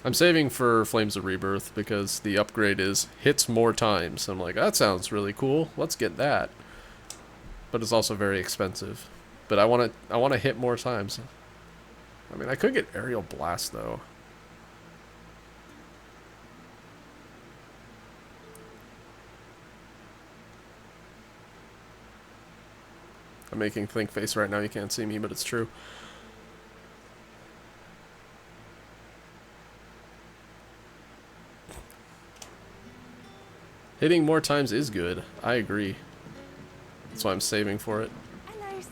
I'm saving for Flames of Rebirth because the upgrade is hits more times. I'm like, that sounds really cool. Let's get that. But it's also very expensive. But I want to hit more times. I mean, I could get Aerial Blast though. I'm making think face right now. You can't see me, but it's true. Hitting more times is good. I agree. That's why I'm saving for it. Right.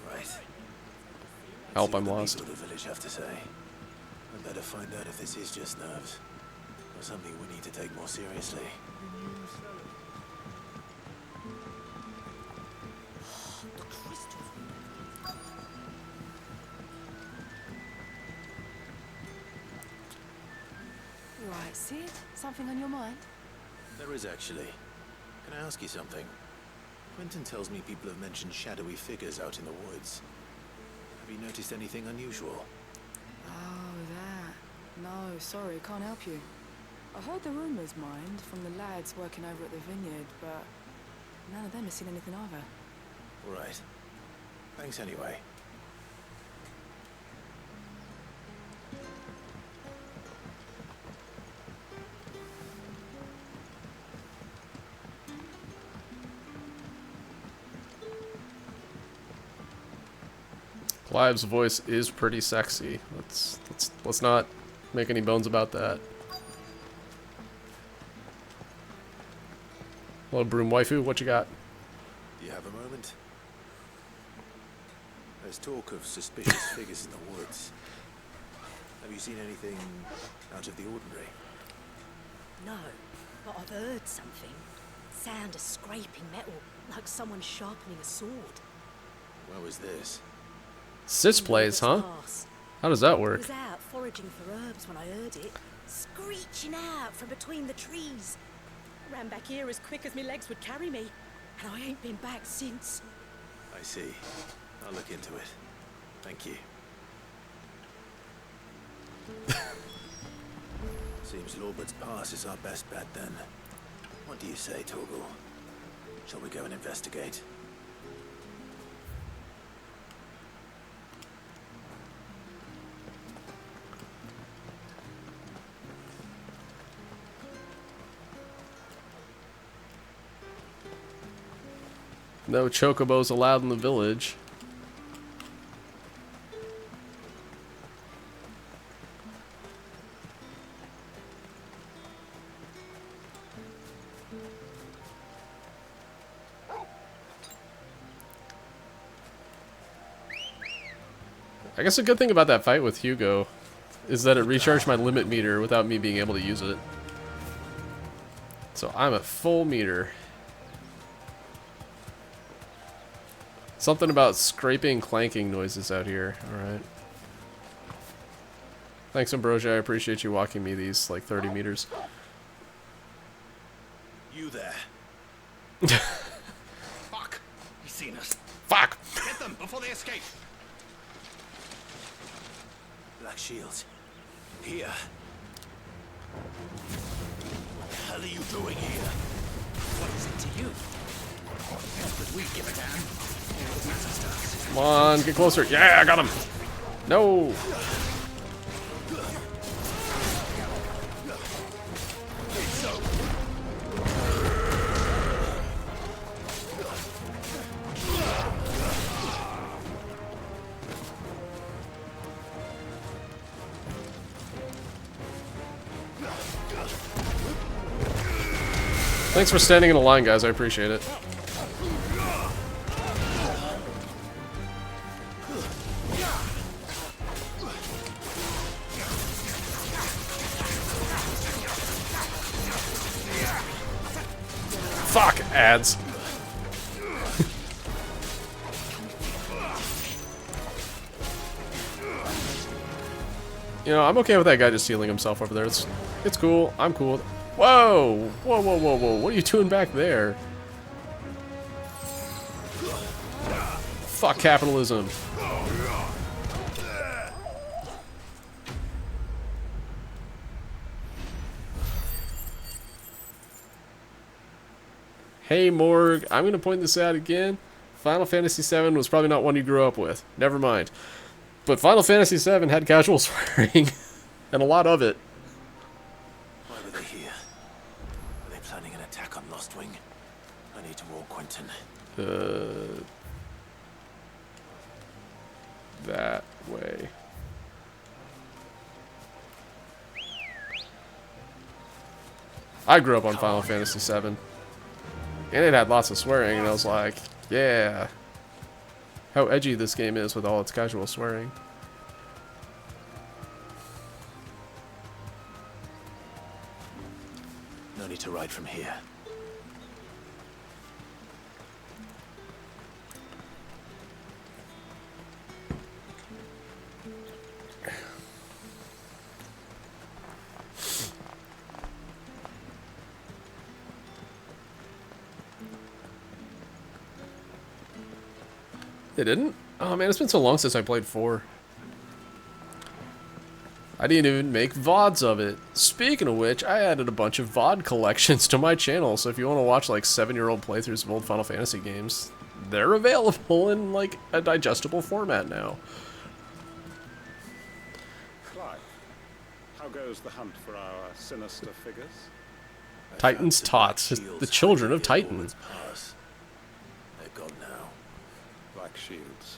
Help, See I'm what the lost. people of the village have to say. I better find out if this is just nerves, or something we need to take more seriously. Right, Sid? Something on your mind? There is actually. Can I ask you something? Quentin tells me people have mentioned shadowy figures out in the woods. Have you noticed anything unusual? Oh, that. No, sorry, can't help you. I heard the rumours, mind, from the lads working over at the vineyard, but none of them have seen anything either. All right. Thanks anyway. Clive's voice is pretty sexy. Let's not make any bones about that. Hello, broom waifu. What you got? Do you have a moment? There's talk of suspicious figures in the woods. Have you seen anything out of the ordinary? No, but I've heard something. Sound of scraping metal, like someone sharpening a sword. Where was this? Sis plays, huh? How does that I work? was out foraging for herbs when I heard it, screeching out from between the trees. Ran back here as quick as my legs would carry me, and I ain't been back since. I see. I'll look into it. Thank you. Seems Lorbert's Pass is our best bet then. What do you say, Torgal? Shall we go and investigate? No chocobos allowed in the village. I guess a good thing about that fight with Hugo is that it recharged my limit meter without me being able to use it. So I'm at full meter. Something about scraping, clanking noises out here. Alright. Thanks, Ambrosia. I appreciate you walking me these, like, 30 meters. You there. Fuck! He's seen us. Fuck! Get them before they escape! Black Shields. Here. What the hell are you doing here? What is it to you? Not that we give a damn. What matters to us. Come on, get closer. Yeah, I got him. No. Thanks for standing in a line, guys. I appreciate it. Fuck, ads. You know, I'm okay with that guy just healing himself over there. It's cool. I'm cool. Whoa! Whoa, whoa, whoa, whoa. What are you doing back there? Fuck capitalism. Hey, Morg. I'm going to point this out again. Final Fantasy VII was probably not one you grew up with. Never mind. But Final Fantasy VII had casual swearing. And a lot of it. Why were they here? Are they planning an attack on Lost Wing? I need to warn Quentin. That way. I grew up on Final Fantasy VII. And it had lots of swearing, and I was like, yeah. How edgy this game is with all its casual swearing. No need to ride from here. They didn't? Oh man, it's been so long since I played 4. I didn't even make VODs of it. Speaking of which, I added a bunch of VOD collections to my channel, so if you want to watch like 7-year-old playthroughs of old Final Fantasy games, they're available in like a digestible format now. Clive, how goes the hunt for our sinister figures? Titan's Tots, the children of Titan. They're gone now. Black Shields.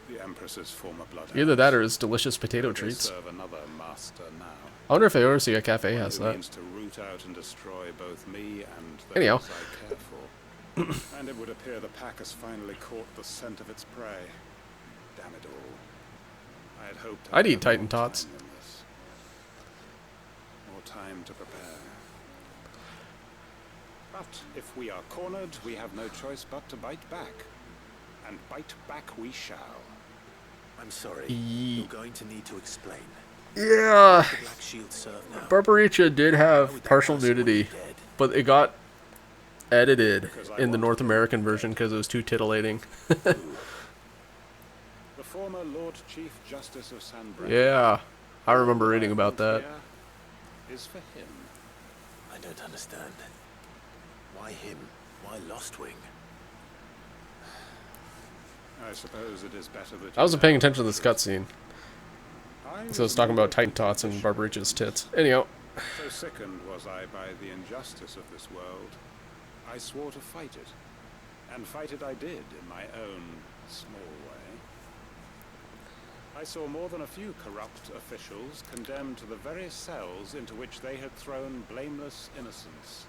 The Empress's former bloodhounds. Either that or his delicious potato They treats. serve another master now. I wonder if Eorzea Cafe has Who that. means to root out and destroy both me and those Anyhow. I care for. And it would appear the pack has finally caught the scent of its prey. Damn it all. I had hoped I'd eat Titan Tots. More time to prepare. But if we are cornered, we have no choice but to bite back. And bite back we shall. I'm sorry. You're going to need to explain. Yeah. The Black Shield serve now. Barbaricha did have partial nudity, but it got edited in the North American version because it was too titillating. The former Lord Chief Justice of San Brennan. Yeah, I remember reading about that. Is for him. I don't understand. Why him? Why Lostwing? I suppose it is better that I wasn't paying attention to this cutscene. So I was talking about Titan Tots and Barbaricha's tits. Anyhow. So sickened was I by the injustice of this world, I swore to fight it. And fight it I did in my own small way. I saw more than a few corrupt officials condemned to the very cells into which they had thrown blameless innocents.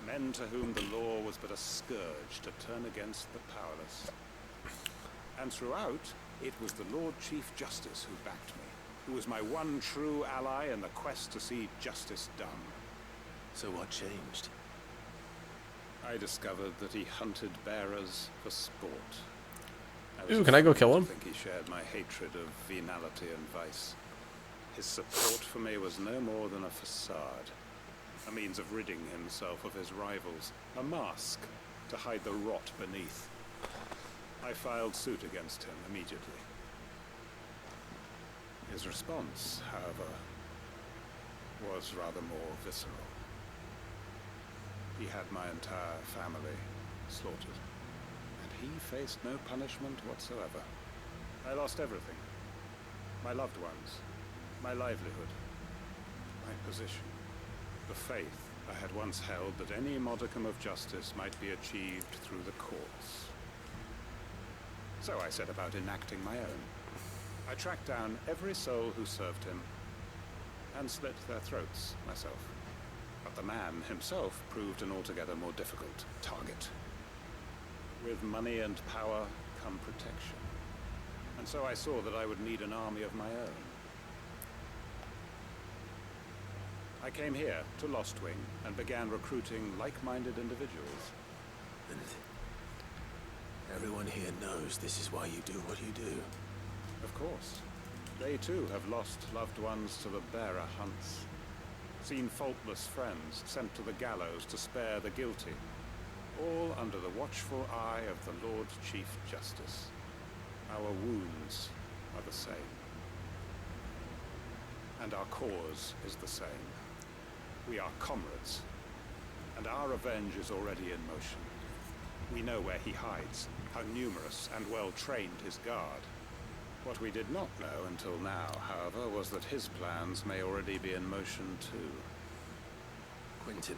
Men to whom the law was but a scourge to turn against the powerless. And throughout, it was the Lord Chief Justice who backed me, who was my one true ally in the quest to see justice done. So what changed? I discovered that he hunted bearers for sport. Ooh, can I go kill him? I think he shared my hatred of venality and vice. His support for me was no more than a facade, a means of ridding himself of his rivals, a mask to hide the rot beneath. I filed suit against him immediately. His response, however, was rather more visceral. He had my entire family slaughtered, and he faced no punishment whatsoever. I lost everything. My loved ones, my livelihood, my position, the faith I had once held that any modicum of justice might be achieved through the courts. So I set about enacting my own. I tracked down every soul who served him, and slit their throats myself. But the man himself proved an altogether more difficult target. With money and power come protection. And so I saw that I would need an army of my own. I came here to Lostwing and began recruiting like-minded individuals. And everyone here knows this is why you do what you do. Of course. They too have lost loved ones to the bearer hunts. Seen faultless friends sent to the gallows to spare the guilty. All under the watchful eye of the Lord Chief Justice. Our wounds are the same. And our cause is the same. We are comrades. And our revenge is already in motion. We know where he hides, how numerous and well-trained his guard. What we did not know until now, however, was that his plans may already be in motion too. Quentin.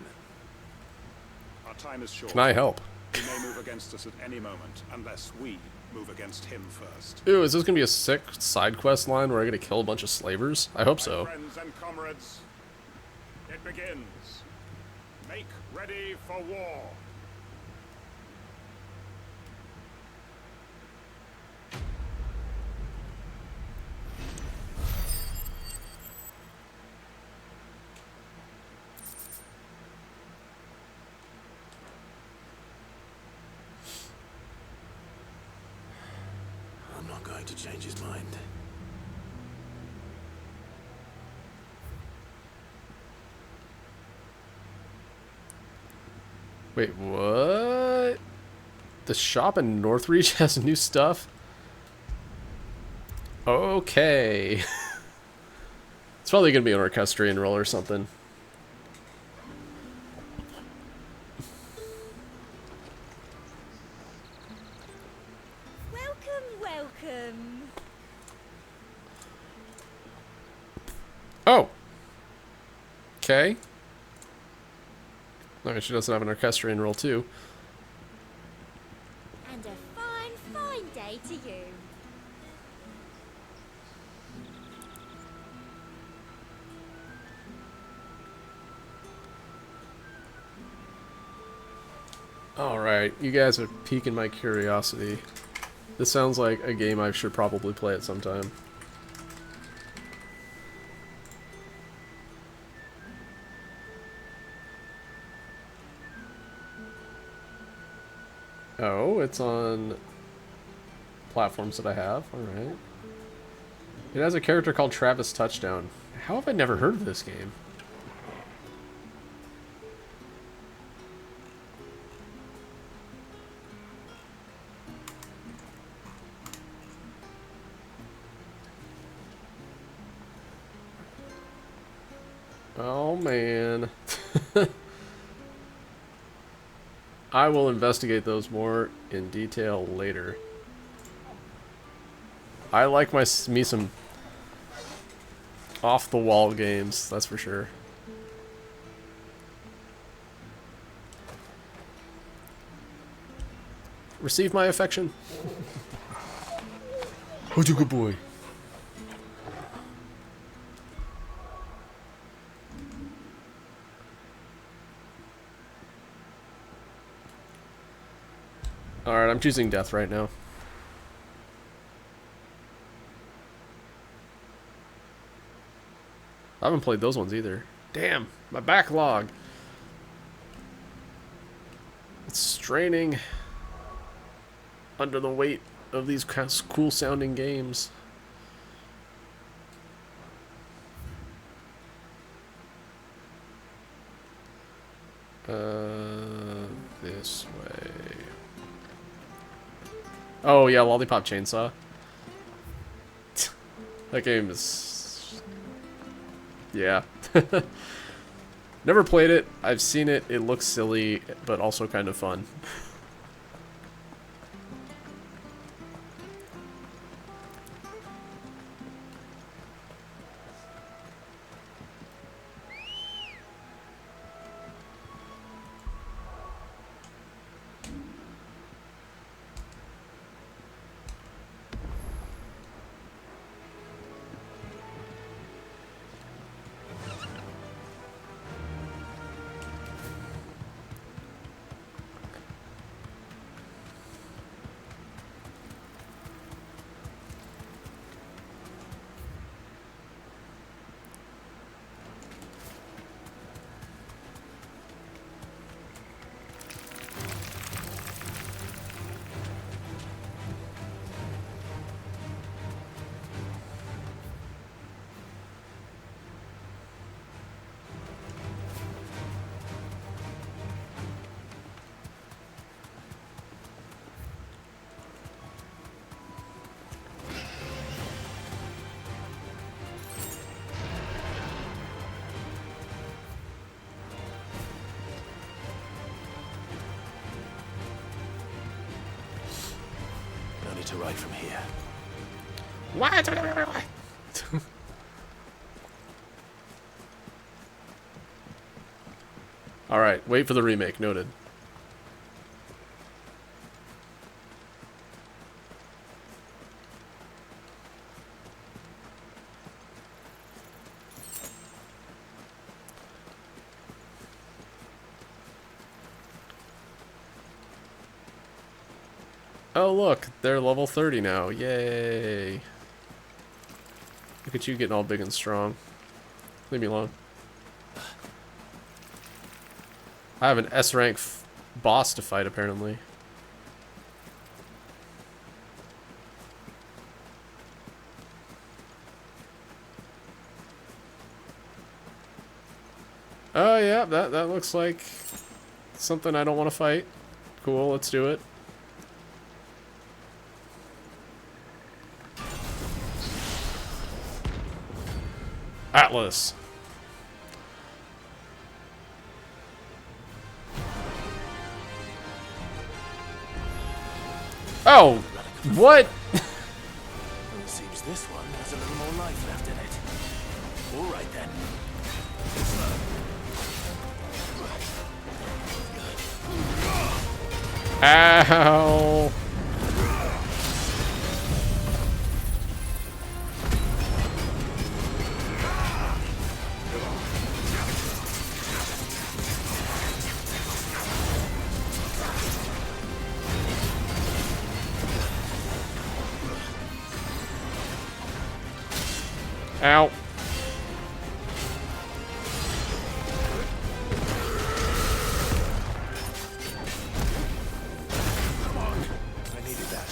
Our time is short. Can I help? He may move against us at any moment, unless we move against him first. Ooh, is this gonna be a sick side quest line where I gotta kill a bunch of slavers? I hope so. Friends and comrades, it begins. Make ready for war. I'm not going to change his mind. Wait, what? The shop in Northreach has new stuff? Okay. It's probably gonna be an orchestrion roll or something. Welcome. Oh! Okay. I mean, she doesn't have an orchestrion roll too. And a fine, fine day to you. Alright, you guys are piquing my curiosity. This sounds like a game I should probably play at some time. Oh, it's on platforms that I have. Alright. It has a character called Travis Touchdown. How have I never heard of this game? Oh, man. I will investigate those more in detail later. I like me some off-the-wall games, that's for sure. Receive my affection. Who's a good boy? Alright, I'm choosing death right now. I haven't played those ones either. Damn, my backlog. It's straining under the weight of these cool sounding games. This way. Oh yeah, Lollipop Chainsaw. That game is... yeah. Never played it. I've seen it. It looks silly, but also kind of fun. No need to ride from here. What? Alright, wait for the remake, noted. Oh look, they're level 30 now. Yay. Look at you getting all big and strong. Leave me alone. I have an S rank boss to fight apparently. Oh yeah, that looks like something I don't want to fight. Cool, let's do it. Atlas. Oh, what? It seems this one has a little more life left in it. All right then. Ow. Ow. Come on. I needed that.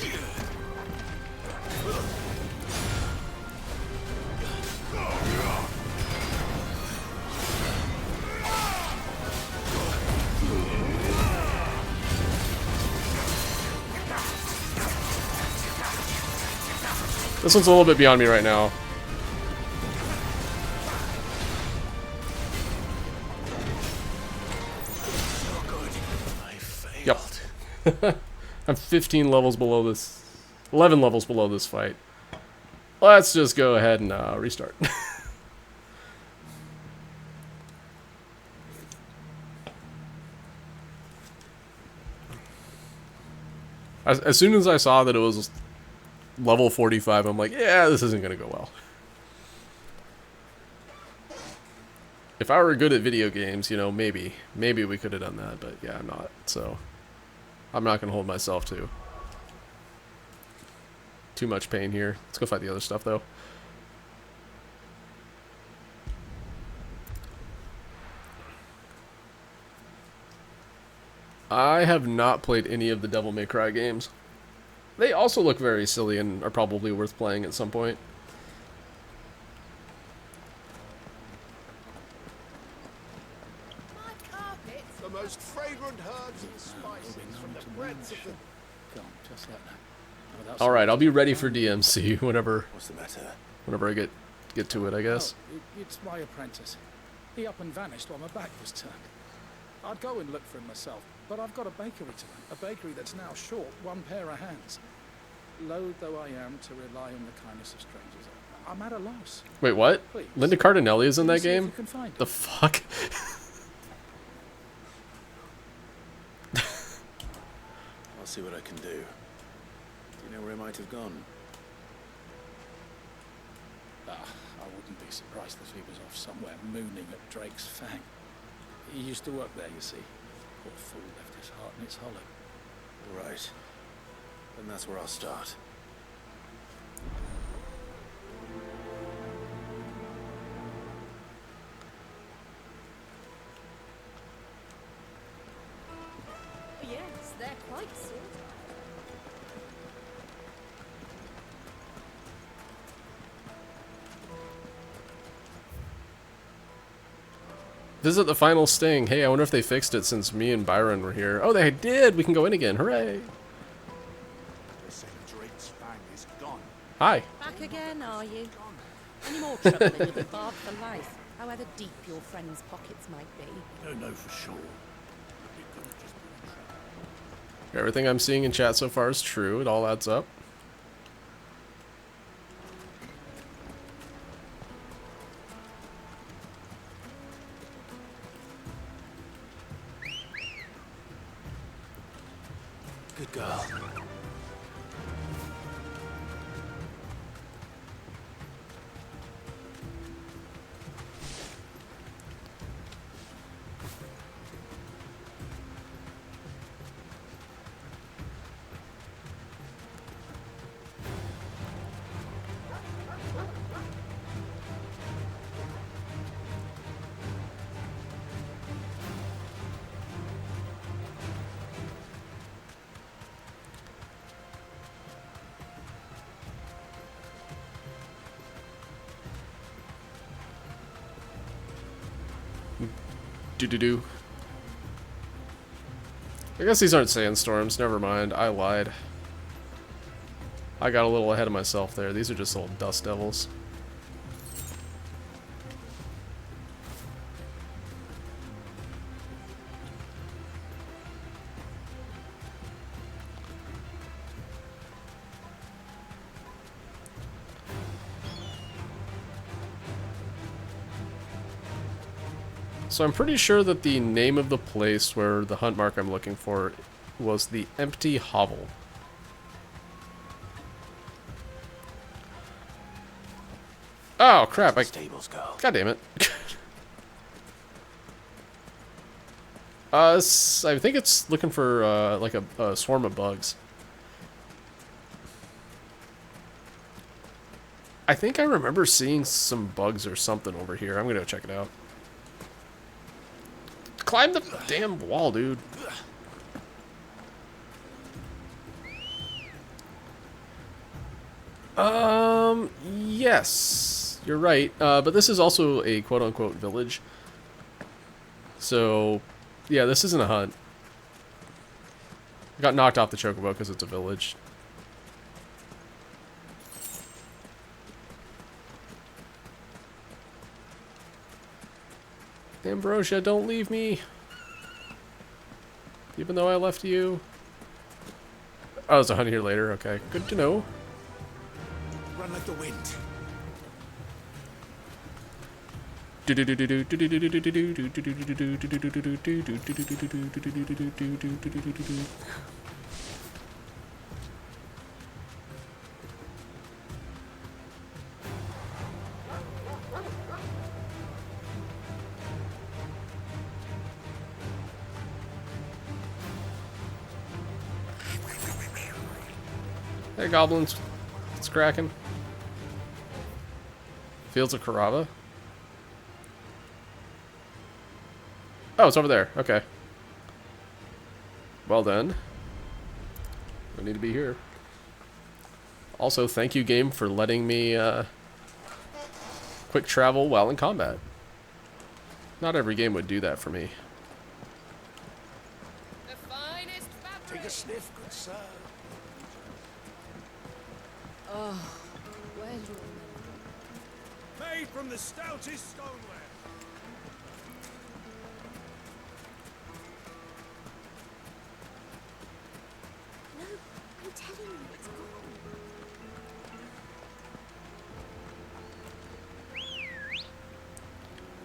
This one's a little bit beyond me right now. Yep. I'm 15 levels below this. 11 levels below this fight. Let's just go ahead and restart. As soon as I saw that it was level 45, I'm like, yeah, this isn't going to go well. If I were good at video games, you know, maybe we could have done that, but yeah, I'm not, so I'm not going to hold myself to too much pain here. Let's go fight the other stuff, though. I have not played any of the Devil May Cry games. They also look very silly and are probably worth playing at some point. The most fragrant herbs and spices from the breadths of the... Go on, just like that. All right, I'll be ready for DMC whenever. What's the matter? Whenever I get to it, I guess. Oh, it's my apprentice. He up and vanished while my back was turned. I'd go and look for him myself, but I've got a bakery to run. A bakery that's now short one pair of hands. Loath though I am to rely on the kindness of strangers, I'm at a loss. Wait, what? Please. Linda Cardinelli is in that See if game? you can find The fuck? I'll see what I can do. Do you know where he might have gone? I wouldn't be surprised if he was off somewhere mooning at Drake's Fang. He used to work there, you see. Poor fool left his heart in its hollow. All right. Then that's where I'll start. Yes, they're quite sorted. Visit the final sting. Hey, I wonder if they fixed it since me and Byron were here. Oh, they did! We can go in again. Hooray! They say Drake's Fang is gone. Hi. Back again, are you? Any more trouble than you'll be barred for life, however deep your friends' pockets might be. Don't know for sure. Everything I'm seeing in chat so far is true. It all adds up. Good girl. Do-do-do. I guess these aren't sandstorms. Never mind. I lied. I got a little ahead of myself there. These are just little dust devils. So I'm pretty sure that the name of the place where the hunt mark I'm looking for was the Empty Hovel. Oh crap! Stables go. God damn it! I think it's looking for like a swarm of bugs. I think I remember seeing some bugs or something over here. I'm gonna go check it out. Climb the damn wall, dude. Yes, you're right. But this is also a quote-unquote village. So, yeah, this isn't a hunt. I got knocked off the chocobo because it's a village. Ambrosia, don't leave me. Even though I left you. Oh, there's a hunt here later. Okay, good to know. Run like the wind. Hey, goblins. It's cracking. Fields of Carava. Oh, it's over there. Okay. Well then. I need to be here. Also, thank you, game, for letting me quick travel while in combat. Not every game would do that for me. The finest fabric. Take a sniff, good sir. Oh, well. Made from the stoutest stoneware. No, I'm telling you, it's gone.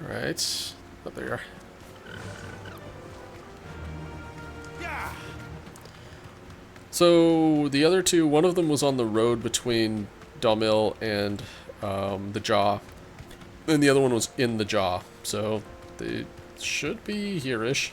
Alright. Oh, there you are. Yeah. So, the other two, one of them was on the road between Dalmil and the Jaw. And the other one was in the Jaw. So, they should be here-ish.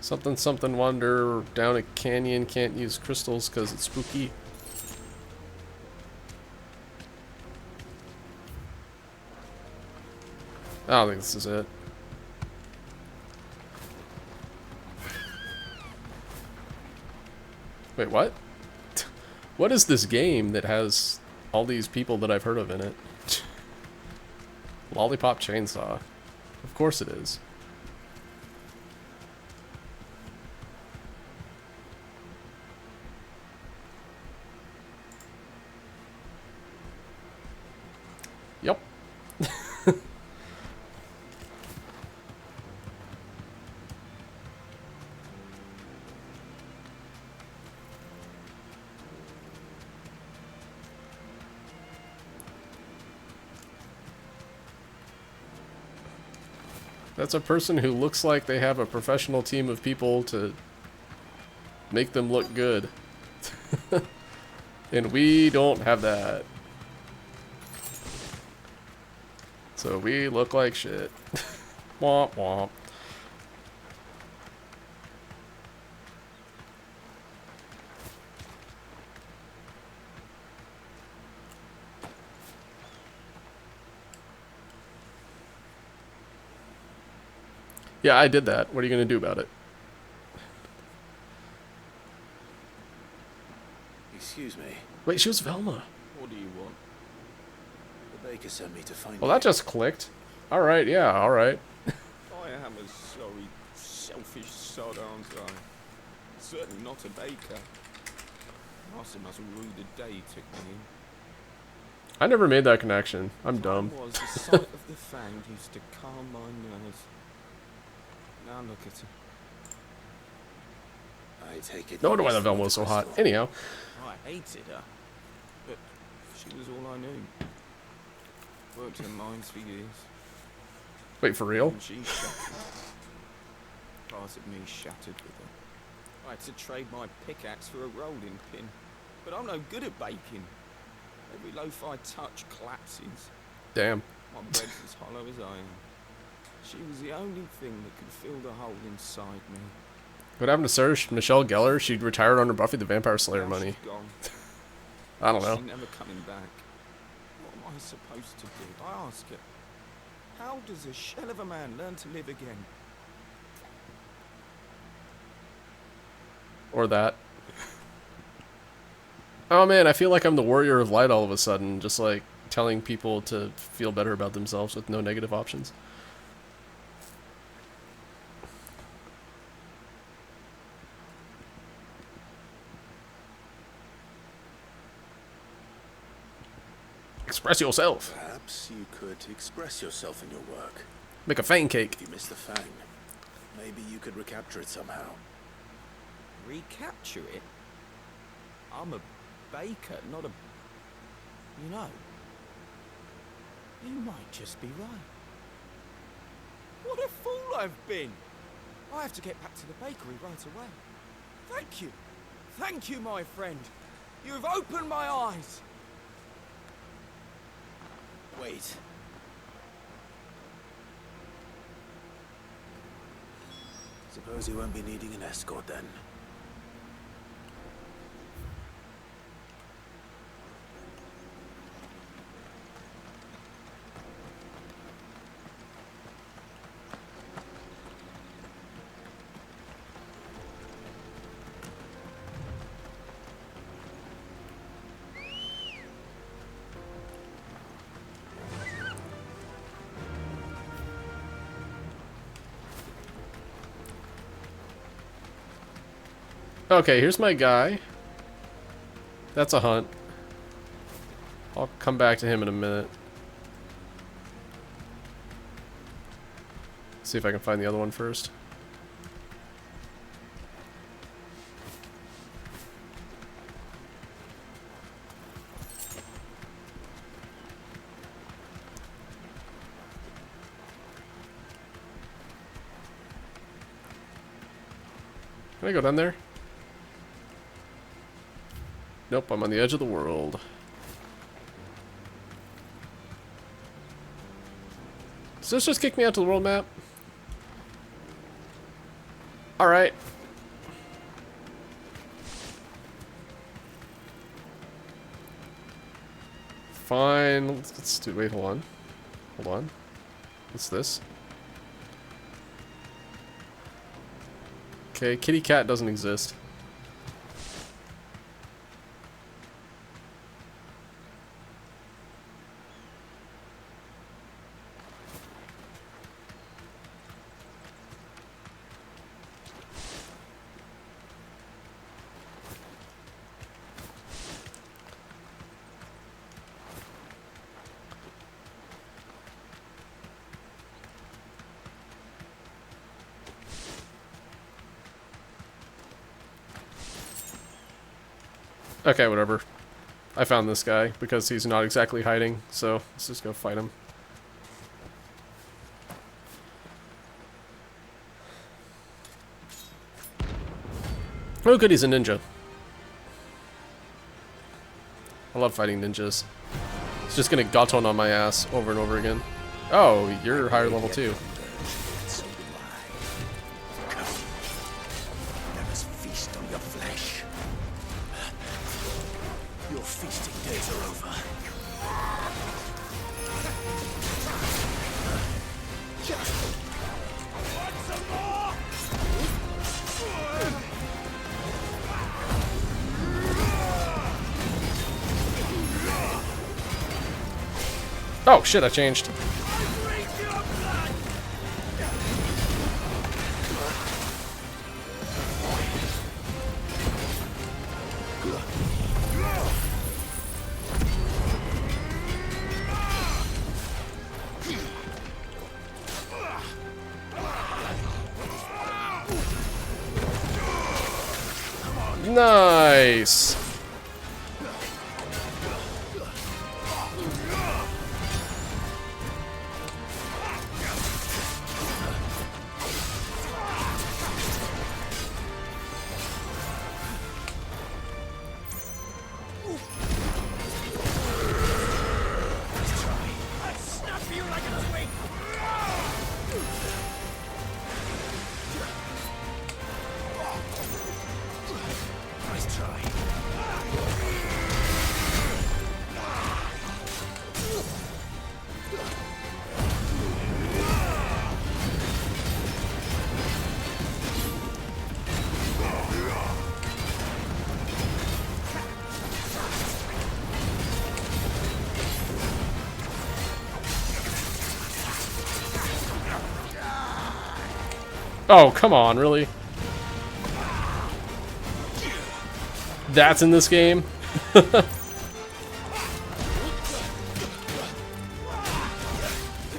Something something wander down a canyon, can't use crystals because it's spooky. I don't think this is it. Wait, what? What is this game that has all these people that I've heard of in it? Lollipop Chainsaw. Of course it is. Yep. That's a person who looks like they have a professional team of people to make them look good. And we don't have that. So we look like shit. Womp womp. Yeah, I did that. What are you gonna do about it? Excuse me. Wait, she was Velma. What do you want? The baker sent me to find Well, you. that just clicked. Alright, yeah, alright. I am a sorry, selfish sod, aren't I? Certainly not a baker. Master must rue the day he took me in. I never made that connection. I'm dumb. Was the sight of the fanged used to calm my nerves. Now look at her. I take it. No wonder why the Velma was so hot. Anyhow. I hated her, but she was all I knew. Worked in mines for years. Wait, for real? And she shattered. Part of me shattered with her. I had to trade my pickaxe for a rolling pin, but I'm no good at baking. Every loaf I touch collapses. Damn. My bread's as hollow as I am. She was the only thing that could fill the hole inside me. What happened to Sarah Michelle Gellar? She retired on her Buffy the Vampire Slayer Now money. she's gone. I don't know. She's never coming back. What am I supposed to do? I ask her. How does a shell of a man learn to live again? Or that. Oh man, I feel like I'm the warrior of light all of a sudden, just like telling people to feel better about themselves with no negative options. Express yourself. Perhaps you could express yourself in your work. Make a fang cake. If you missed the fang, maybe you could recapture it somehow. Recapture it? I'm a baker, not a... You know, you might just be right. What a fool I've been! I have to get back to the bakery right away. Thank you. Thank you, my friend. You have opened my eyes. Wait. Suppose you won't be needing an escort then. Okay, here's my guy. That's a hunt. I'll come back to him in a minute. See if I can find the other one first. Can I go down there? Nope, I'm on the edge of the world. Does this just kick me out to the world map? Alright. Fine. Let's do. Wait, hold on. Hold on. What's this? Okay, kitty cat doesn't exist. Okay, whatever. I found this guy because he's not exactly hiding, so let's just go fight him. Oh good, he's a ninja. I love fighting ninjas. It's just gonna Gaton on my ass over and over again. Oh, you're higher level too. Let us feast on your flesh. Your feasting days are over. Oh shit, I changed. Nice. Oh, come on, really? That's in this game?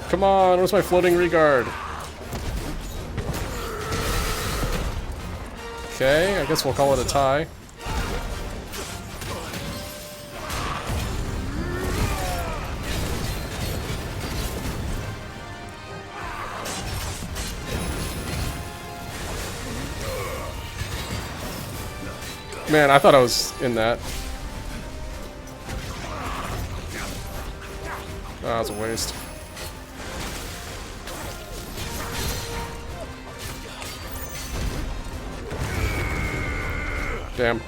Come on, where's my floating regard? Okay, I guess we'll call it a tie. Man, I thought I was in that. Oh, that was a waste. Damn.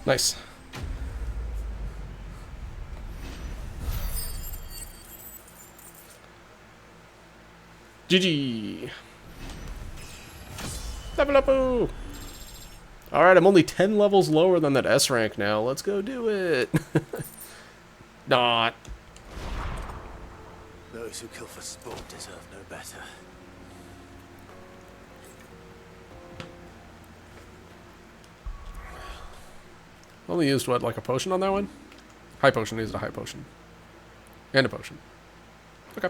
Nice. GG. Level up! Alright, I'm only 10 levels lower than that S rank now. Let's go do it. Not. Those who kill for sport deserve no better. Only used, what, like a potion on that one? High potion, used a high potion. And a potion. Okay.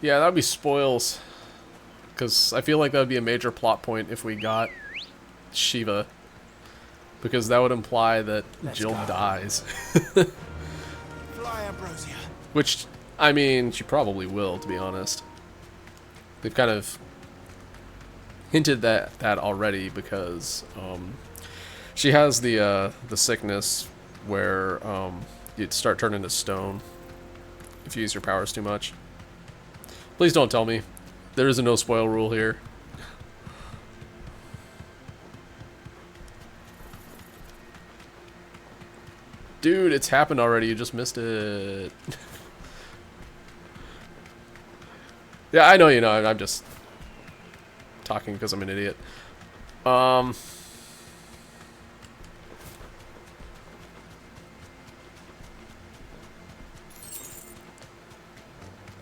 Yeah, that would be spoils. Because I feel like that would be a major plot point if we got Shiva. Because that would imply that Jill dies. Fly, Ambrosia. Which, I mean, she probably will, to be honest. They've kind of hinted that already because she has the sickness where you'd start turning to stone if you use your powers too much. Please don't tell me. There is a no spoil rule here. Dude, it's happened already. You just missed it. Yeah, I know you know. I'm just talking because I'm an idiot.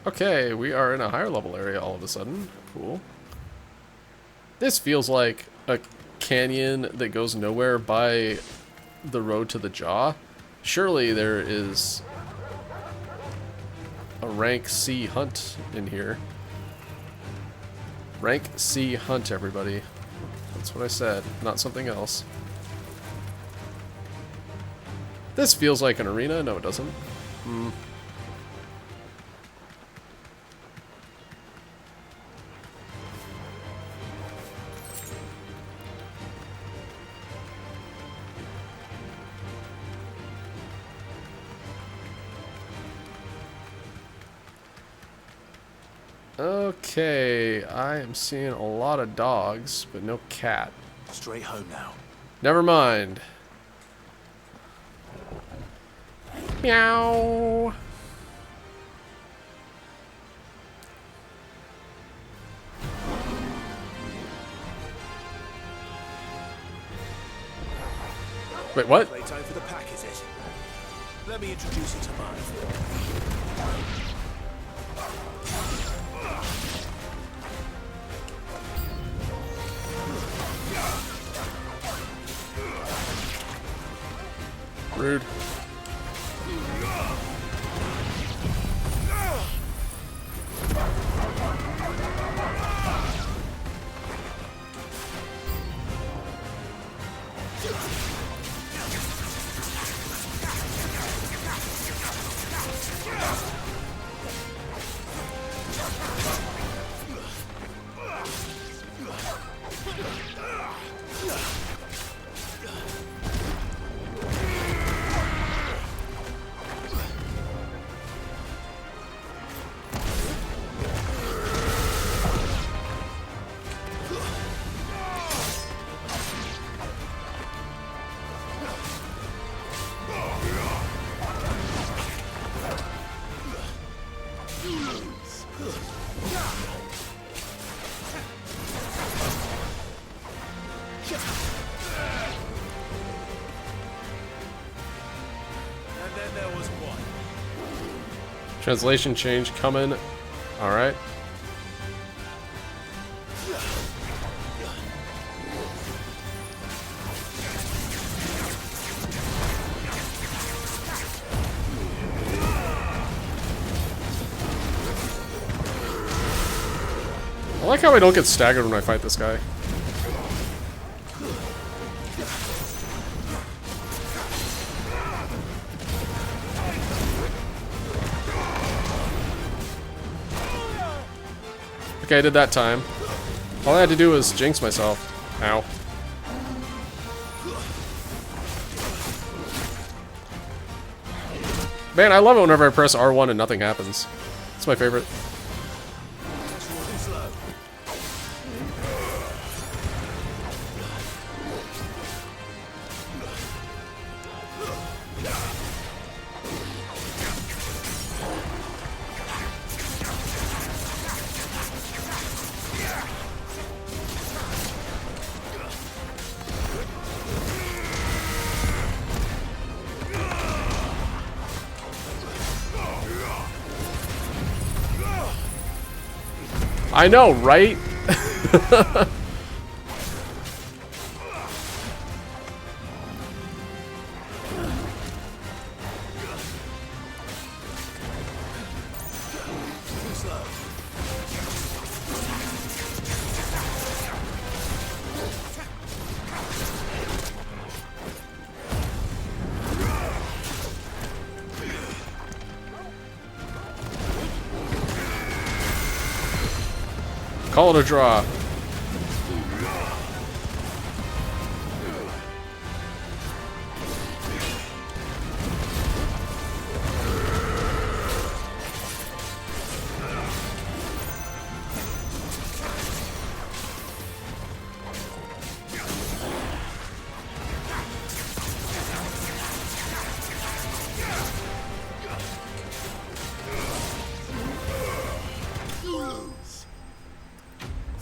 Okay, we are in a higher level area all of a sudden. Cool. This feels like a canyon that goes nowhere by the road to the jaw. Surely there is a rank C hunt in here. Rank C hunt, everybody. That's what I said, not something else. This feels like an arena. No, it doesn't. Okay, I am seeing a lot of dogs, but no cat. Straight home now. Never mind. Meow. Wait, what? Playtime for the pack, is it? Let me introduce you to mine. Rude. And then there was one. Translation change coming. Alright. I like how I don't get staggered when I fight this guy. Okay, I did that time. All I had to do was jinx myself. Ow. Man, I love it whenever I press R1 and nothing happens. It's my favorite. I know, right? Call it a draw.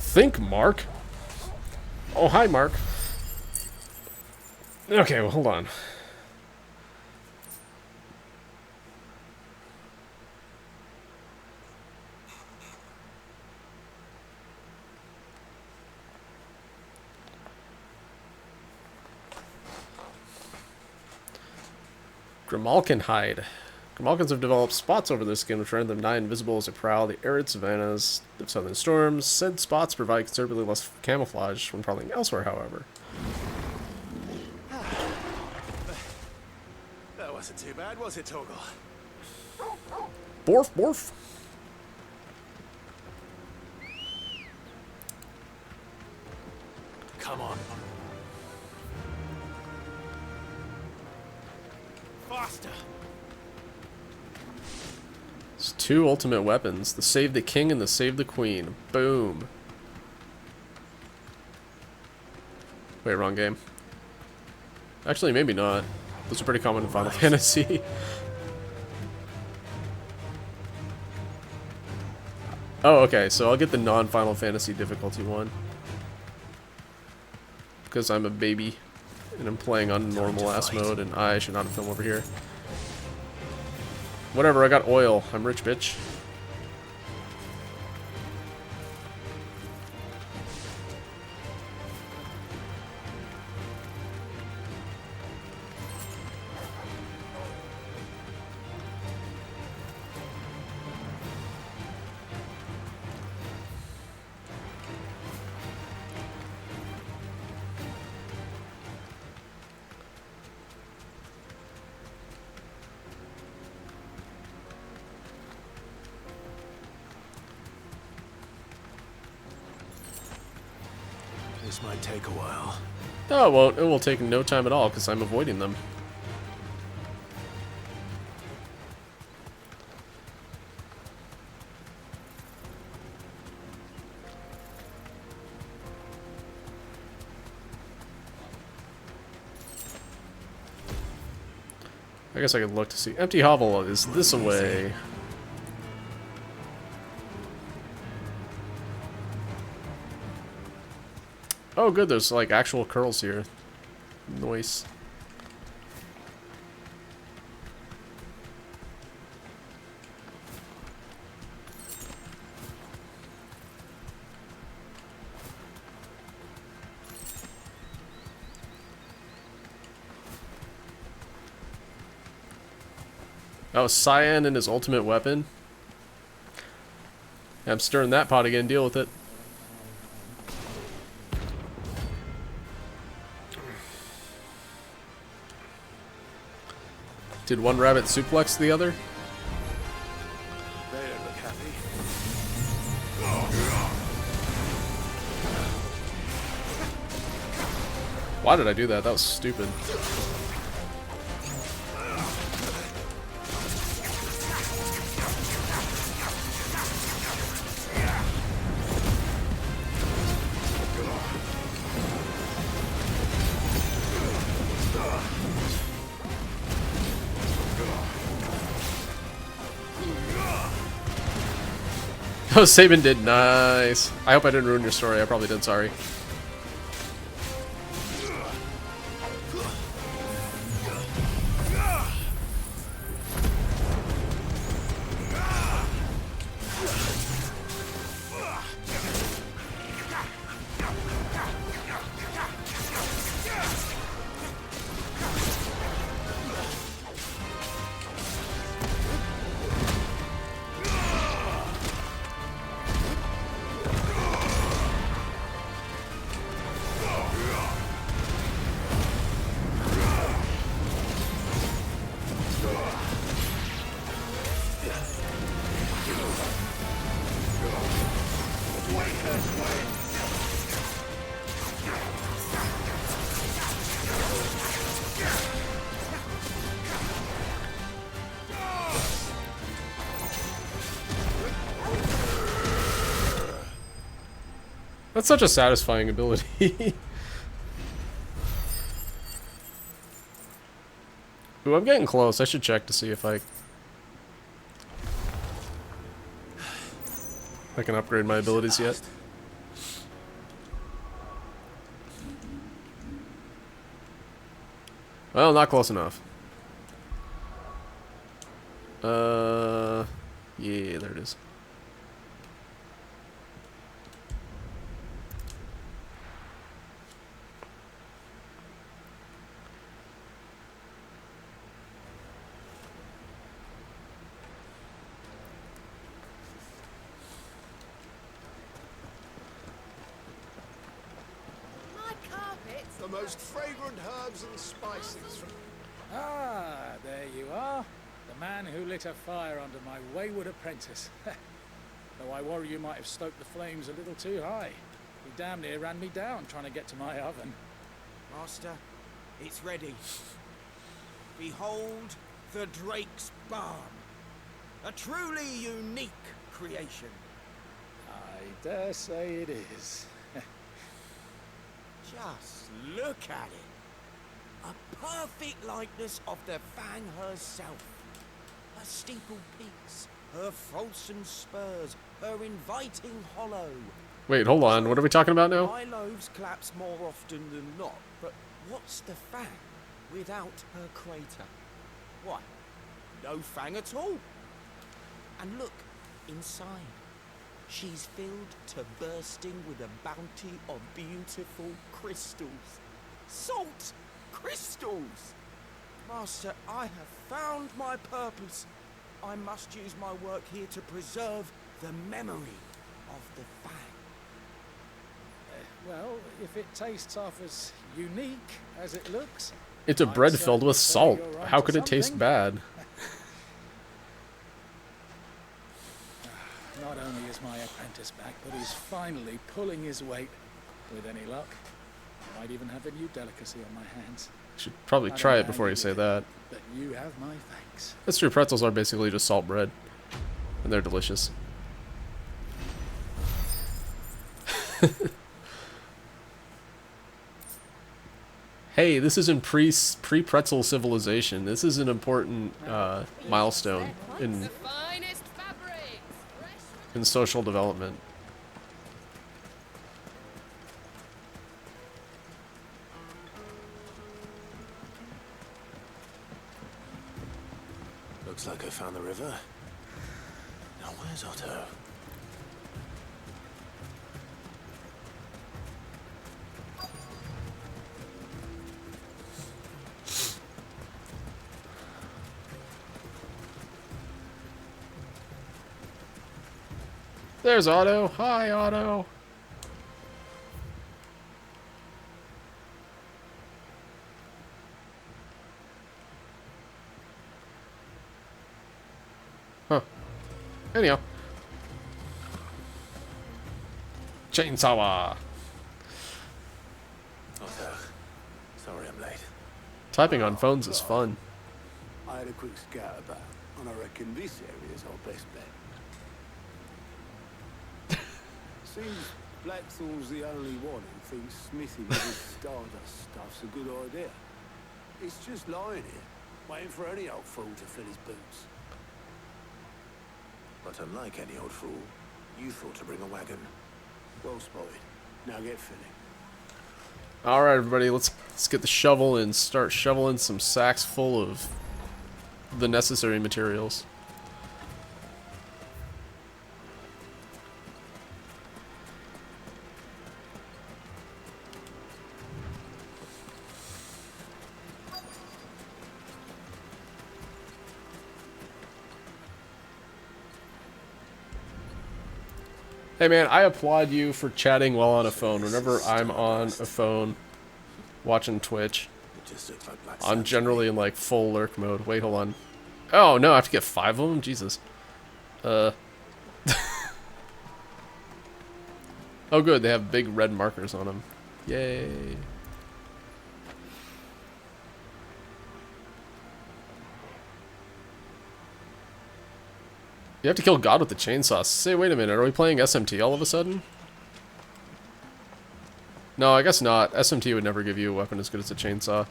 Think, Mark. Oh, hi, Mark. Okay, well, hold on. Grimalkin hide. Grimalkins have developed spots over their skin which render them nigh invisible as they prowl the arid savannas of southern storms. Said spots provide considerably less camouflage when prowling elsewhere, however. That wasn't too bad, was it, Torgal? Borf, borf. Come on. Faster. It's 2 ultimate weapons. The Save the King and the Save the Queen. Boom. Wait, wrong game. Actually, maybe not. Those are pretty common in Final Fantasy. Oh, okay, so I'll get the non-Final Fantasy difficulty one. Because I'm a baby. And I'm playing on normal ass mode, and I should not have filmed over here. Whatever, I got oil. I'm rich, bitch. This might take a while. No, it won't. It will take no time at all, because I'm avoiding them. I guess I could look to see. Empty hovel is this away. Oh, good. There's like actual curls here. Nice. Oh, Cyan and his ultimate weapon. I'm stirring that pot again. Deal with it. Did one rabbit suplex the other? They don't look happy. Why did I do that? That was stupid. Oh, Sabin did. Nice. I hope I didn't ruin your story. I probably did. Sorry. That's such a satisfying ability. Ooh, I'm getting close. I should check to see if I can upgrade my abilities yet. Well, not close enough. Yeah, there it is. the most fragrant herbs and spices from... Ah, there you are. The man who lit a fire under my wayward apprentice. Though I worry you might have stoked the flames a little too high. He damn near ran me down trying to get to my oven. Master, it's ready. Behold the Drake's Balm. A truly unique creation. I dare say it is. Just look at it. A perfect likeness of the Fang herself. Her steeple peaks, her Folsom spurs, her inviting hollow. Wait, hold on. What are we talking about now? My loaves collapse more often than not, but what's the Fang without her crater? Why, no Fang at all. And look, inside. She's filled to bursting with a bounty of beautiful crystals. Salt crystals! Master, I have found my purpose. I must use my work here to preserve the memory of the Fang. Well, if it tastes half as unique as it looks... It's a bread filled with salt. How could it taste bad? Not only is my apprentice back, but he's finally pulling his weight. With any luck, I might even have a new delicacy on my hands. Should probably try it before you say that. But you have my thanks. That's true. Pretzels are basically just salt bread, and they're delicious. Hey, this is in pre-pretzel civilization. This is an important milestone in social development. Looks like I found the river. Now where's Otto? There's Otto. Hi, Otto. Huh. Anyhow. Chainsaw. Otto, sorry I'm late. Typing on phones is fun. I had a quick scout about, and I reckon this area's our best bet. Seems Blackthorn's the only one who thinks smithing with this stardust stuff's a good idea. It's just lying here, waiting for any old fool to fill his boots. But unlike any old fool, you thought to bring a wagon. Well spotted. Now get filling. All right, everybody, let's get the shovel and start shoveling some sacks full of the necessary materials. Hey man, I applaud you for chatting while on a phone. Whenever I'm on a phone watching Twitch, I'm generally in like full lurk mode. Wait, hold on. Oh no, I have to get 5 of them? Jesus. Oh good, they have big red markers on them. Yay. You have to kill God with the chainsaw. Say, wait a minute, are we playing SMT all of a sudden? No, I guess not. SMT would never give you a weapon as good as a chainsaw.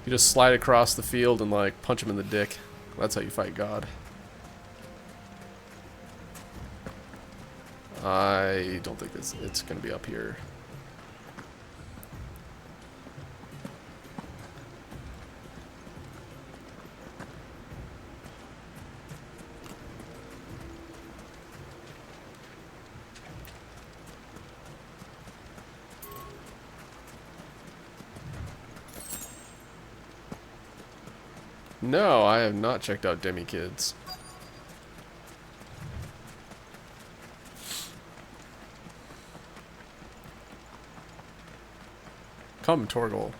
You just slide across the field and, like, punch him in the dick. That's how you fight God. I don't think it's going to be up here. No, I have not checked out Demi Kids. Come, Torgal.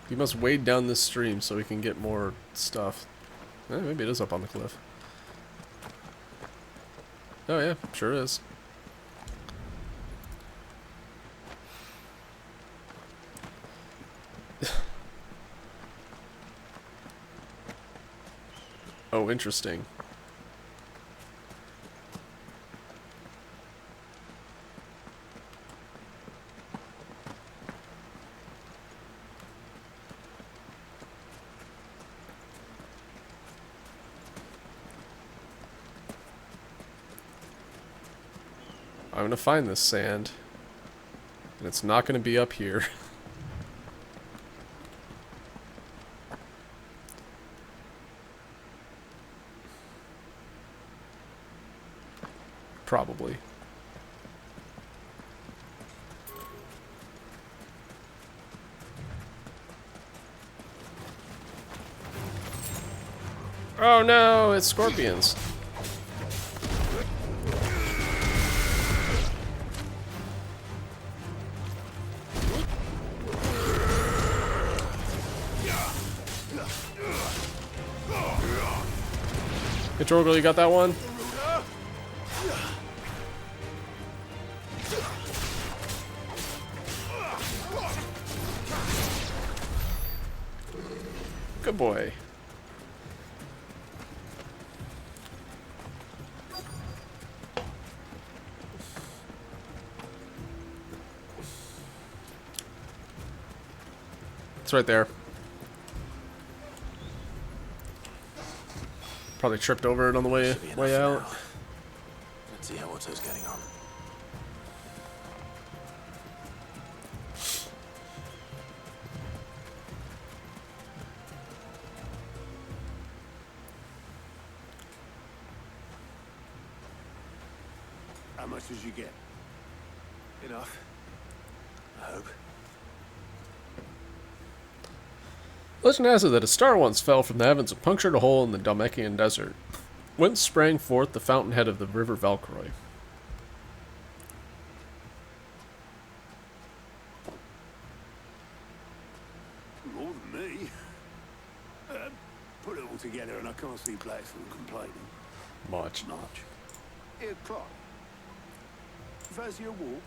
You must wade down this stream so we can get more stuff. Maybe it is up on the cliff. Oh yeah, sure is. Oh, interesting. I'm gonna find this sand. And it's not gonna be up here. Probably. Oh no, it's scorpions. Hey, Torgal, you got that one? Good boy. It's right there. Probably tripped over it on the way out. Let's see how Otto's getting on. How much did you get? Enough. I hope. Legend has it that a star once fell from the heavens and punctured a hole in the Dalmatian desert, whence sprang forth the fountainhead of the river Valcroy. More than me. Put it all together and I can't see Blackstone complaining. Much. Here, Clark. Fancy a walk?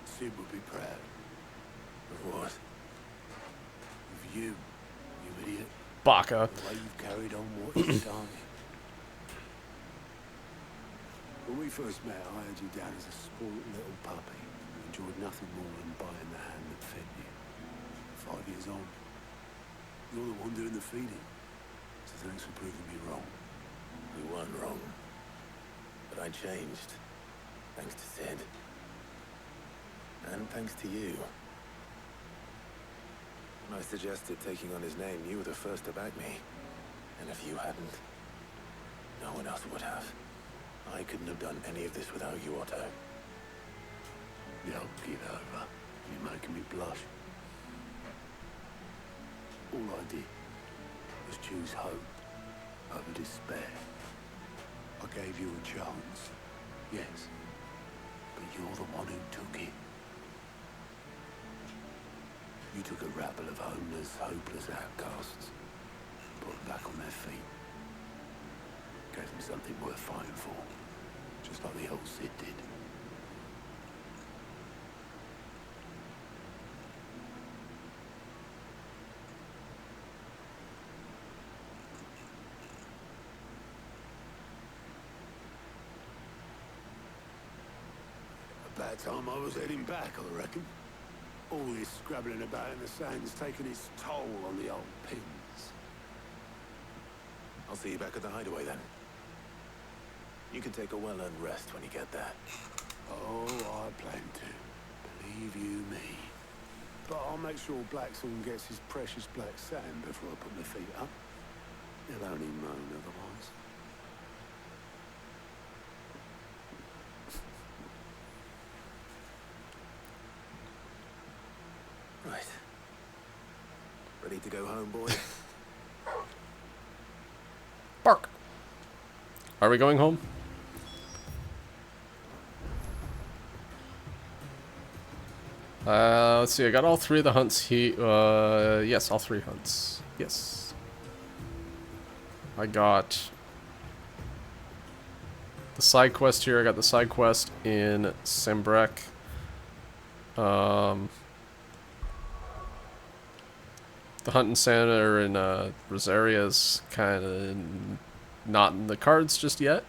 Sid would be proud. Of what? Of you idiot. Baka. The way you've carried on what you've done. When we first met, I had you down as a spoiled little puppy who enjoyed nothing more than biting the hand that fed you. 5 years on, you're the one doing the feeding. So thanks for proving me wrong. You weren't wrong. But I changed. Thanks to Sid. And thanks to you. When I suggested taking on his name, you were the first to back me. And if you hadn't, no one else would have. I couldn't have done any of this without you, Otto. Don't give over. You're making me blush. All I did was choose hope over despair. I gave you a chance, yes, but you're the one who took it. You took a rabble of homeless, hopeless outcasts, put them back on their feet. Gave them something worth fighting for, just like the old Sid did. About time I was heading back, I reckon. All this scrabbling about in the sand's taken its toll on the old pins. I'll see you back at the hideaway then. You can take a well-earned rest when you get there. Oh, I plan to. Believe you me. But I'll make sure Blackthorn gets his precious black sand before I put my feet up. He'll only moan otherwise. go home, boy. Bark. Are we going home? Let's see. I got all 3 of the hunts yes, all 3 hunts. Yes. I got the side quest here. I got the side quest in Sembrek. The hunt in Santa or in Rosaria is kind of not in the cards just yet.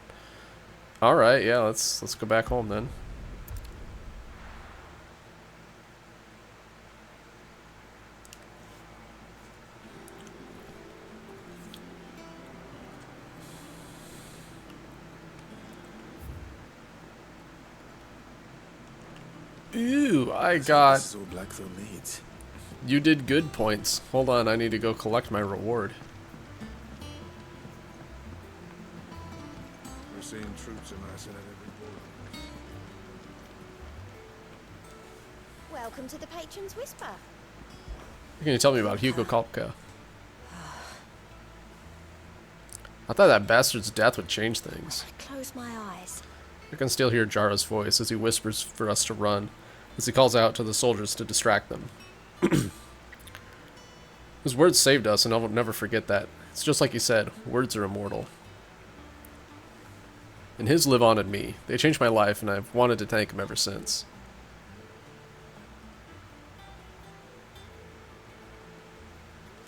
All right, yeah, let's go back home then. Ooh, I got... This is all Blackthorn needs. You did good points. Hold on, I need to go collect my reward. We're seeing troops amassing at every border. Welcome to the Patron's Whisper. What can you tell me about Hugo Kopka? I thought that bastard's death would change things. Close my eyes. I can still hear Jara's voice as he whispers for us to run, as he calls out to the soldiers to distract them. His words saved us, and I'll never forget that. It's just like he said, words are immortal. And his live on in me. They changed my life, and I've wanted to thank him ever since.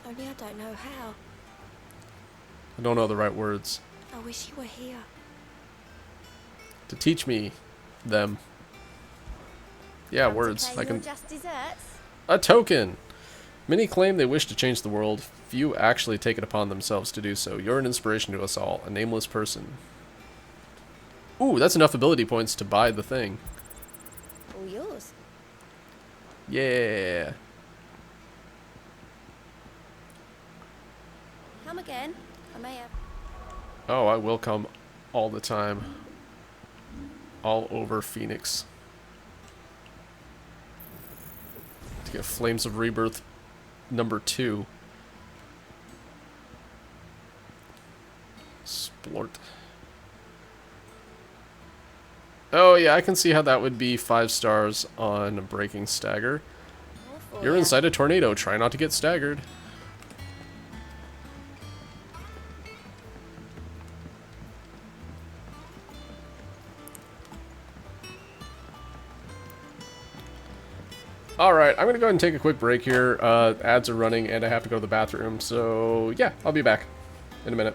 Only I don't know how. I don't know the right words. I wish you were here. To teach me them. Yeah, Come to words. claim I can... your just desserts. A token! Many claim they wish to change the world. Few actually take it upon themselves to do so. You're an inspiration to us all. A nameless person. Ooh, that's enough ability points to buy the thing. All yours. Yeah. Come again. I may have. Oh, I will come all the time. All over Phoenix. To get Flames of Rebirth #2. Splort. Oh yeah, I can see how that would be 5 stars on Breaking Stagger. You're inside a tornado. Try not to get staggered. Alright, I'm going to go ahead and take a quick break here. Ads are running and I have to go to the bathroom. So yeah, I'll be back in a minute.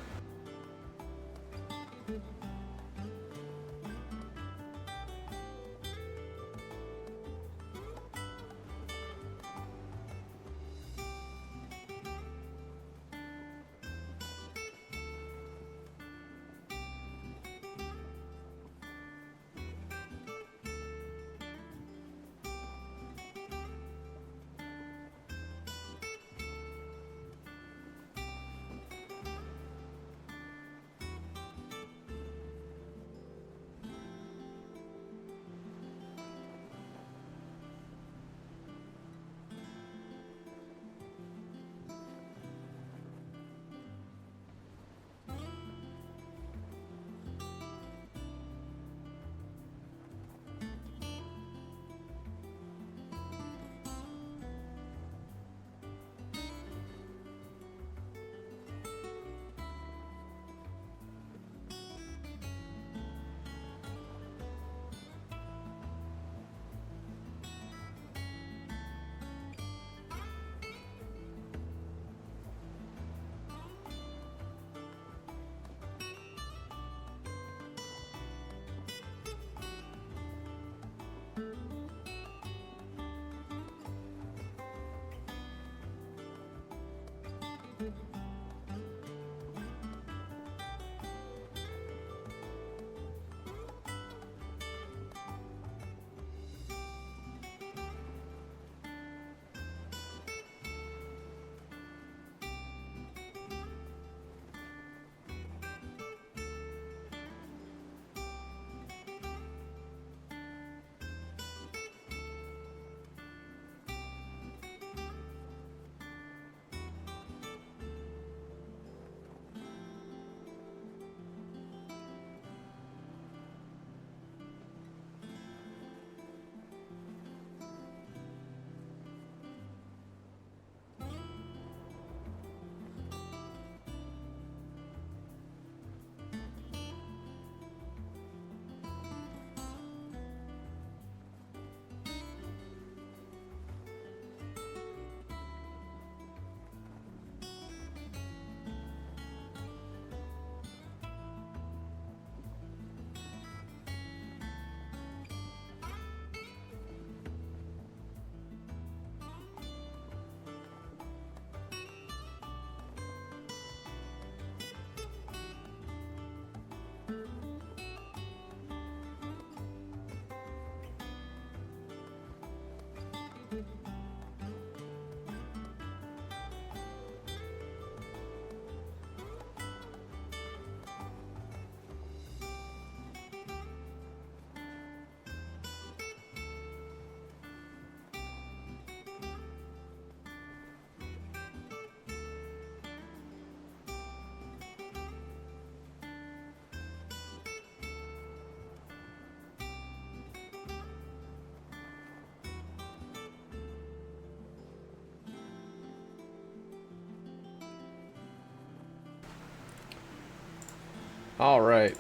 Alright.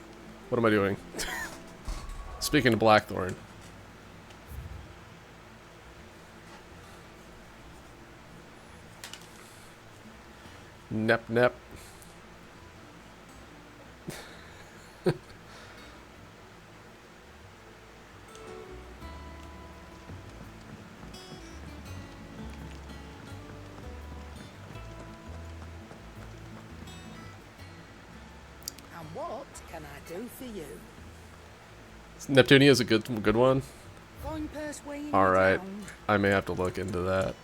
What am I doing? Speaking of Blackthorn. Nep nep. And what can I do for you? Neptunia is a good one. Fine purse weighing you Alright. down. I may have to look into that.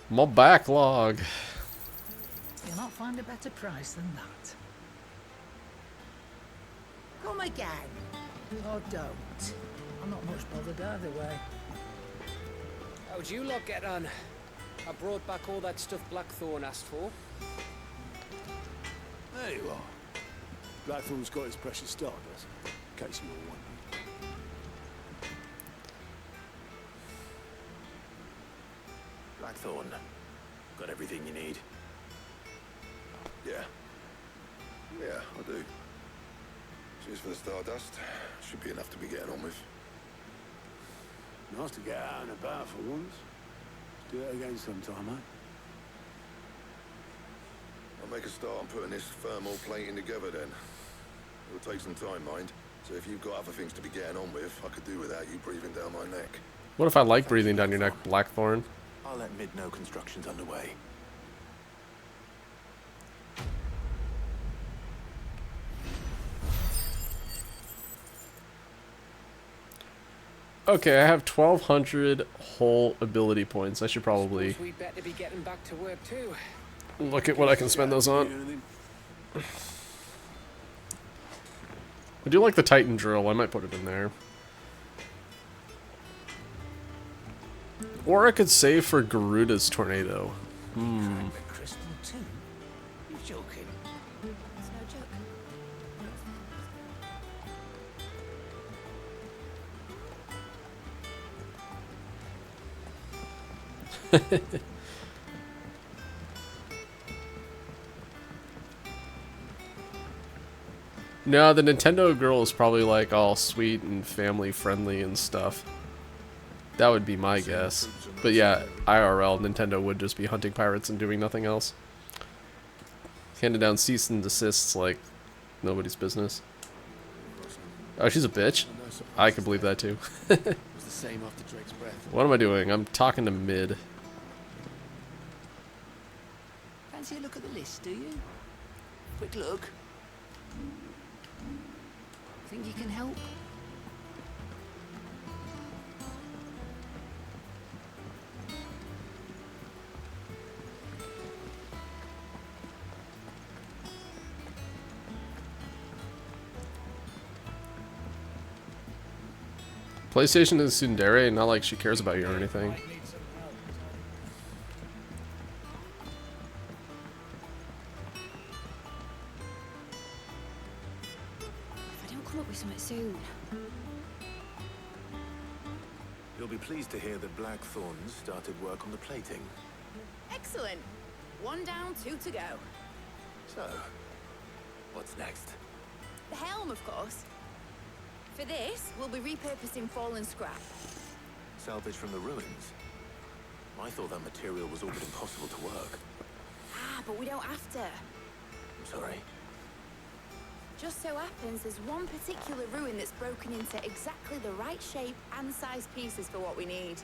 My backlog. You'll not find a better price than that. Come again. Or don't. I'm not much bothered either way. How'd you lot get on? I brought back all that stuff Blackthorn asked for. There you are. Blackthorn's got his precious stardust, in case you were wondering. Blackthorn, got everything you need? Yeah. Yeah, I do. Cheers for the stardust. Should be enough to be getting on with. Nice to get out and about for once. Do it again sometime, eh? I'll make a start on putting this thermal plating together then. It'll take some time, mind. So if you've got other things to be getting on with, I could do without you breathing down my neck. What if I like breathing down your neck, Blackthorn? I'll let Mid know construction's underway. Okay, I have 1,200 whole ability points. I should probably We'd better be getting back to work too. look at what I can spend those on. I do like the Titan drill. I might put it in there. Or I could save for Garuda's tornado. Hmm. Crystal too? You're joking. It's no joke. No, the Nintendo girl is probably like all sweet and family friendly and stuff. That would be my guess. But yeah, IRL, Nintendo would just be hunting pirates and doing nothing else. Handing down cease and desists like nobody's business. Oh, she's a bitch? I can believe that too. It was the same after Drake's breath. What am I doing? I'm talking to Mid. Fancy a look at the list, do you? Quick look. Think you can help? PlayStation is tsundere, not like she cares about you or anything. If I don't come up with something soon. You'll be pleased to hear that Blackthorn's started work on the plating. Excellent. One down, two to go. So, what's next? The helm, of course. For this, we'll be repurposing fallen scrap. Salvage from the ruins? I thought that material was all but impossible to work. Ah, but we don't have to. I'm sorry. Just so happens there's one particular ruin that's broken into exactly the right shape and size pieces for what we need.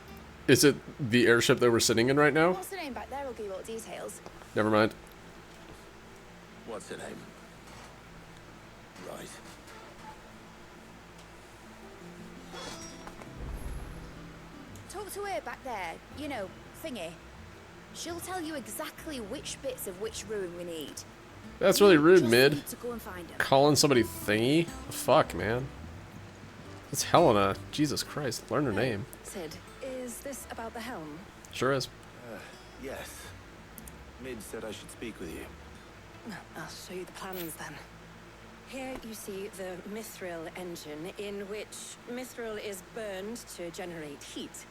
Is it the airship that we're sitting in right now? What's the name back there? I'll give you all the details. Never mind. What's her name? Right. Talk to her back there. You know, thingy. She'll tell you exactly which bits of which ruin we need. That's really rude, Just Mid. need to go and find 'em. Calling somebody thingy? The fuck, man. It's Helena. Jesus Christ. Learn her name. Sid, is this about the helm? Sure is. Yes. Mid said I should speak with you. I'll show you the plans then. Here you see the mithril engine, in which mithril is burned to generate heat.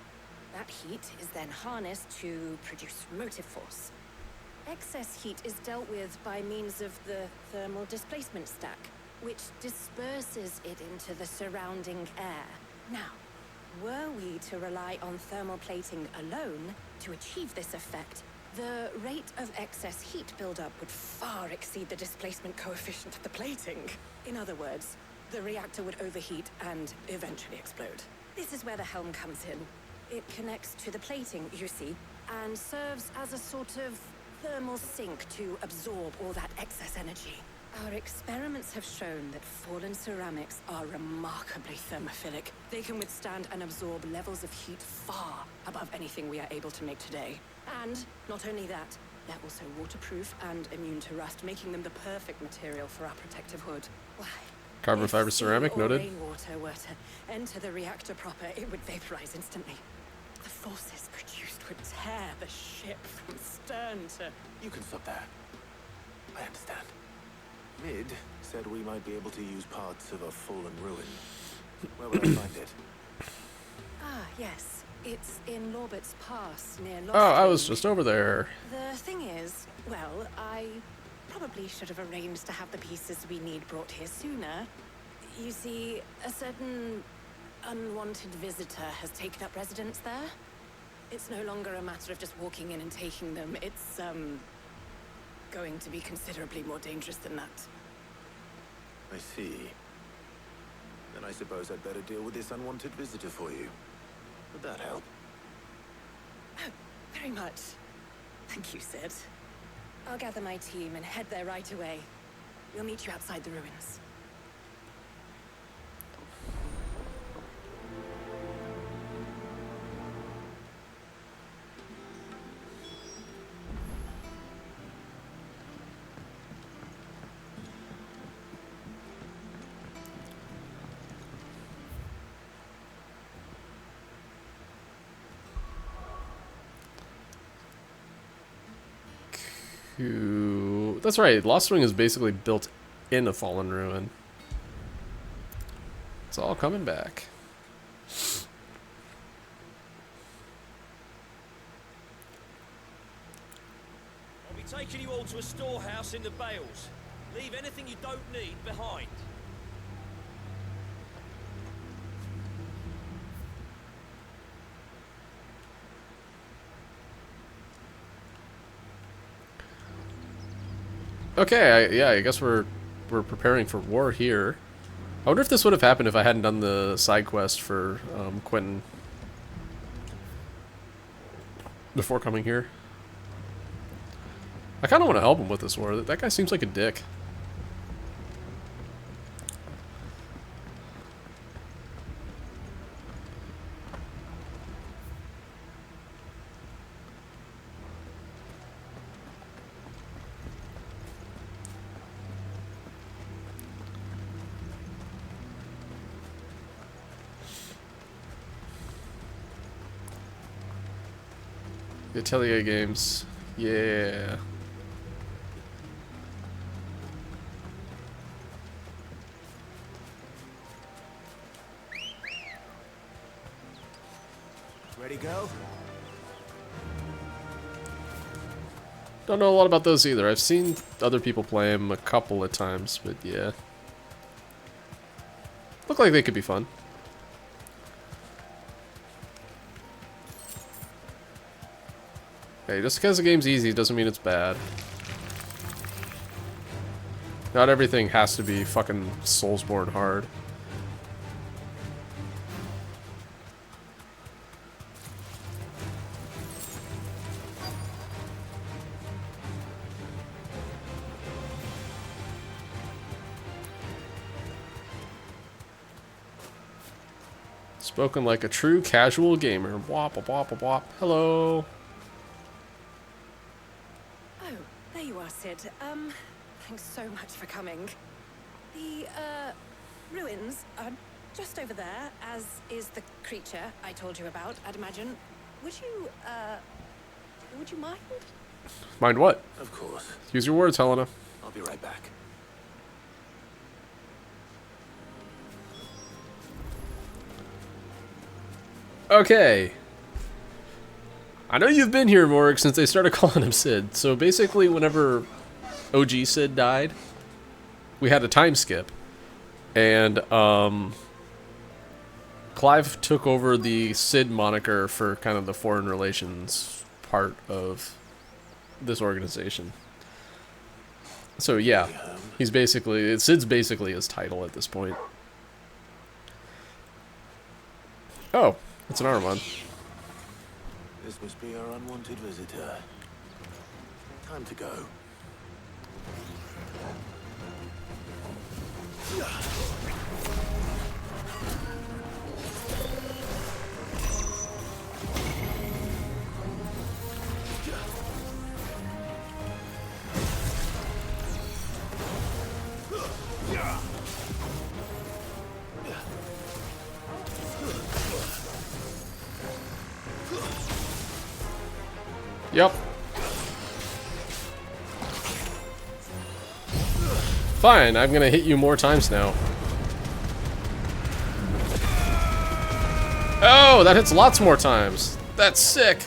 That heat is then harnessed to produce motive force. Excess heat is dealt with by means of the thermal displacement stack, which disperses it into the surrounding air. Now, were we to rely on thermal plating alone to achieve this effect, the rate of excess heat buildup would far exceed the displacement coefficient of the plating. In other words, the reactor would overheat and eventually explode. This is where the helm comes in. It connects to the plating, you see, and serves as a sort of thermal sink to absorb all that excess energy. Our experiments have shown that fallen ceramics are remarkably thermophilic. They can withstand and absorb levels of heat far above anything we are able to make today. And not only that, they're also waterproof and immune to rust, making them the perfect material for our protective hood. Why? Carbon If fiber sea ceramic, or noted. rainwater were to enter the reactor proper, it would vaporize instantly. The forces produced would tear the ship from stern to... You can stop there. I understand. Mid said we might be able to use parts of a fallen ruin. Where would I find it? Ah, yes. It's in Lorbert's Pass, near Lost. Oh, I was just over there. The thing is, well, I probably should have arranged to have the pieces we need brought here sooner. You see, a certain unwanted visitor has taken up residence there. It's no longer a matter of just walking in and taking them. It's, going to be considerably more dangerous than that. I see. Then I suppose I'd better deal with this unwanted visitor for you. Would that help? Oh, very much. Thank you, Sid. I'll gather my team and head there right away. We'll meet you outside the ruins. That's right, Lost Wing is basically built in a fallen ruin. It's all coming back. I'll be taking you all to a storehouse in the Bales. Leave anything you don't need behind. Okay, yeah, I guess we're preparing for war here. I wonder if this would have happened if I hadn't done the side quest for Quentin before coming here. I kind of want to help him with this war. That guy seems like a dick. Atelier games. Yeah. Ready, go? Don't know a lot about those either. I've seen other people play them a couple of times, but yeah. Look like they could be fun. Hey, just because the game's easy doesn't mean it's bad. Not everything has to be fucking Soulsborne hard. Spoken like a true casual gamer. Wop, wop, wop, wop. Hello. Oh, there you are, Sid. Thanks so much for coming. The, ruins are just over there, as is the creature I told you about, I'd imagine. Would you mind? Mind what? Of course. Use your words, Helena. I'll be right back. Okay. I know you've been here, Morg, since they started calling him Sid. So basically, whenever OG Sid died, we had a time skip. And, Clive took over the Sid moniker for kind of the foreign relations part of this organization. So yeah, Sid's basically his title at this point. Oh, it's an Armand. This must be our unwanted visitor. Time to go. Yep. Fine, I'm gonna hit you more times now. Oh, that hits lots more times. That's sick.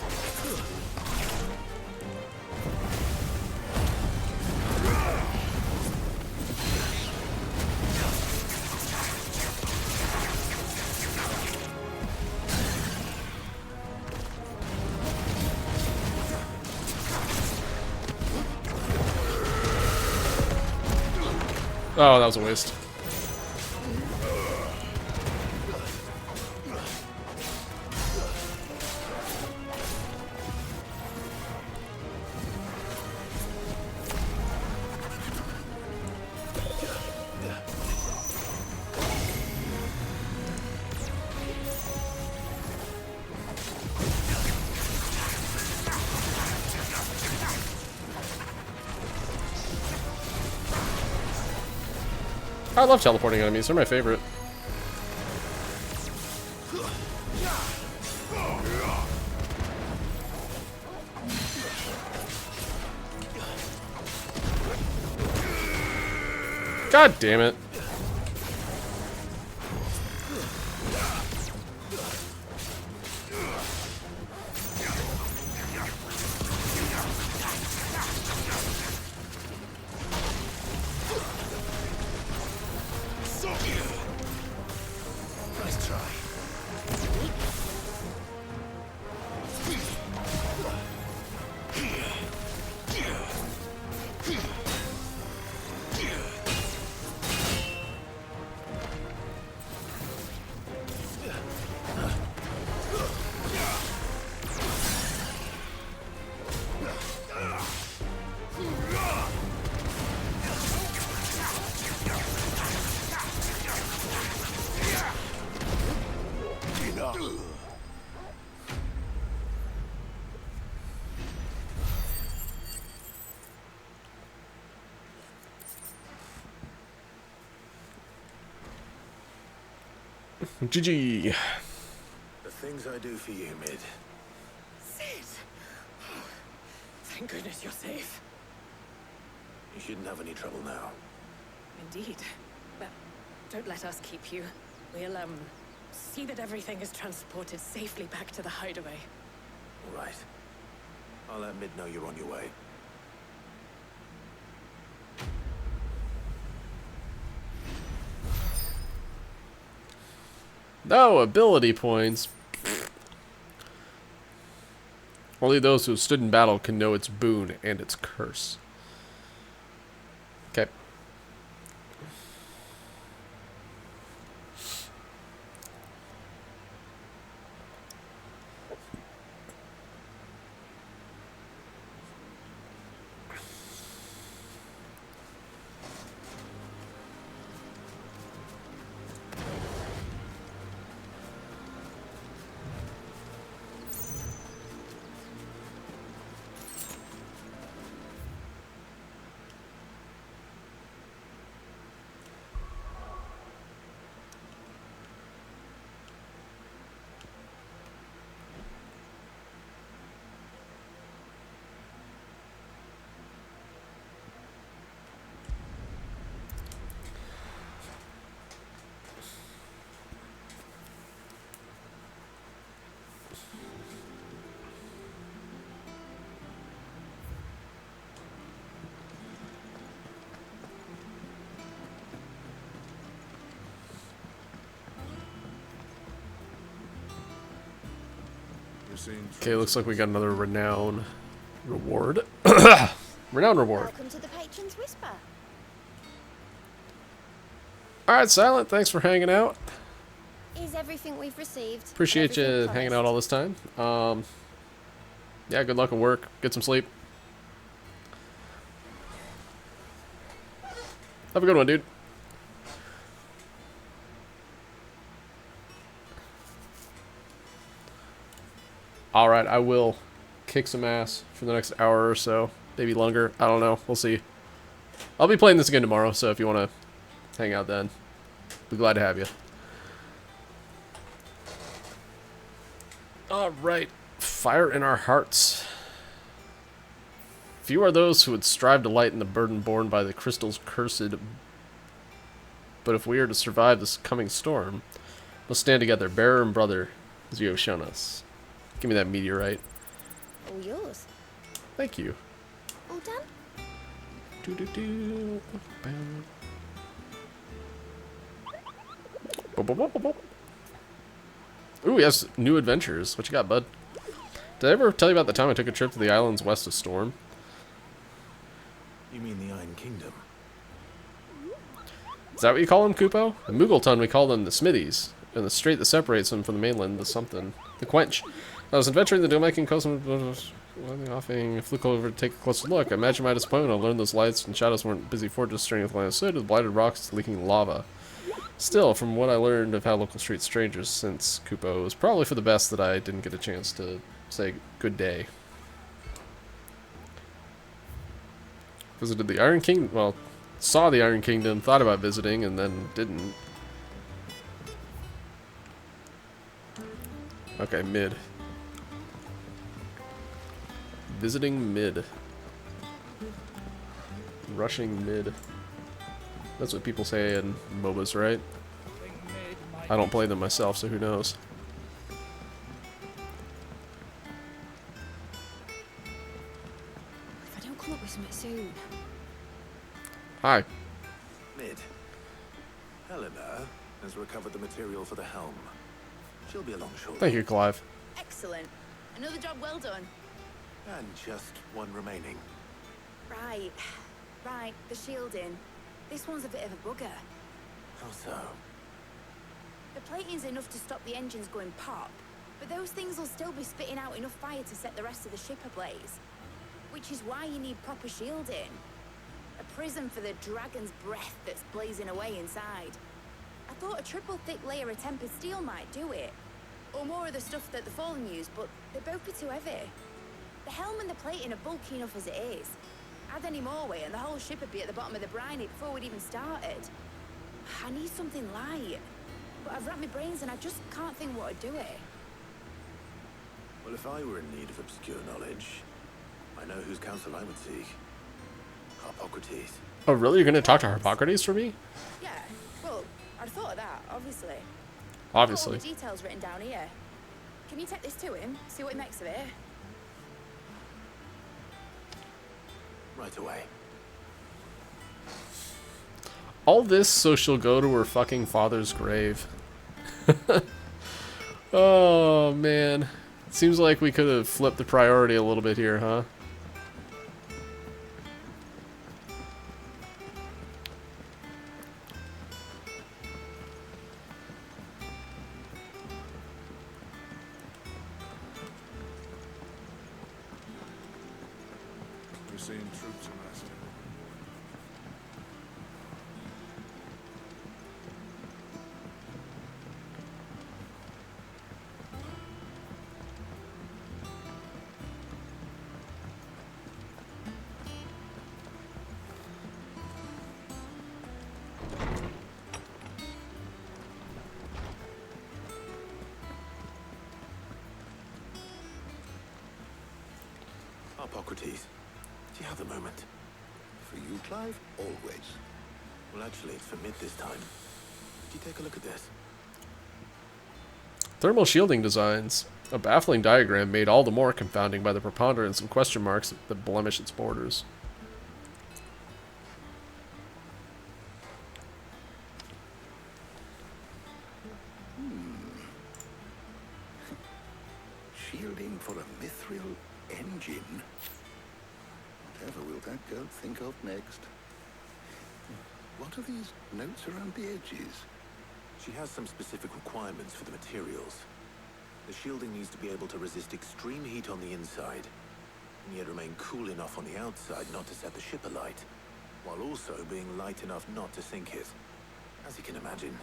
Oh, that was a waste. I love teleporting enemies, they're my favorite. God damn it. Nice try. GG. The things I do for you, Mid. Sid! Oh, thank goodness you're safe. You shouldn't have any trouble now. Indeed. But don't let us keep you. We'll, see that everything is transported safely back to the hideaway. All right. I'll let Mid know you're on your way. No ability points. Only those who stood in battle can know its boon and its curse. Okay. Okay, looks like we got another renown reward. Renown reward. Welcome to the Patron's Whisper. Alright, Silent, thanks for hanging out. Is everything we've received? Appreciate you everything hanging out all this time. Yeah, good luck at work. Get some sleep. Have a good one, dude. Alright, I will kick some ass for the next hour or so. Maybe longer. I don't know. We'll see. I'll be playing this again tomorrow, so if you want to hang out then, be glad to have you. Alright. Fire in our hearts. Few are those who would strive to lighten the burden borne by the crystal's cursed. But if we are to survive this coming storm, we'll stand together, bearer and brother, as you have shown us. Give me that meteorite. All yours. Thank you. All done? Do-do-do. Bam. Ooh, he has new adventures. What you got, bud? Did I ever tell you about the time I took a trip to the islands west of Storm? You mean the Iron Kingdom? Is that what you call them, Kupo? In Muggleton, we call them the Smithies. And the strait that separates them from the mainland, the something. The Quench. I was adventuring the Domakin coast offing, flew over to take a closer look. I imagine my disappointment. I learned those lights and shadows weren't busy forges straining with line of sight, with blighted rocks leaking lava. Still, from what I learned of how local street strangers since Kupo, it was probably for the best that I didn't get a chance to say good day. Visited the Iron Kingdom, well, saw the Iron Kingdom, thought about visiting, and then didn't. Okay, mid. Visiting mid. Rushing mid. That's what people say in MOBAs, right? I don't play them myself, so who knows. If I don't come up with something soon. Hi. Mid. Helena has recovered the material for the helm. She'll be along shortly. Thank you, Clive. Excellent. Another job well done. And just one remaining. Right. Right, the shielding. This one's a bit of a bugger. How so? The plating's enough to stop the engines going pop, but those things will still be spitting out enough fire to set the rest of the ship ablaze. Which is why you need proper shielding. A prison for the dragon's breath that's blazing away inside. I thought a triple thick layer of tempered steel might do it. Or more of the stuff that the Fallen use, but they'd both be too heavy. The helm and the plating are bulky enough as it is. Add any more weight and the whole ship would be at the bottom of the briny before we'd even started. I need something light. But I've racked my brains and I just can't think what would do it. Well, if I were in need of obscure knowledge, I know whose counsel I would seek. Hippocrates. Oh, really? You're going to talk to Hippocrates for me? Yeah, well, I'd thought of that, obviously. Obviously. I've got all the details written down here. Can you take this to him, see what he makes of it? Right away. All this so she'll go to her fucking father's grave. Oh, man. Seems like we could have flipped the priority a little bit here, huh? We're seeing troops amassing. Hippocrates, do you have a moment? For you, Clive? Always. Well, actually, it's for Mid this time. Could you take a look at this? Thermal shielding designs. A baffling diagram made all the more confounding by the preponderance of question marks that blemish its borders. Shielding for a mithril engine? Whatever will that girl think of next? What are these notes around the edges? She has some specific requirements for the materials. The shielding needs to be able to resist extreme heat on the inside, and yet remain cool enough on the outside not to set the ship alight, while also being light enough not to sink it. As you can imagine,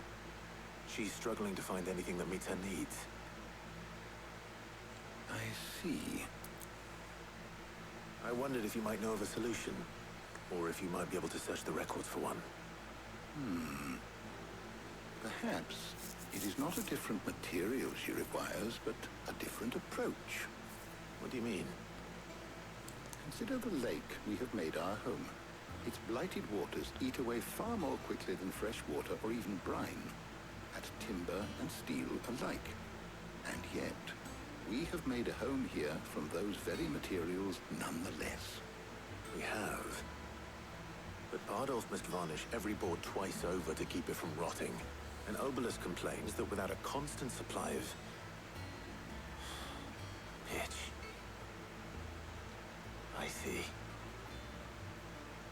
she's struggling to find anything that meets her needs. I see. I wondered if you might know of a solution, or if you might be able to search the records for one. Perhaps it is not a different material she requires, but a different approach. What do you mean? Consider the lake we have made our home. Its blighted waters eat away far more quickly than fresh water or even brine, at timber and steel alike. And yet, we have made a home here from those very materials nonetheless. We have. But Bardolph must varnish every board twice over to keep it from rotting. And Obelisk complains that without a constant supply of pitch. I see.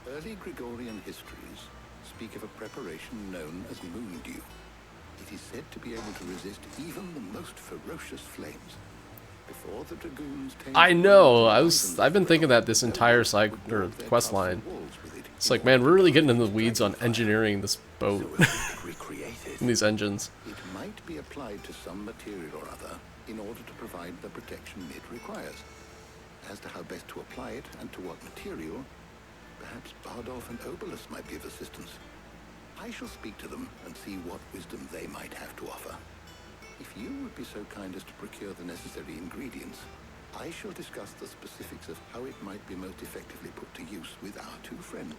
Early Gregorian histories speak of a preparation known as moon dew. It is said to be able to resist even the most ferocious flames. Before the dragoons tamed I know. I've been thinking that this entire quest line. It's like, man, we're really getting in the weeds on engineering this boat and these engines. It might be applied to some material or other in order to provide the protection it requires. As to how best to apply it and to what material, perhaps Bardolph and Obelisk might be of assistance. I shall speak to them and see what wisdom they might have to offer. If you would be so kind as to procure the necessary ingredients, I shall discuss the specifics of how it might be most effectively put to use with our two friends.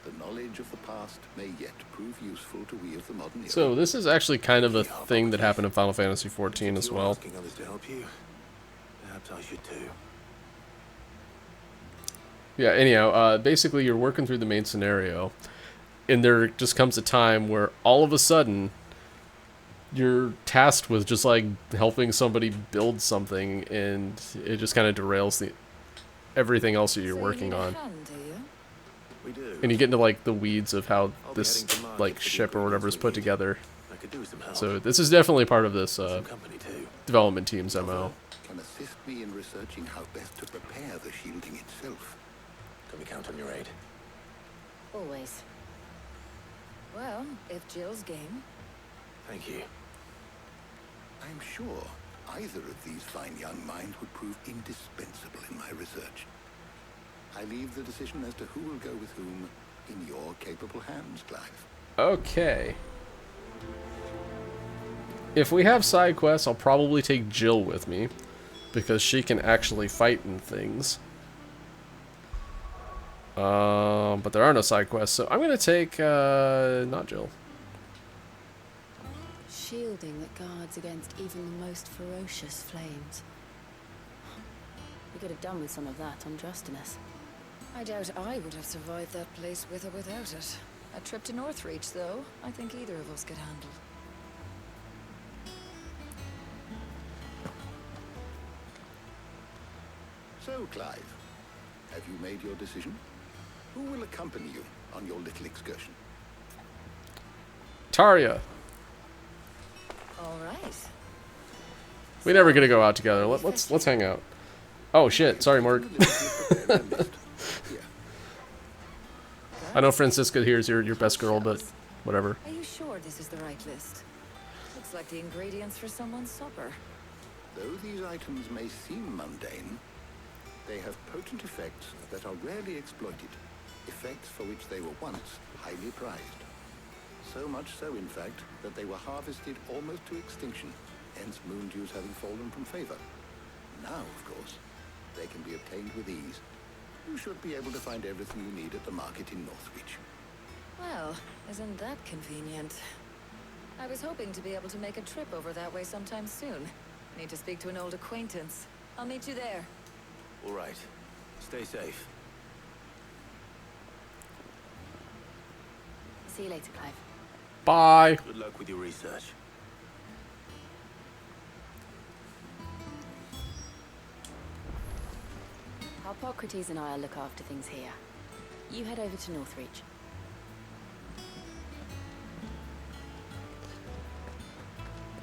The knowledge of the past may yet prove useful to we of the modern era. So this is actually kind of a thing that happened in Final Fantasy XIV as well. Asking others to help you, perhaps I should too. Yeah, anyhow, basically you're working through the main scenario, and there just comes a time where all of a sudden you're tasked with just like helping somebody build something, and it just kind of derails everything else that you're working on. We do. And you get into like the weeds of how this like ship or whatever is put together. I could do with some help. So this is definitely part of this development team's MO. Can assist me in researching how best to prepare the shielding itself. Can we count on your aid? Always. Well, if Jill's game. Thank you. I'm sure either of these fine young minds would prove indispensable in my research. I leave the decision as to who will go with whom in your capable hands, Clive. Okay. If we have side quests, I'll probably take Jill with me, because she can actually fight in things. But there are no side quests, so I'm gonna take not Jill. Shielding that guards against even the most ferocious flames. We could have done with some of that on Justinus. I doubt I would have survived that place with or without it. A trip to Northreach, though, I think either of us could handle. So, Clive, have you made your decision? Who will accompany you on your little excursion? Tarja. All right. We never gonna go out together. Let's hang out. Oh shit! Sorry, Mark. I know Francisca here's your best girl, but whatever. Are you sure this is the right list? Looks like the ingredients for someone's supper. Though these items may seem mundane, they have potent effects that are rarely exploited, effects for which they were once highly prized. So much so, in fact, that they were harvested almost to extinction, hence moon dews having fallen from favor. Now, of course, they can be obtained with ease. You should be able to find everything you need at the market in Northreach. Well, isn't that convenient? I was hoping to be able to make a trip over that way sometime soon. Need to speak to an old acquaintance. I'll meet you there. All right. Stay safe. See you later, Clive. Bye. Good luck with your research. Hippocrates and I'll look after things here. You head over to Northreach.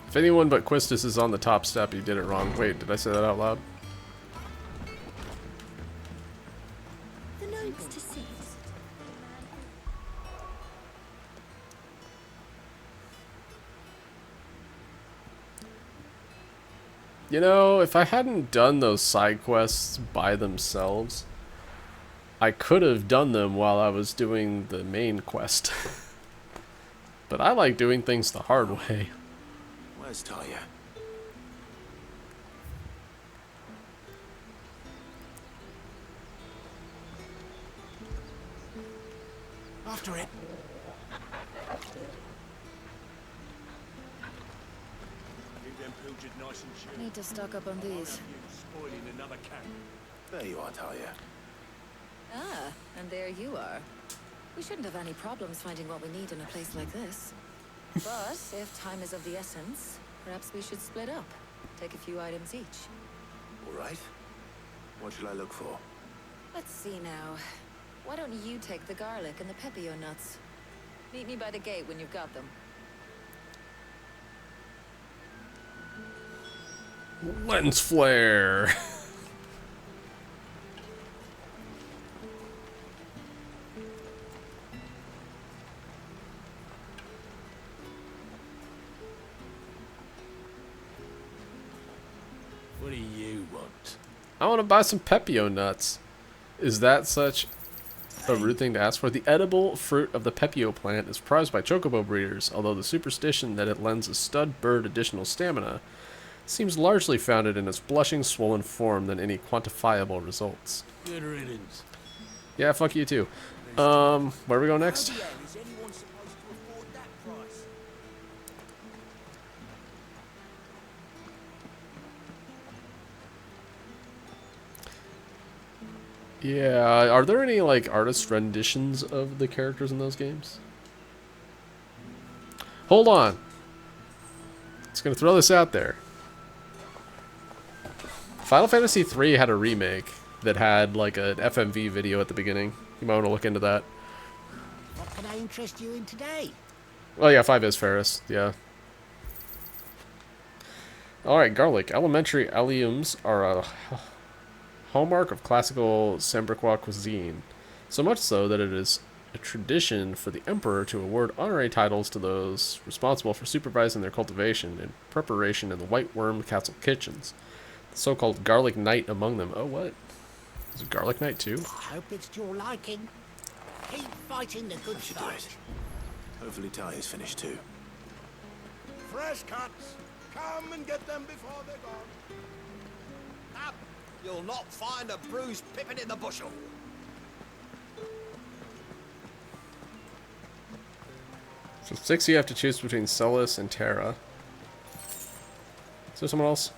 If anyone but Quistis is on the top step, he did it wrong. Wait, did I say that out loud? The notes to see. You know, if I hadn't done those side quests by themselves, I could have done them while I was doing the main quest. But I like doing things the hard way. Where's Talia? After it. Need to stock up on these. Spoiling another camp. There you are, Talia. Ah, and there you are. We shouldn't have any problems finding what we need in a place like this. But if time is of the essence, perhaps we should split up. Take a few items each. All right. What shall I look for? Let's see now. Why don't you take the garlic and the pepio nuts? Meet me by the gate when you've got them. Lens flare. What do you want? I want to buy some pepio nuts. Is that such a rude thing to ask for? The edible fruit of the pepio plant is prized by chocobo breeders, although the superstition that it lends a stud bird additional stamina seems largely founded in its blushing, swollen form than any quantifiable results. Good riddance. Yeah, fuck you too. Where we go next? Is anyone supposed to afford that price? Yeah, are there any, like, artist renditions of the characters in those games? Hold on. Just gonna throw this out there. Final Fantasy III had a remake that had, like, an FMV video at the beginning. You might want to look into that. What can I interest you in today? Oh yeah, 5 is Ferris, yeah. Alright, garlic. Elementary alliums are a hallmark of classical Sambriqua cuisine. So much so that it is a tradition for the Emperor to award honorary titles to those responsible for supervising their cultivation and preparation in the White Worm Castle kitchens. The so-called Garlic Knight among them. Oh, what? Is it Garlic Knight too? I hope it's to your liking. Keep fighting the good fight. Hopefully Talia's finished too. Fresh cuts. Come and get them before they're gone. Up. You'll not find a bruised pippin in the bushel. So 6 you have to choose between Celis and Terra. Is there someone else?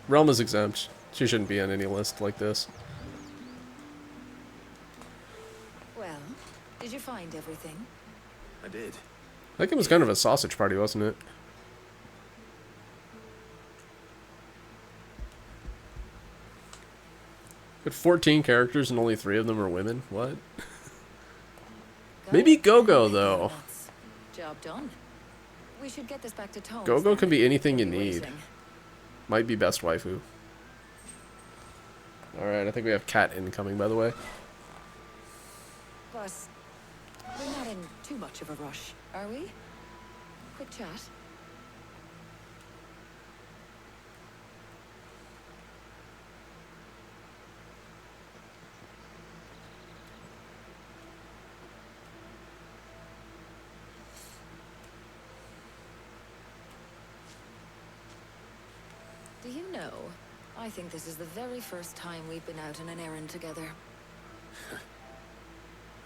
Realm is exempt. She shouldn't be on any list like this. Well, did you find everything? I did. I think it was kind of a sausage party, wasn't it? But 14 characters and only 3 of them are women? What? Maybe Go-Go, though. Job done. We should get this back to Tone. Go-Go can be anything you need. Might be best waifu. Alright, I think we have Cat incoming, by the way. Plus, we're not in too much of a rush, are we? Quick chat. Do you know, I think this is the very first time we've been out on an errand together.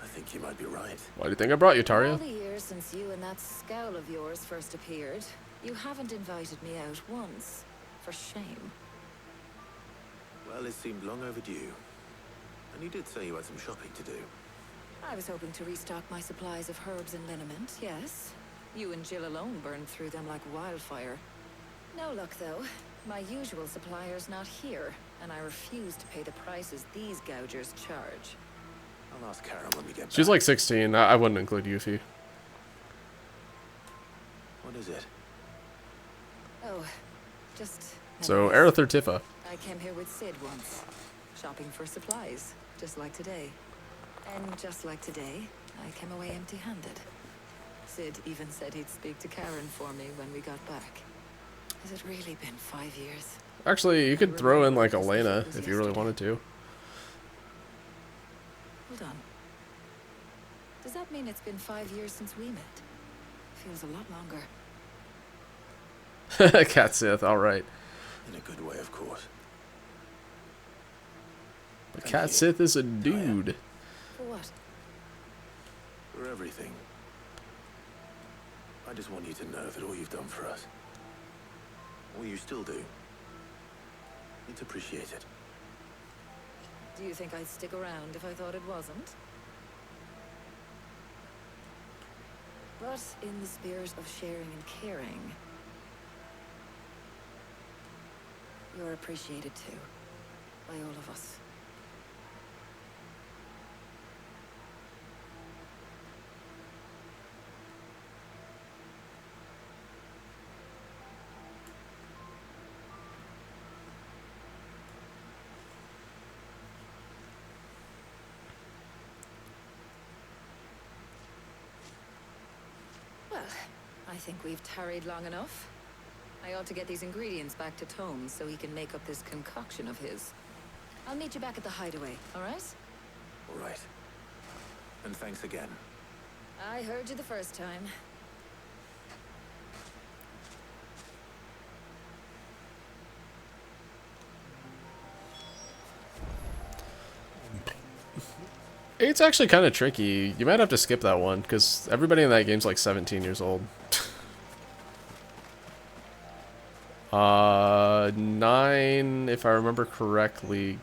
I think you might be right. Why do you think I brought you, Taria? All the years since you and that scowl of yours first appeared, you haven't invited me out once. For shame. Well, it seemed long overdue. And you did say you had some shopping to do. I was hoping to restock my supplies of herbs and liniment, yes. You and Jill alone burned through them like wildfire. No luck, though. My usual supplier's not here, and I refuse to pay the prices these gougers charge. I'll ask Karen when we get back. She's like 16. I wouldn't include Yuffie. What is it? Oh, just... So, Aerith or Tifa? I came here with Sid once, shopping for supplies, just like today. And just like today, I came away empty-handed. Sid even said he'd speak to Karen for me when we got back. Has it really been 5 years? Actually, you could throw in like Elena if you really wanted to. Hold on. Does that mean it's been 5 years since we met? Feels a lot longer. Cat Sith, alright. In a good way, of course. But Cat Sith is a dude. For what? For everything. I just want you to know that all you've done for us, all you still do, it's appreciated. Do you think I'd stick around if I thought it wasn't? But in the spirit of sharing and caring, you're appreciated too, by all of us. Well, I think we've tarried long enough. I ought to get these ingredients back to Tome so he can make up this concoction of his. I'll meet you back at the hideaway, all right? All right. And thanks again. I heard you the first time. It's actually kind of tricky. You might have to skip that one, because everybody in that game's like 17 years old. 9, if I remember correctly,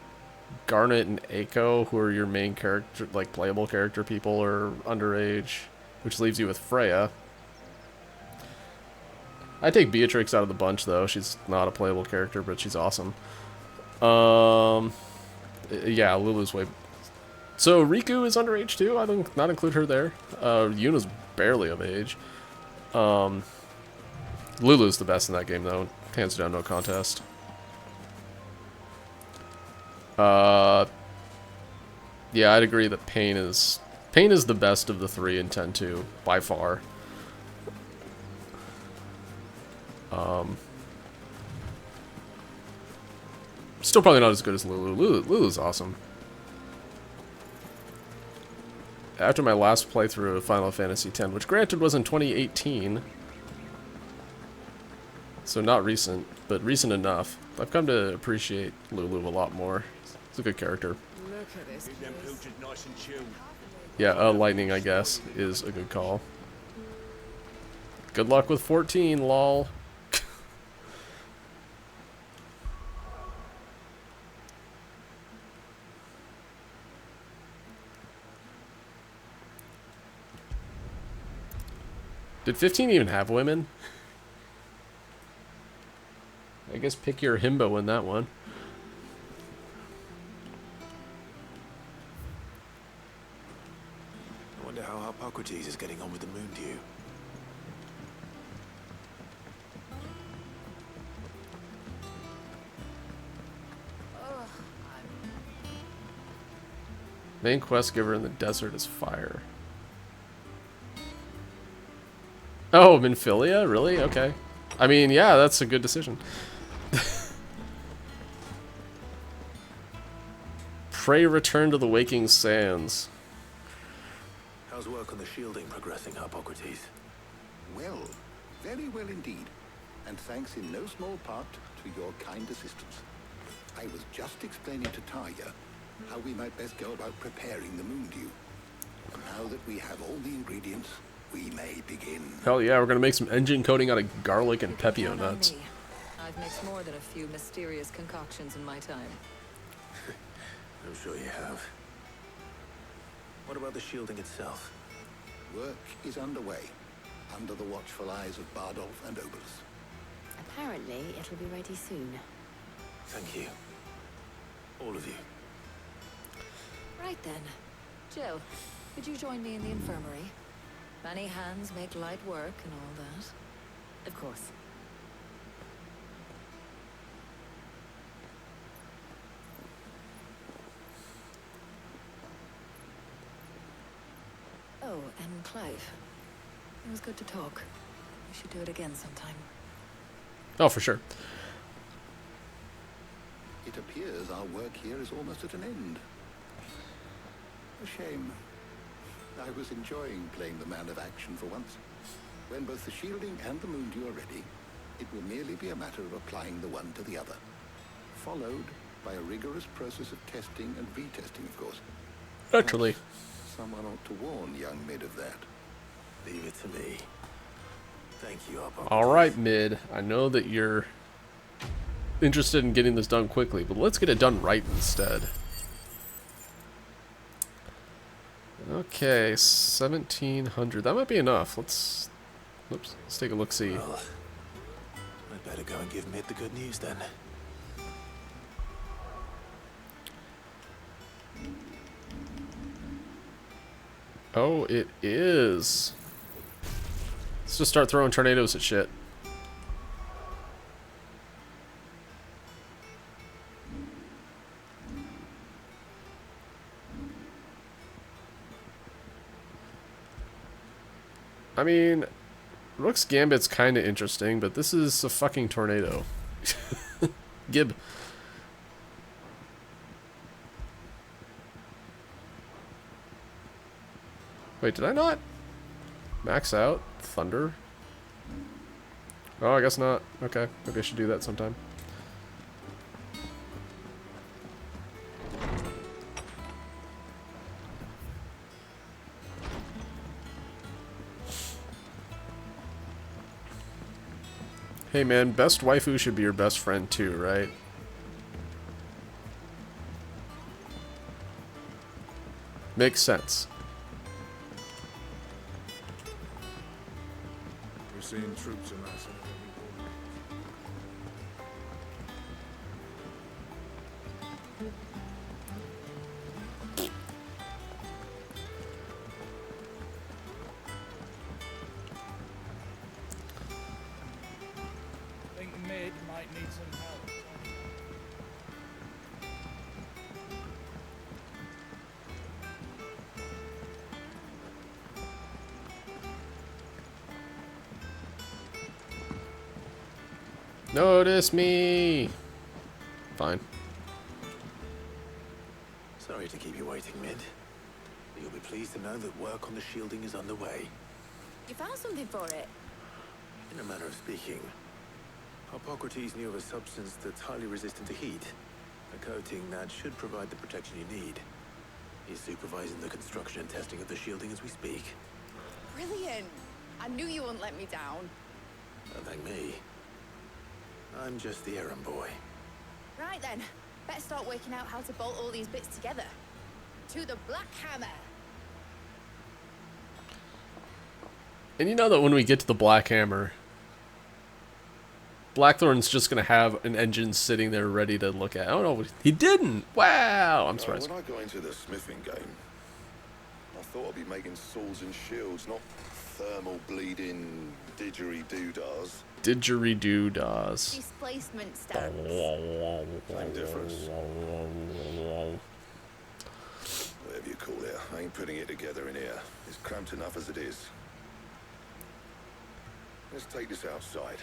Garnet and Eiko, who are your main character, like playable character people, are underage, which leaves you with Freya. I take Beatrix out of the bunch, though. She's not a playable character, but she's awesome. Yeah, Lulu's way... So, Riku is underage, too? I don't not include her there. Yuna's barely of age. Lulu's the best in that game, though. Hands down, no contest. Yeah, I'd agree that Pain is the best of the three in 10-2, by far. Still probably not as good as Lulu. Lulu's awesome. After my last playthrough of Final Fantasy X, which granted was in 2018, so not recent, but recent enough, I've come to appreciate Lulu a lot more. It's a good character. Look at this place. Nice and chilled. Yeah, Lightning, I guess, is a good call. Good luck with 14, lol. Did 15 even have women? I guess pick your himbo in that one. I wonder how Hippocrates is getting on with the moon dew. Main quest giver in the desert is fire. Oh, Minfilia? Really? Okay. I mean, yeah, that's a good decision. Pray return to the waking sands. How's work on the shielding progressing, Hippocrates? Well, very well indeed. And thanks in no small part to your kind assistance. I was just explaining to Tarja how we might best go about preparing the moon dew. Now that we have all the ingredients, we may begin. Hell yeah, we're gonna make some engine coating out of garlic and Pepio nuts. I've mixed more than a few mysterious concoctions in my time. I'm sure you have. What about the shielding itself? Work is underway, under the watchful eyes of Bardolph and Obolus. Apparently, it'll be ready soon. Thank you. All of you. Right then. Jill, could you join me in the infirmary? Many hands make light work and all that. Of course. Oh, and Clive. It was good to talk. We should do it again sometime. Oh, for sure. It appears our work here is almost at an end. A shame. I was enjoying playing the man of action for once. When both the shielding and the moondew are ready, it will merely be a matter of applying the one to the other, followed by a rigorous process of testing and retesting, of course. Naturally. Someone ought to warn young Mid of that. Leave it to me. Thank you, All right, Mid. I know that you're interested in getting this done quickly, but let's get it done right instead. Okay, 1,700. That might be enough. Let's take a look-see. Well, I'd better go and give Mid the good news then. Oh, it is. Let's just start throwing tornadoes at shit. I mean, Rook's Gambit's kind of interesting, but this is a fucking tornado. Gib. Wait, did I not max out Thunder? Oh, I guess not. Okay, maybe I should do that sometime. Hey man, best waifu should be your best friend too, right? Makes sense. We're seeing troops amassing at every corner. I think Mid might need some help. Notice me. Fine. Sorry to keep you waiting, Mid. But you'll be pleased to know that work on the shielding is underway. You found something for it? In a manner of speaking, Hippocrates knew of a substance that's highly resistant to heat. A coating that should provide the protection you need. He's supervising the construction and testing of the shielding as we speak. Brilliant! I knew you wouldn't let me down. Don't thank me. I'm just the errand boy. Right then, better start working out how to bolt all these bits together. To the Black Hammer! And you know that when we get to the Black Hammer, Blackthorn's just going to have an engine sitting there ready to look at. Oh no, he didn't! Wow, I'm surprised. When I got into the smithing game, I thought I'd be making swords and shields, not thermal bleeding didgeridoo-dahs. Didgeridoo-dahs. Displacement stacks. Same difference. Whatever you call it, I ain't putting it together in here. It's cramped enough as it is. Let's take this outside.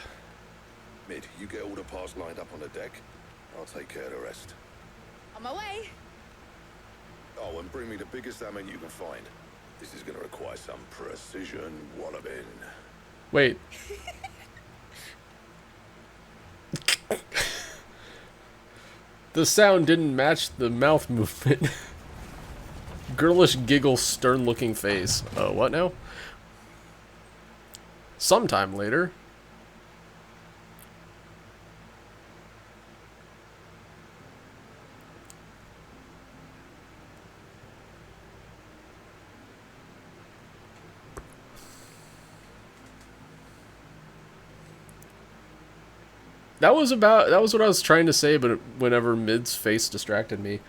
Mid, you get all the parts lined up on the deck. I'll take care of the rest. On my way! Oh, and bring me the biggest hammer you can find. This is going to require some precision walloping. Wait. The sound didn't match the mouth movement. Girlish giggle, stern-looking face. Oh, what now? Sometime later. That was what I was trying to say, but whenever Mid's face distracted me.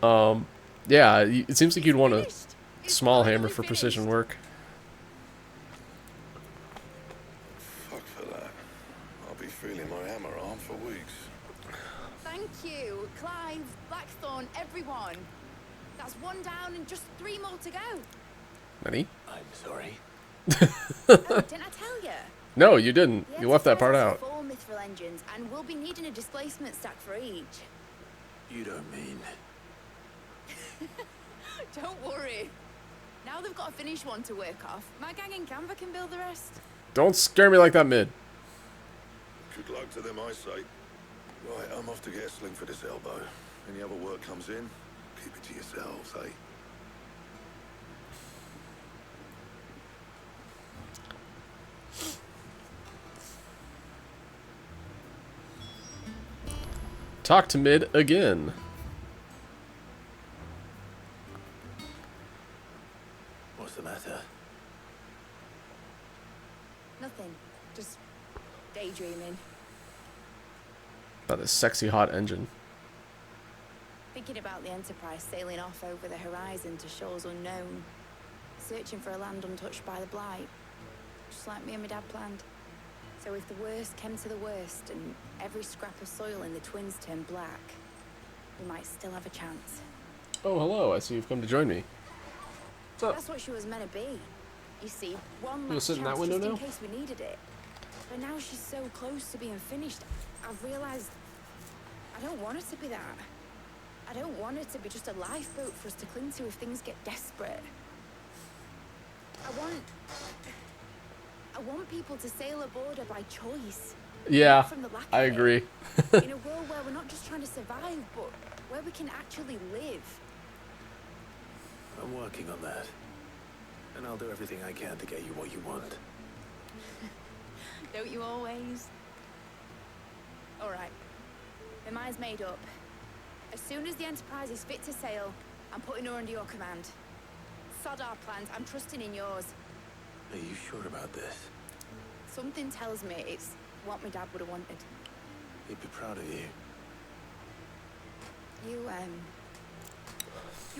Yeah, it seems like you'd want a small hammer for precision work. Fuck for that. I'll be feeling my hammer arm for weeks. Thank you, Clive, Blackthorn, everyone. That's one down and just 3 more to go. Many? I'm sorry. Oh, didn't I tell you? No, you didn't. The You left that part Enterprise out. has 4 mithril engines, and we'll be needing a displacement stack for each. You don't mean... Don't worry. Now they've got a finished one to work off. My gang in Canva can build the rest. Don't scare me like that, Mid. Good luck to them, I say. Right, I'm off to get a sling for this elbow. Any other work comes in, keep it to yourselves, eh? Talk to Mid again. What's the matter? Nothing. Just daydreaming. About this sexy hot engine. Thinking about the Enterprise sailing off over the horizon to shores unknown. Searching for a land untouched by the Blight. Just like me and my dad planned. So if the worst came to the worst and every scrap of soil in the Twins turned black, we might still have a chance. Oh, hello. I see you've come to join me. What's up? That's what she was meant to be. You see, one You'll last sit in chance that window just in now? case we needed it. But now she's so close to being finished, I've realized I don't want it to be that. I don't want it to be just a lifeboat for us to cling to if things get desperate. I want people to sail aboard her by choice. Yeah, From the lack I of it. agree. In a world where we're not just trying to survive, but where we can actually live. I'm working on that. And I'll do everything I can to get you what you want. Don't you always? All right. My mind's made up. As soon as the Enterprise is fit to sail, I'm putting her under your command. Sod our plans. I'm trusting in yours. Are you sure about this? Something tells me it's what my dad would have wanted. He'd be proud of you. You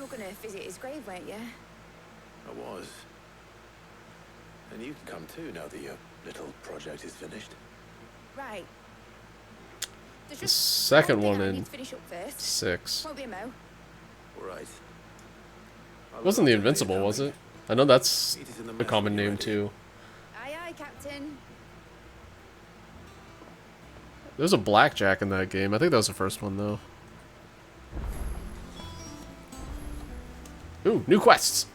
were gonna visit his grave, weren't you? I was. And you can come too now that your little project is finished. Right. There's The just second thing one I in need to finish up first. 6. Won't be a mo. All right. It wasn't the Invincible, was it? I know that's a common name too. Aye, aye, Captain. There's a blackjack in that game. I think that was the first one though. Ooh, new quests.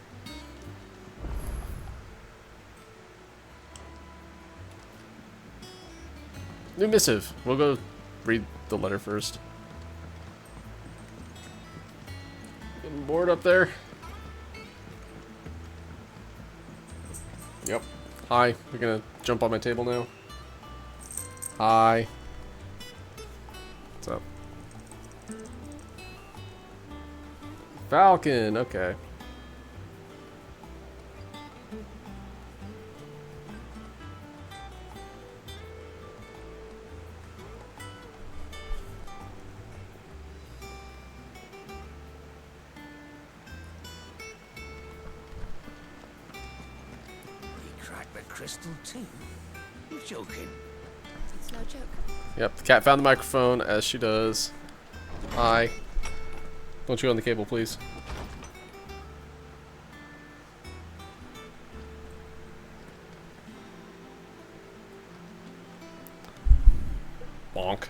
New missive. We'll go read the letter first. Getting bored up there? Yep. Hi. You're gonna jump on my table now? Hi. What's up? Falcon. Okay. He cracked the crystal too? You're joking. It's no joke. Yep, the cat found the microphone, as she does. Hi. Don't chew on the cable, please. Bonk.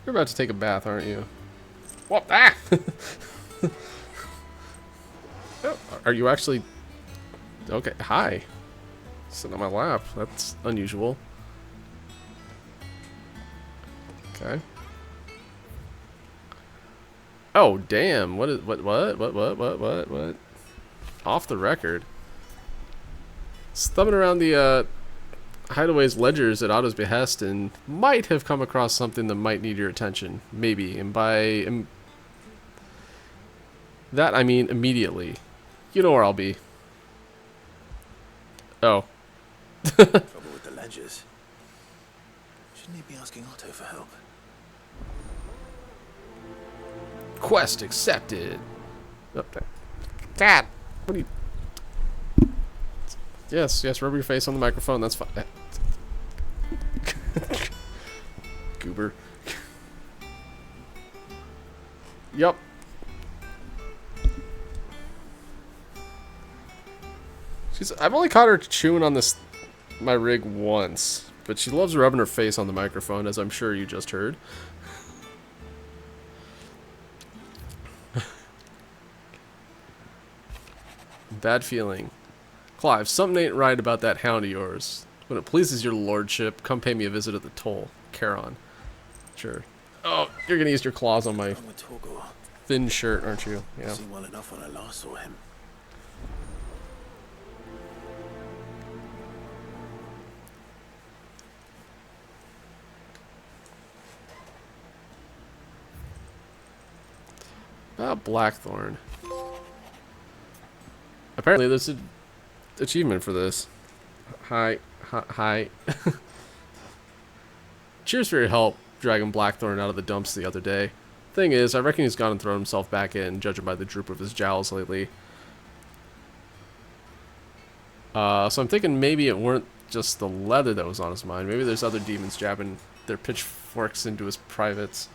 You're about to take a bath, aren't you? What? Ah! Oh, are you actually... Okay, hi. Sitting on my lap. That's unusual. Okay. Oh, damn. What? Off the record. Just thumbing around the Hideaway's ledgers at Otto's behest and might have come across something that might need your attention. Maybe. And by that, I mean immediately. You know where I'll be. Oh. Trouble with the ledgers. Shouldn't he be asking Otto for help? Quest accepted. Oh, Dad, what are you... Yes, rub your face on the microphone, that's fine. Goober. Yup. I've only caught her chewing on my rig once, but she loves rubbing her face on the microphone, as I'm sure you just heard. Bad feeling. Clive, something ain't right about that hound of yours. When it pleases your lordship, come pay me a visit at the toll. Charon. Sure. Oh, you're gonna use your claws on my thin shirt, aren't you? Yeah. Seen well enough when I last saw him. About Blackthorn. Apparently there's an achievement for this. Hi. Cheers for your help, dragging Blackthorn out of the dumps the other day. Thing is, I reckon he's gone and thrown himself back in, judging by the droop of his jowls lately. So I'm thinking maybe it weren't just the leather that was on his mind. Maybe there's other demons jabbing their pitchforks into his privates.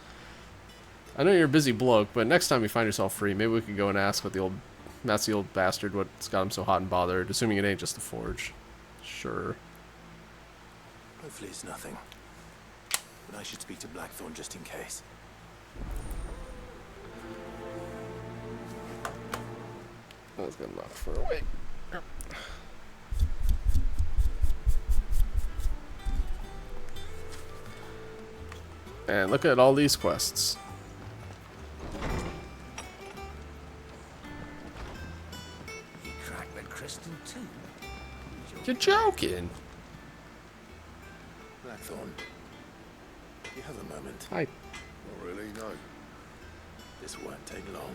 I know you're a busy bloke, but next time you find yourself free, maybe we could go and ask what the old bastard what's got him so hot and bothered, assuming it ain't just the forge. Sure. Hopefully it's nothing. But I should speak to Blackthorn just in case. I was gonna knock for a way. And look at all these quests. You cracked the crystal too? You're joking. Blackthorn, you have a moment? Hi. Not really, no. This won't take long.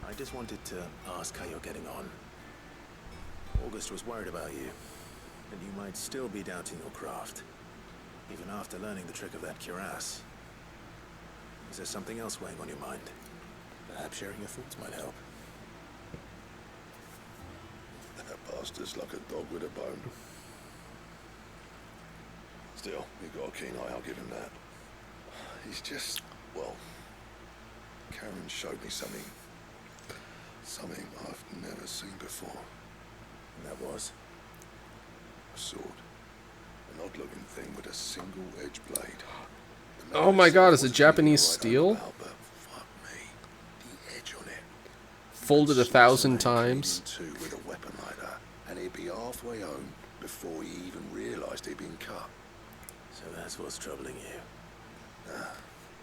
I just wanted to ask how you're getting on. August was worried about you, and you might still be doubting your craft, even after learning the trick of that cuirass. Is there something else weighing on your mind? Perhaps sharing your thoughts might help. That bastard's like a dog with a bone. Still, you've got a keen eye, I'll give him that. He's just, well, Karen showed me something I've never seen before. And that was? A sword. An odd-looking thing with a single-edged blade. Oh my god, is it Japanese steel? Fuck me. The edge on it. Folded 1,000 times. With a weapon like that, and he'd be halfway home before he even realised he'd been cut. So that's what's troubling you?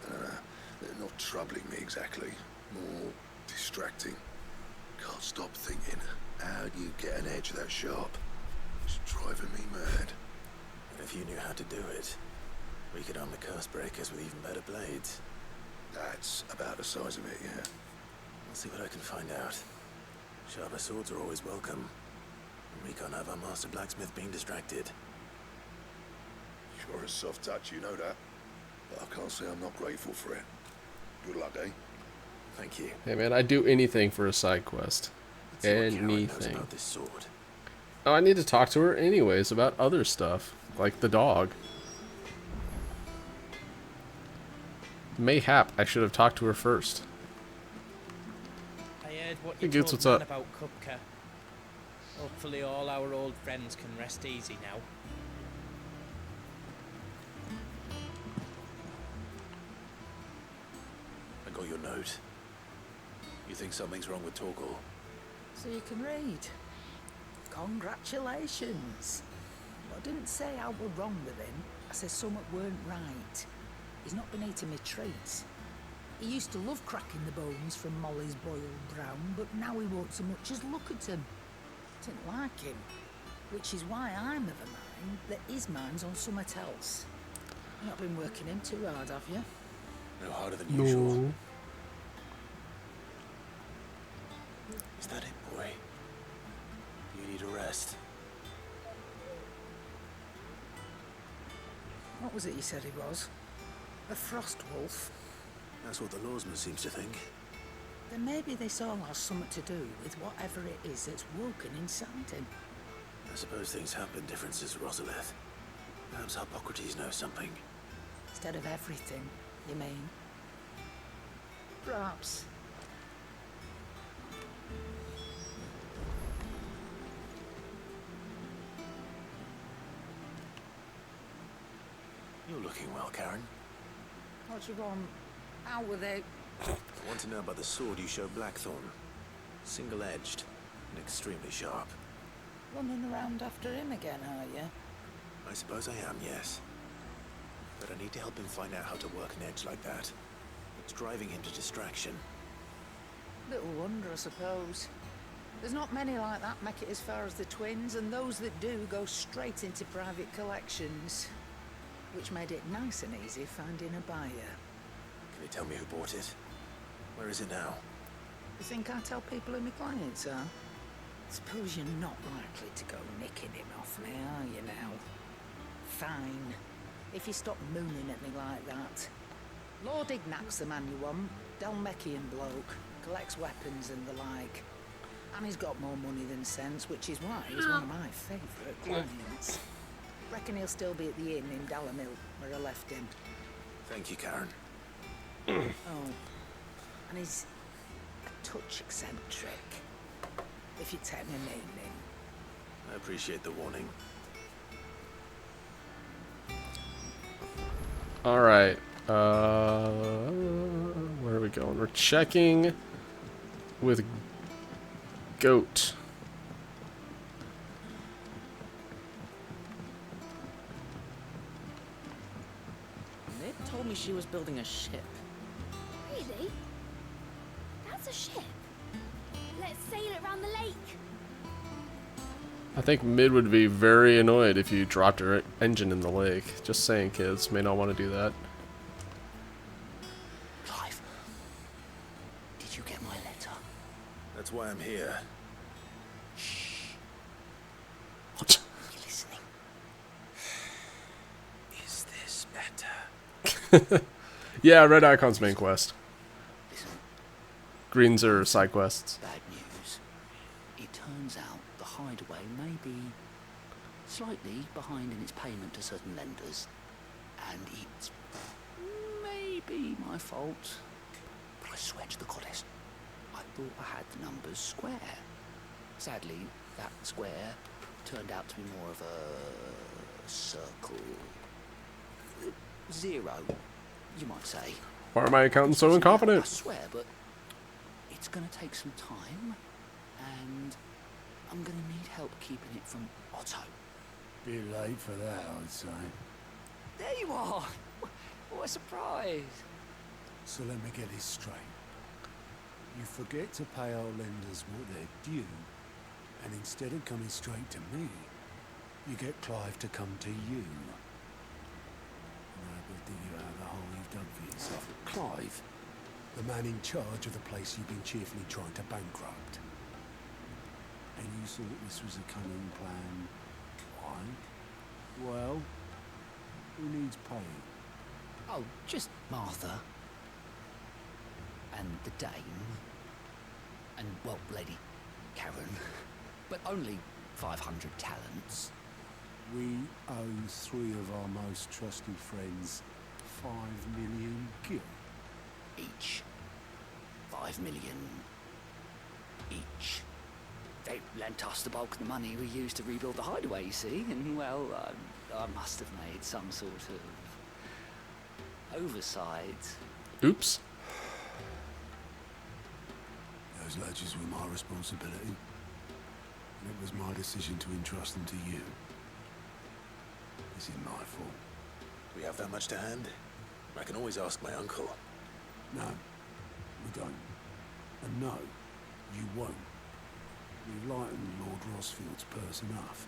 They're not troubling me exactly. More distracting. Can't stop thinking, how do you get an edge that sharp? It's driving me mad. And if you knew how to do it, we could arm the curse breakers with even better blades. That's about the size of it, yeah. I'll see what I can find out. Sharper swords are always welcome. And we can't have our master blacksmith being distracted. You're a soft touch, you know that. But I can't say I'm not grateful for it. Good luck, eh? Thank you. Hey man, I'd do anything for a side quest. Anything. About this sword. Oh, I need to talk to her anyways about other stuff, like the dog. Mayhap I should have talked to her first. I heard what Hey, you Goots, told what's Man up? about Kupka. Hopefully all our old friends can rest easy now. I got your note. You think something's wrong with Torgal? So you can read. Congratulations. I didn't say I were wrong with him. I said something weren't right. He's not been eating me treats. He used to love cracking the bones from Molly's boiled brown, but now he won't so much as look at him. Didn't like him. Which is why I'm of a mind that his mind's on something else. You've not been working him too hard, have you? No harder than usual. No. Is that it, boy? You need a rest. What was it you said he was? A frost wolf? That's what the lawsman seems to think. Then maybe this all has something to do with whatever it is that's woken inside him. I suppose things have been different since Rosalith. Perhaps Hippocrates knows something. Instead of everything, you mean? Perhaps. You're looking well, Karen. What do you want? How were they? I want to know about the sword you showed Blackthorn. Single-edged and extremely sharp. Running around after him again, are you? I suppose I am, yes. But I need to help him find out how to work an edge like that. It's driving him to distraction. Little wonder, I suppose. There's not many like that make it as far as the twins, and those that do go straight into private collections. Which made it nice and easy finding a buyer. Can you tell me who bought it? Where is it now? You think I tell people who my clients are? Suppose you're not likely to go nicking him off me, are you now? Fine. If you stop mooning at me like that. Lord Ignac's the man you want. Dalmekian bloke. Collects weapons and the like. And he's got more money than sense, which is why he's one of my favourite clients. Reckon he'll still be at the inn in Dalamil, where I left him. Thank you, Karen. Oh. And he's a touch eccentric. If you take my meaning. I appreciate the warning. All right. Where are we going? We're checking with Goat. Ned told me she was building a ship. Really? That's a ship. Let's sail it around the lake. I think Mid would be very annoyed if you dropped her engine in the lake. Just saying, kids may not want to do that. Clive, did you get my letter? That's why I'm here. Shh. What? Are you listening? Is this better? Yeah, Red Icon's main quest. Greens are side quests. Bad news. It turns out the hideaway may be slightly behind in its payment to certain lenders. And it's maybe my fault. But I swear to the goddess, I thought I had the numbers square. Sadly, that square turned out to be more of a circle. 0, you might say. Why are my accountants so incompetent? I swear, but it's going to take some time, and I'm going to need help keeping it from Otto. Bit late for that, I'd say. There you are! What a surprise! So let me get this straight. You forget to pay our lenders what they're due, and instead of coming straight to me, you get Clive to come to you. And I will dig you out of the hole you've dug for yourself. Clive? The man in charge of the place you've been cheerfully trying to bankrupt. And you thought this was a cunning plan. Why? Well, who needs paying? Oh, just Martha. And the Dame. And, well, Lady Karen. But only 500 talents. We owe 3 of our most trusted friends 5 million gil. Each. 5 million each. They lent us the bulk of the money we used to rebuild the hideaway, you see, and, well, I must have made some sort of oversight. Oops. Those ledgers were my responsibility, and it was my decision to entrust them to you. This is my fault. We have that much to hand? I can always ask my uncle. No, we don't. And no, you won't. You've lightened Lord Rosfield's purse enough.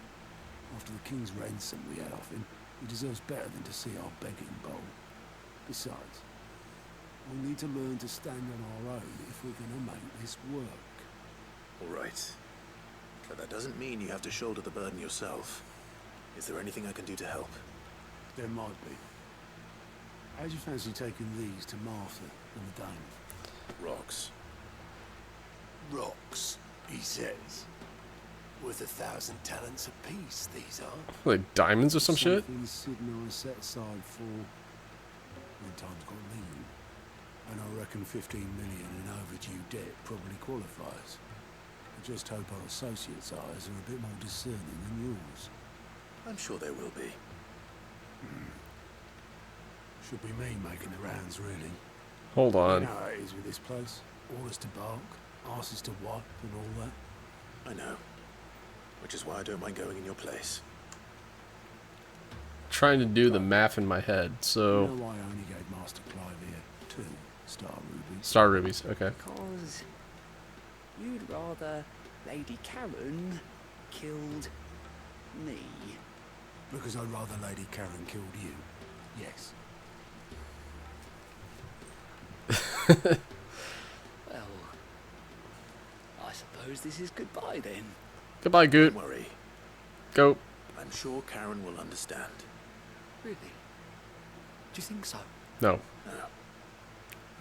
After the king's ransom we had off him, he deserves better than to see our begging bowl. Besides, we need to learn to stand on our own if we're going to make this work. All right. But that doesn't mean you have to shoulder the burden yourself. Is there anything I can do to help? There might be. How'd you fancy taking these to Martha and the Dane? Rocks. Rocks, he says. Worth 1,000 talents apiece, these are. Like diamonds or some shit? Something Sid and I set aside for when times got lean. And I reckon 15 million in overdue debt probably qualifies. I just hope our associates' eyes are a bit more discerning than yours. I'm sure there will be. Should be me making the rounds, really. Hold on. You know how it is with this place. Orders to bark, asses to wipe, and all that. I know. Which is why I don't mind going in your place. Trying to do the math in my head, so... You know why I only gave Master Clive here 2 star rubies? Star rubies, okay. Because you'd rather Lady Karen killed me. Because I'd rather Lady Karen killed you. Yes. Well, I suppose this is goodbye then. Goodbye, Goot. Don't worry. Go. I'm sure Karen will understand. Really? Do you think so? No. No.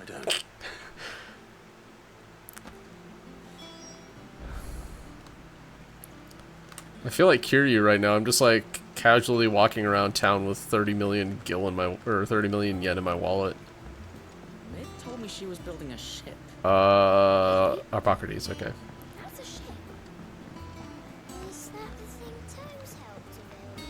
I don't. I feel like Kiryu right now. I'm just like casually walking around town with 30 million gil in my, or 30 million yen in my wallet. It told me she was building a ship. Hippocrates, okay. That's a ship. Is that the thing Tomes helped to build?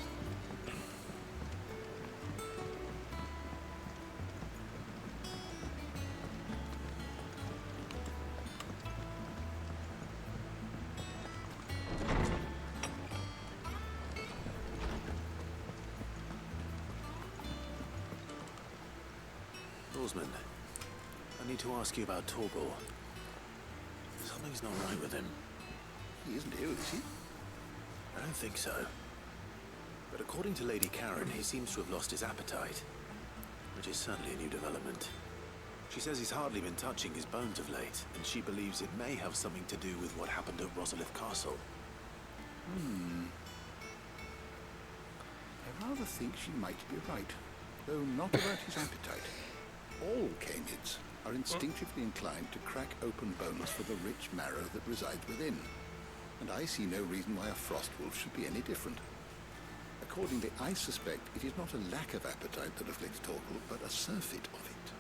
Osmond, I need to ask you about Torgor. Something's not right with him. He isn't ill, is he? I don't think so. But according to Lady Karen, he seems to have lost his appetite, which is certainly a new development. She says he's hardly been touching his bones of late, and she believes it may have something to do with what happened at Rosalith Castle. I rather think she might be right, though not about his appetite. All canids are instinctively inclined to crack open bones for the rich marrow that resides within, and I see no reason why a frost wolf should be any different. Accordingly, I suspect it is not a lack of appetite that afflicts Torgal, but a surfeit of it.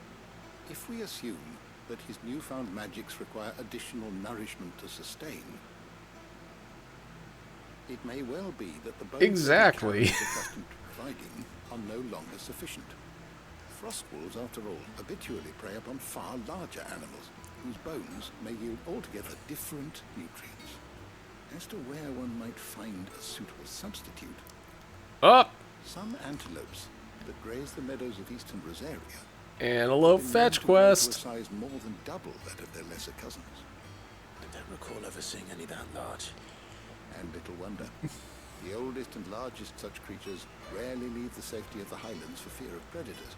If we assume that his newfound magics require additional nourishment to sustain, it may well be that the bones Exactly. that he is accustomed to providing are no longer sufficient. Frost wolves, after all, habitually prey upon far larger animals, whose bones may yield altogether different nutrients. As to where one might find a suitable substitute, Up! some antelopes that graze the meadows of eastern Rosaria Antelope have been known fetch to grow to a quest. size more than double that of their lesser cousins. I don't recall ever seeing any that large. And little wonder. The oldest and largest such creatures rarely leave the safety of the highlands for fear of predators.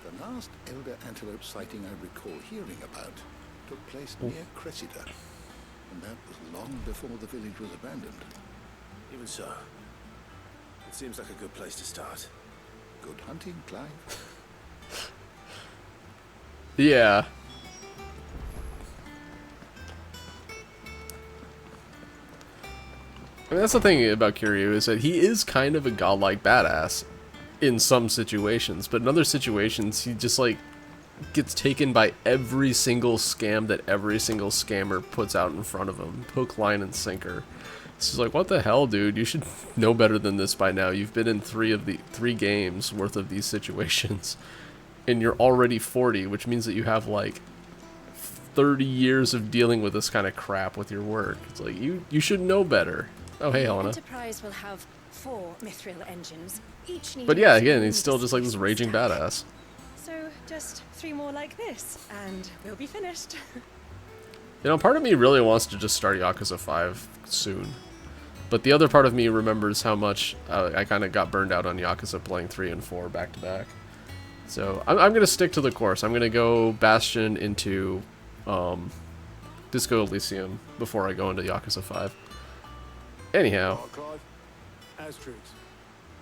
The last elder antelope sighting I recall hearing about took place near Cressida, and that was long before the village was abandoned. Even so, it seems like a good place to start. Good hunting, Clive. Yeah. I mean, that's the thing about Kiryu, is that he is kind of a godlike badass in some situations, but in other situations he just like gets taken by every single scam that every single scammer puts out in front of him. Hook, line, and sinker. It's just like, what the hell, dude? You should know better than this by now. You've been in three games worth of these situations, and you're already 40, which means that you have like 30 years of dealing with this kind of crap with your work. It's like, you should know better. Oh, hey, Helena. Enterprise will have 4 mithril engines, each needing But yeah, its again, own he's still just like this raging stack. badass. So just 3 more like this, and we'll be finished. You know, part of me really wants to just start Yakuza 5 soon. But the other part of me remembers how much I kind of got burned out on Yakuza playing 3 and 4 back to back. So I'm going to stick to the course. I'm going to go Bastion into Disco Elysium before I go into Yakuza 5. Anyhow. Clive, how's Triggs?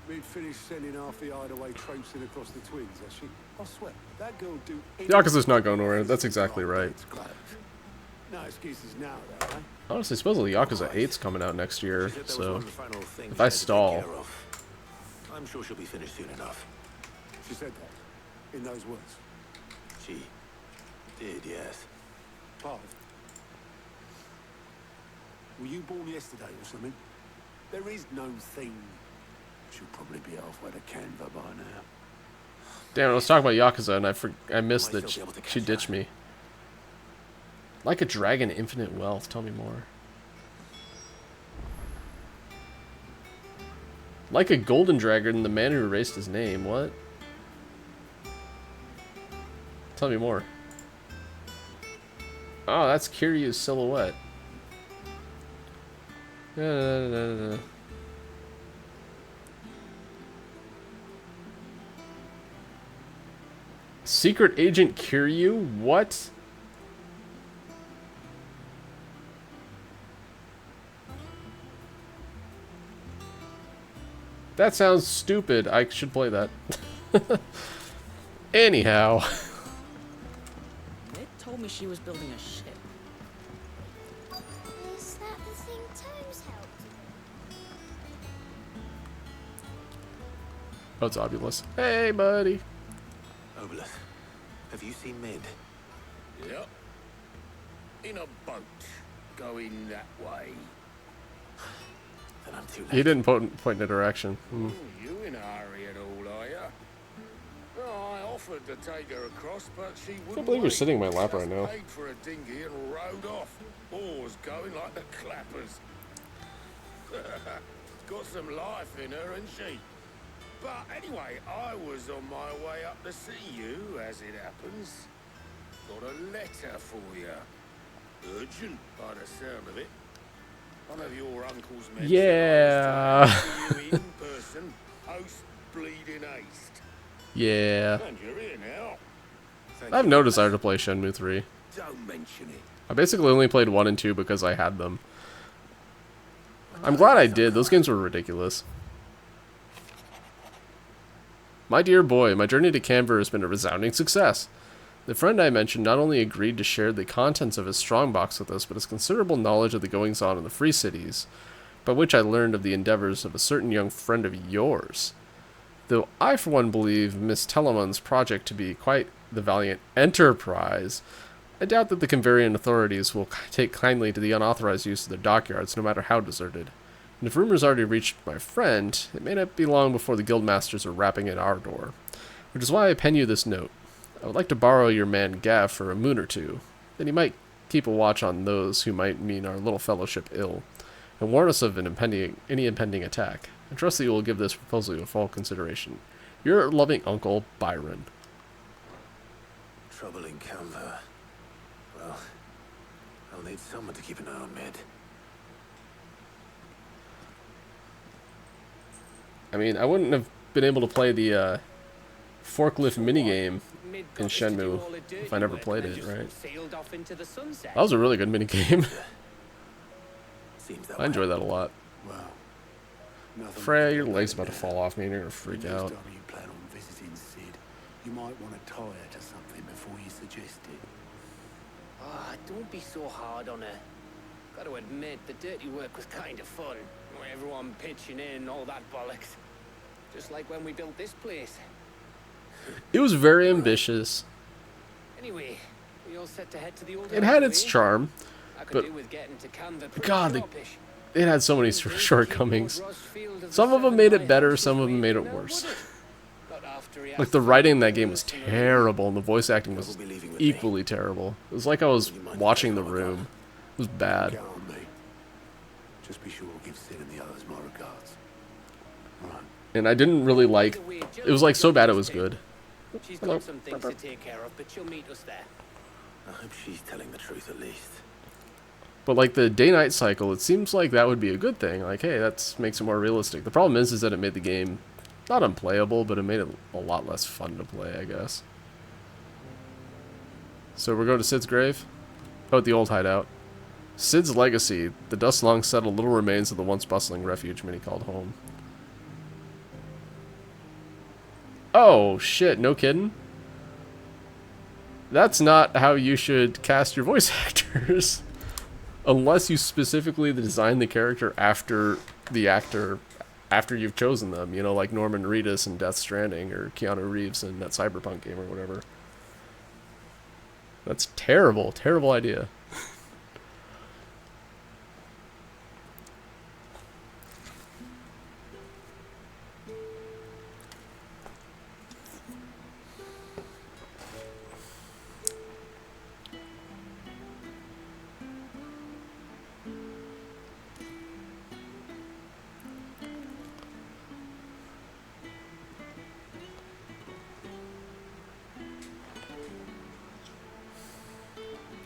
We'd finished sending half the hideaway traipsing across the twins, has she? I swear, that girl do Yakuza's not going nowhere. That's exactly right. No excuses now, though, eh? Honestly, supposedly Yakuza 8's coming out next year, so if I stall... I'm sure she'll be finished soon enough. She said that, in those words. She did, yes. Clive, were you born yesterday or something? There is no thing. She'll probably be halfway to Canva by now. Damn, let's talk about Yakuza, and I missed that she ditched me. Like a dragon, infinite wealth. Tell me more. Like a golden dragon, the man who erased his name. What? Tell me more. Oh, that's Kiryu's silhouette. Secret Agent Kiryu? What? That sounds stupid. I should play that. Anyhow. Ned told me she was building a ship. Is that the thing Toes helped? Oh, it's Obulus. Hey, buddy. Obelus, have you seen Mid? Yep. In a boat, going that way. Then I'm too late. He didn't point in a direction. Hmm. You in a hurry at all, are ya? Oh, I offered to take her across, but she wouldn't. I can't believe you're wait. sitting in my lap right Just now. paid for a dinghy and rowed off. Oars going like the clappers. Got some life in her, ain't she? But anyway, I was on my way up to see you, as it happens. Got a letter for you. Urgent, by the sound of it. One of your uncle's men. Yeah. said I was to see you in person, post bleeding haste. Yeah. And you're here now. I have no desire to play Shenmue 3. Don't mention it. I basically only played 1 and 2 because I had them. I'm glad I did. Those games were ridiculous. My dear boy, my journey to Canberra has been a resounding success. The friend I mentioned not only agreed to share the contents of his strongbox with us, but has considerable knowledge of the goings-on in the Free Cities, by which I learned of the endeavors of a certain young friend of yours. Though I, for one, believe Miss Telemon's project to be quite the valiant enterprise, I doubt that the Canverian authorities will take kindly to the unauthorized use of their dockyards, no matter how deserted. And if rumors already reached my friend, it may not be long before the guildmasters are rapping at our door. Which is why I pen you this note. I would like to borrow your man Gav for a moon or two. Then he might keep a watch on those who might mean our little fellowship ill, and warn us of any impending attack. I trust that you will give this proposal your full consideration. Your loving uncle, Byron. Trouble in Canva. Well, I'll need someone to keep an eye on Mid. I mean, I wouldn't have been able to play the forklift minigame in Shenmue if I never played it, right? That was a really good minigame. I enjoyed that a lot. Freya, your leg's about to fall off me and you're gonna freak out. You plan on visiting Sid, you might want to tie her to something before you suggest it. Ah, don't be so hard on her. Got to admit, the dirty work was kind of fun. Everyone pitching in, all that bollocks. Just like when we built this place. It was very ambitious. Anyway, we all set to head to the old It had its charm, but God, it had so many shortcomings. Some of them made it better, some of them made it worse. Like, the writing in that game was terrible, and the voice acting was equally terrible. It was like I was watching The Room. It was bad. Just be sure to give Sid and the others my regards. And I didn't really like... It was like so bad it was good. She's got some things to take care of, but she'll meet us there. I hope she's telling the truth at least. But like the day-night cycle, it seems like that would be a good thing. Like, hey, that makes it more realistic. The problem is that it made the game not unplayable, but it made it a lot less fun to play, I guess. So we're going to Sid's grave? Oh, at the old hideout. Sid's legacy. The dust long settled little remains of the once bustling refuge many called home. Oh, shit, no kidding? That's not how you should cast your voice actors. Unless you specifically design the character after the actor, after you've chosen them. You know, like Norman Reedus in Death Stranding, or Keanu Reeves in that Cyberpunk game or whatever. That's terrible, terrible idea.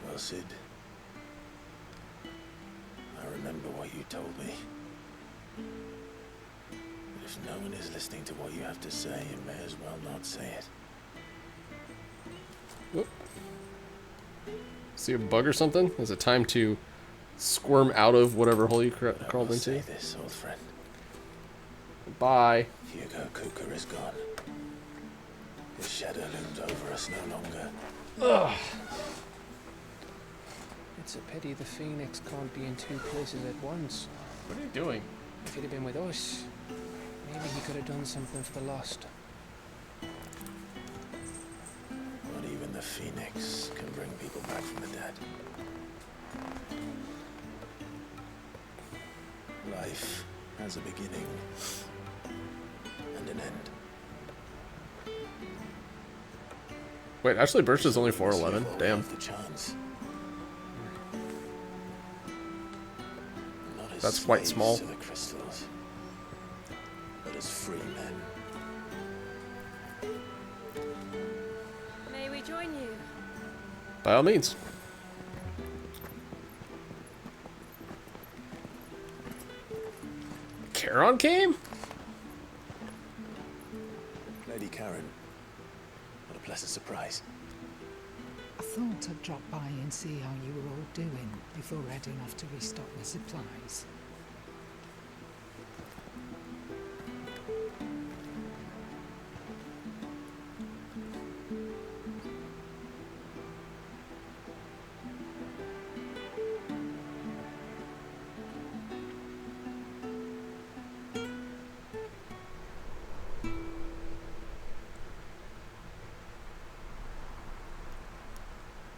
Well, Sid, I remember what you told me. But if no one is listening to what you have to say, you may as well not say it. Whoop. See a bug or something? Is it time to squirm out of whatever hole you crawled into? Say this, old friend. Bye. Hugo Cooker is gone. His shadow looms over us no longer. Ugh. It's a pity the Phoenix can't be in two places at once. What are you doing? If he'd have been with us, maybe he could have done something for the lost. Not even the Phoenix can bring people back from the dead. Life has a beginning and an end. Wait, Ashley Birch is only 4'11". Damn. That's quite small. To the crystals, but as free men. May we join you? By all means. Charon came? Lady Karen, what a pleasant surprise. I thought I'd drop by and see how you were all doing before heading off to restock my supplies.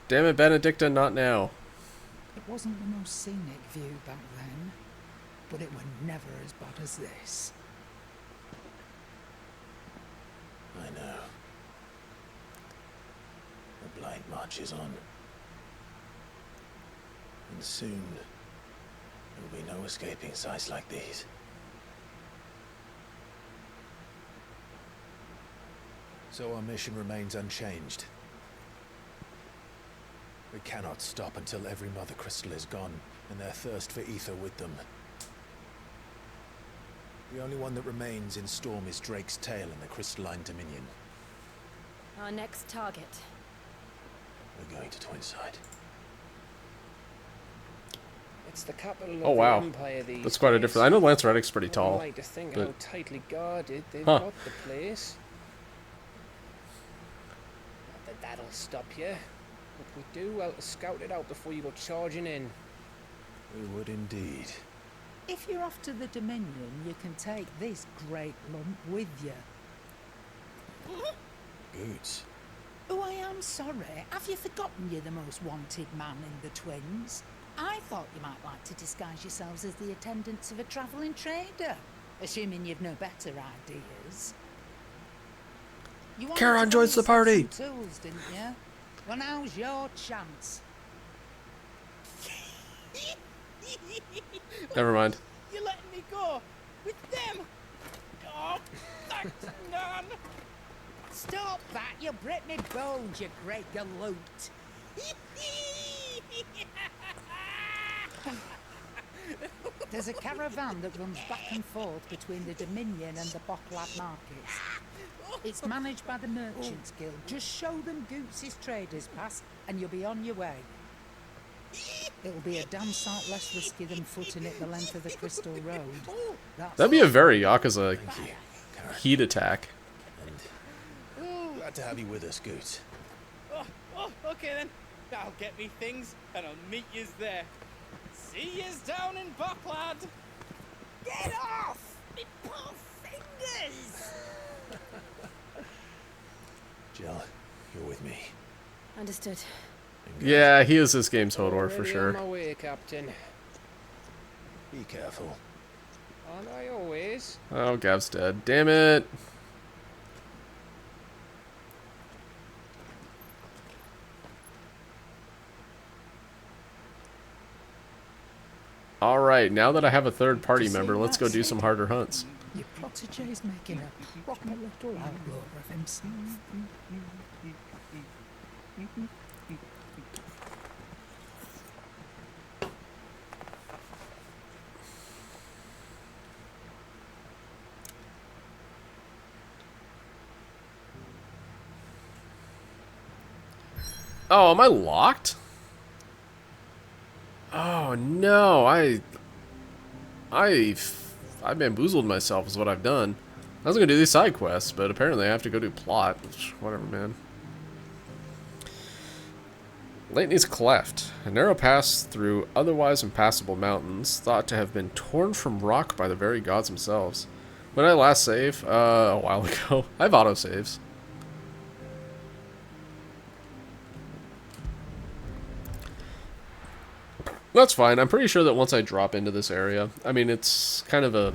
Damn it, Benedicta, not now. It wasn't the most scenic view back then, but it were never as bad as this. I know. The blight marches on. And soon, there will be no escaping sights like these. So our mission remains unchanged. We cannot stop until every mother crystal is gone, and their thirst for ether with them. The only one that remains in Storm is Drake's tail in the crystalline dominion. Our next target. We're going to Twinside. It's the capital of Oh wow, the Empire these that's quite a days. difference. I know Lance Reddick's pretty tall. I like to think but... how tightly guarded they've Huh. got the place. Not that that'll stop you. But we do well to scout it out before you go charging in. We would indeed. If you're off to the Dominion, you can take this great lump with you. Boots. Oh, I am sorry. Have you forgotten you're the most wanted man in the Twins? I thought you might like to disguise yourselves as the attendants of a travelling trader, assuming you've no better ideas. You wanted Charon to joins buy the party. yourself some tools, didn't you? Well, now's your chance. Never mind. You're letting me go with them. Oh, thanks, none. Stop that! You break me bones, you great galoot. There's a caravan that runs back and forth between the Dominion and the Bocklad markets. It's managed by the Merchants Guild. Just show them Goots' traders pass and you'll be on your way. It'll be a damn sight less risky than footing it the length of the Crystal Road. That'd be a very Yakuza heat attack. Glad to have you with us, Goot. Oh, okay then. I'll get me things and I'll meet yous there. See yous down in Bocklad. Get off! Me poor fingers! Jill, you're with me. Understood. Yeah, he is this game's Hodor for Already sure. on my way, Captain. Be careful. Aren't I always? Oh, Gav's dead. Damn it. Alright, now that I have a third party member, let's go do some harder hunts. Your protege's making a proper little outlaw of himself. Oh, am I locked? Oh no, I bamboozled myself is what I've done. I was gonna do these side quests, but apparently I have to go do plot, which, whatever, man. Lately's Cleft, a narrow pass through otherwise impassable mountains, thought to have been torn from rock by the very gods themselves. When did I last save? A while ago. I have autosaves. That's fine. I'm pretty sure that once I drop into this area, I mean, it's kind of a...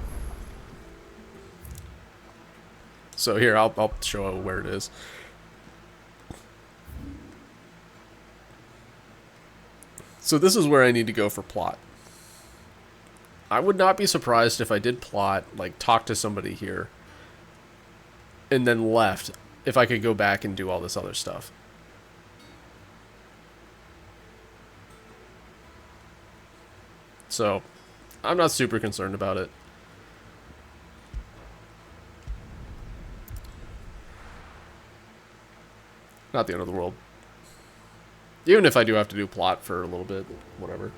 So here, I'll show where it is. So this is where I need to go for plot. I would not be surprised if I did plot, like talk to somebody here, and then left, if I could go back and do all this other stuff. So, I'm not super concerned about it. Not the end of the world. Even if I do have to do plot for a little bit, whatever.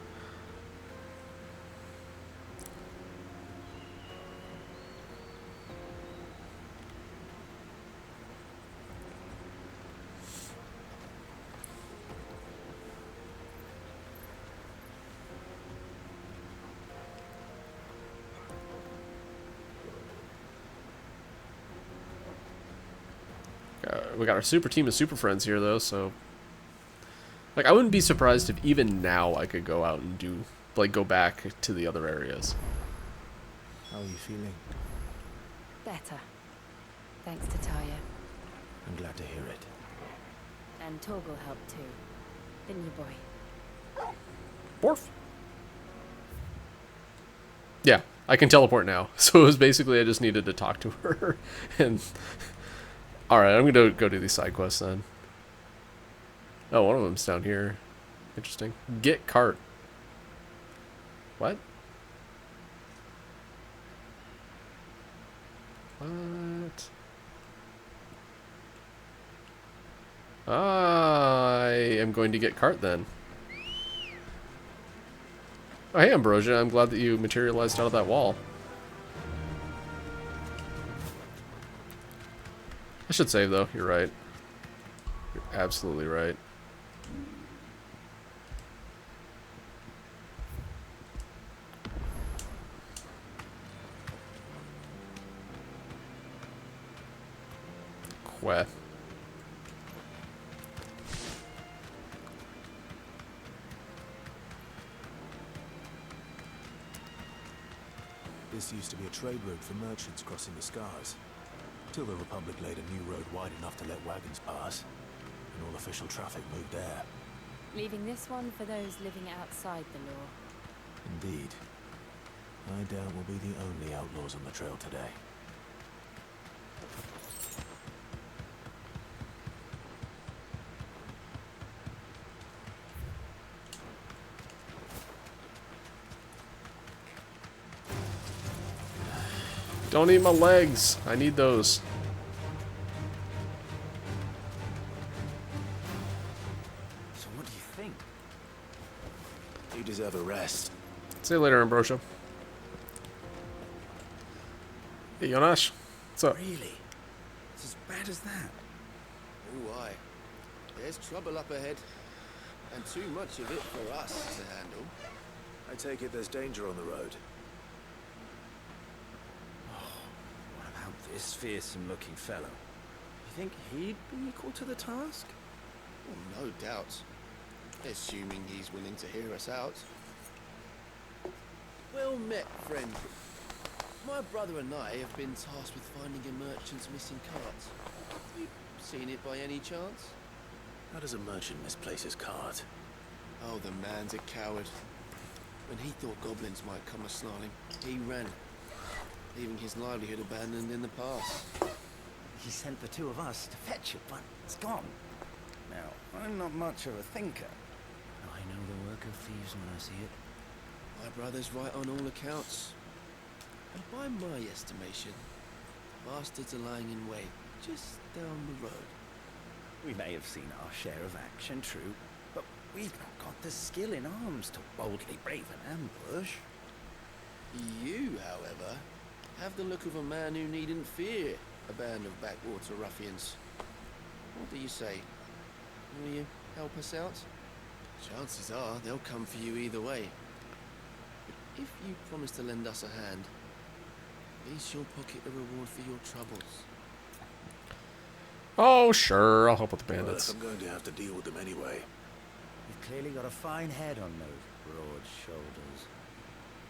We got our super team of super friends here, though, so... Like, I wouldn't be surprised if even now I could go out and do... Like, go back to the other areas. How are you feeling? Better. Thanks to Taya. I'm glad to hear it. And Torgal helped too. Didn't you, boy? Borf. Yeah, I can teleport now. So it was basically I just needed to talk to her. And... Alright, I'm going to go do these side quests then. Oh, one of them's down here. Interesting. Get cart. What? What? I am going to get cart then. Oh, hey, Ambrosia. I'm glad that you materialized out of that wall. I should save, though. You're right. You're absolutely right. Queh. This used to be a trade route for merchants crossing the Scars. Till the Republic laid a new road wide enough to let wagons pass, and all official traffic moved there. Leaving this one for those living outside the law. Indeed. I doubt we'll be the only outlaws on the trail today. Don't eat my legs. I need those. So what do you think? You deserve a rest. See you later, Ambrosia. Hey, Jonas. What's up? Really? It's as bad as that? Oh, aye. There's trouble up ahead. And too much of it for us to handle. I take it there's danger on the road. What about this fearsome-looking fellow? You think he'd be equal to the task? Well, no doubt. Assuming he's willing to hear us out. Well met, friend. My brother and I have been tasked with finding a merchant's missing cart. Have you seen it by any chance? How does a merchant misplace his cart? Oh, the man's a coward. When he thought goblins might come a-snarling, he ran, leaving his livelihood abandoned in the pass. He sent the two of us to fetch it, but it's gone. Now, I'm not much of a thinker. I know the work of thieves when I see it. My brother's right on all accounts. And by my estimation, bastards are lying in wait just down the road. We may have seen our share of action, true, but we've not got the skill in arms to boldly brave an ambush. You, however, have the look of a man who needn't fear a band of backwater ruffians. What do you say? Will you help us out? Chances are they'll come for you either way. But if you promise to lend us a hand, at least you'll pocket the reward for your troubles. Oh, sure. I'll help with the Well, bandits. I'm going to have to deal with them anyway. You've clearly got a fine head on those broad shoulders.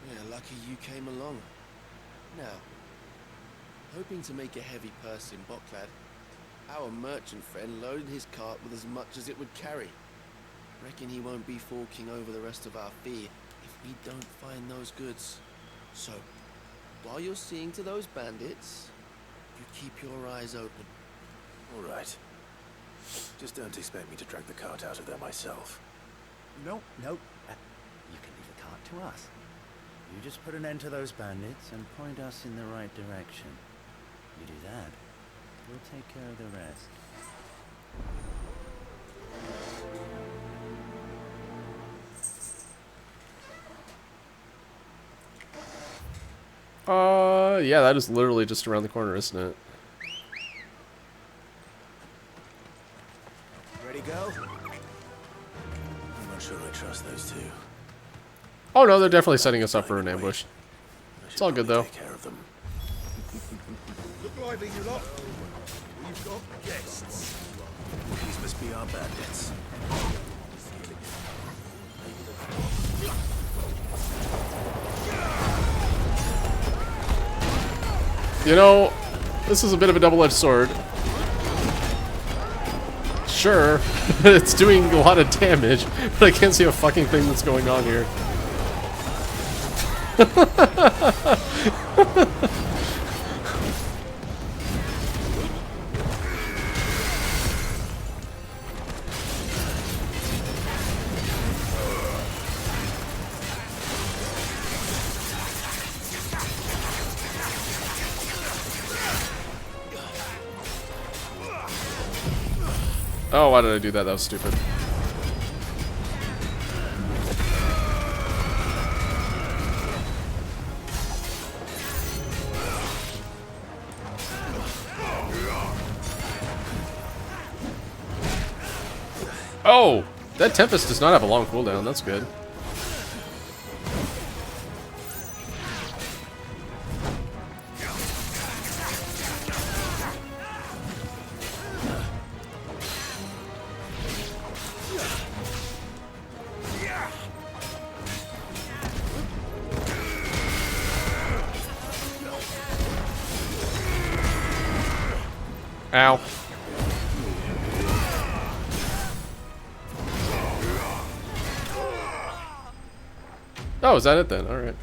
Yeah, lucky you came along. Now, hoping to make a heavy purse in Bocklad, our merchant friend loaded his cart with as much as it would carry. Reckon he won't be forking over the rest of our fee if we don't find those goods. So, while you're seeing to those bandits, you keep your eyes open. All right. Just don't expect me to drag the cart out of there myself. No. You can leave the cart to us. You just put an end to those bandits and point us in the right direction. You do that, we'll take care of the rest. Yeah, that is literally just around the corner, isn't it? Ready, go? I'm not sure I trust those two. Oh no, they're definitely setting us up for an ambush. It's all good though. Take care of them. Look lively, you lot. We've got guests. These must be our bandits. You know, this is a bit of a double-edged sword. Sure, it's doing a lot of damage, but I can't see a fucking thing that's going on here. Oh, why did I do that? That was stupid. Oh! That Tempest does not have a long cooldown. That's good. Ow. Oh, is that it then? Alright.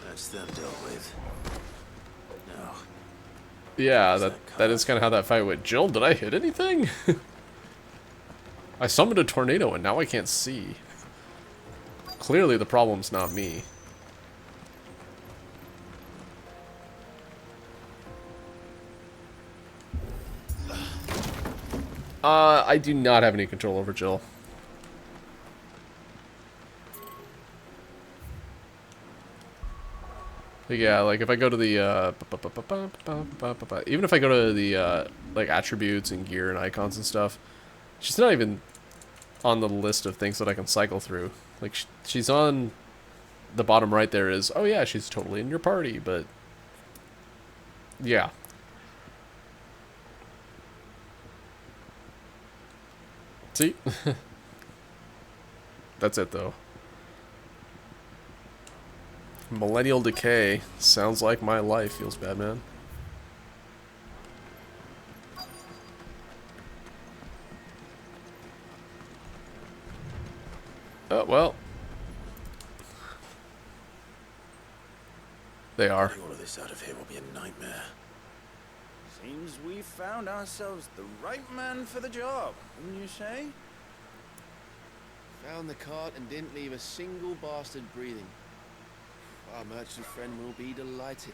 That's them dealt with. No. Yeah, that is kind of how that fight went. Jill, did I hit anything? I summoned a tornado and now I can't see. Clearly the problem's not me. I do not have any control over Jill. Yeah, like if I go to the even if I go to the like attributes and gear and icons and stuff, she's not even on the list of things that I can cycle through. Like she's on the bottom right there is, oh yeah, she's totally in your party, but yeah. See? That's it though. Millennial Decay. Sounds like my life. Feels bad, man. Oh, well. They are. All of this out of here will be a nightmare. Seems we found ourselves the right man for the job, wouldn't you say? Found the cart and didn't leave a single bastard breathing. Our merchant friend will be delighted.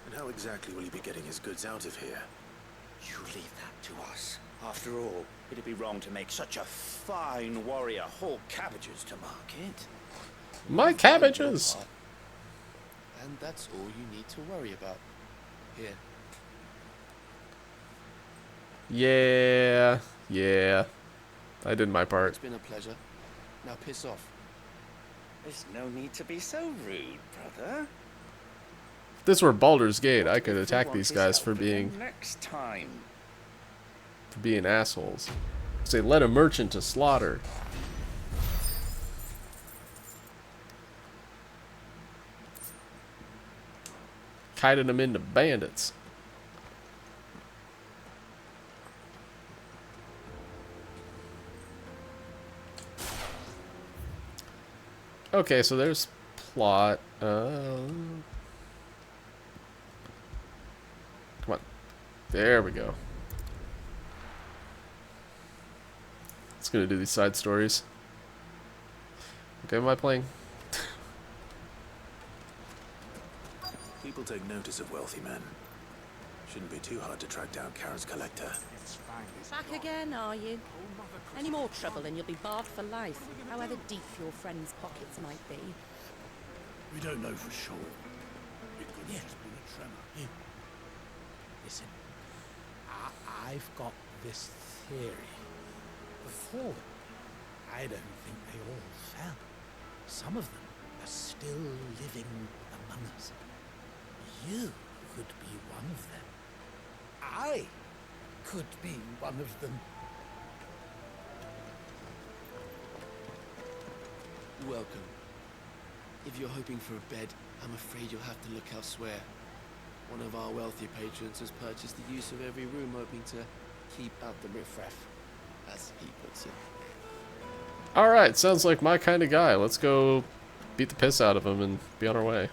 And how exactly will he be getting his goods out of here? You leave that to us. After all, it'd be wrong to make such a fine warrior haul cabbages to market. My cabbages! And that's all you need to worry about. Here. Yeah. I did my part. It's been a pleasure. Now piss off. There's no need to be so rude, brother. If this were Baldur's Gate, I could attack these guys for being next time. For being assholes. Say, led a merchant to slaughter. Kited them into bandits. Okay, so there's plot. Come on. There we go. It's gonna do these side stories. Okay, am I playing? People take notice of wealthy men. Shouldn't be too hard to track down Karen's collector. Back again, are you? Any more trouble and you'll be barred for life, however deep your friends' pockets might be. We don't know for sure. It could have just been a tremor. Listen, I've got this theory. Before, I don't think they all fell. Some of them are still living among us. You could be one of them. I could be one of them. Welcome. If you're hoping for a bed, I'm afraid you'll have to look elsewhere. One of our wealthier patrons has purchased the use of every room, hoping to keep out the riffraff, as he puts it. Alright, sounds like my kind of guy. Let's go beat the piss out of him and be on our way.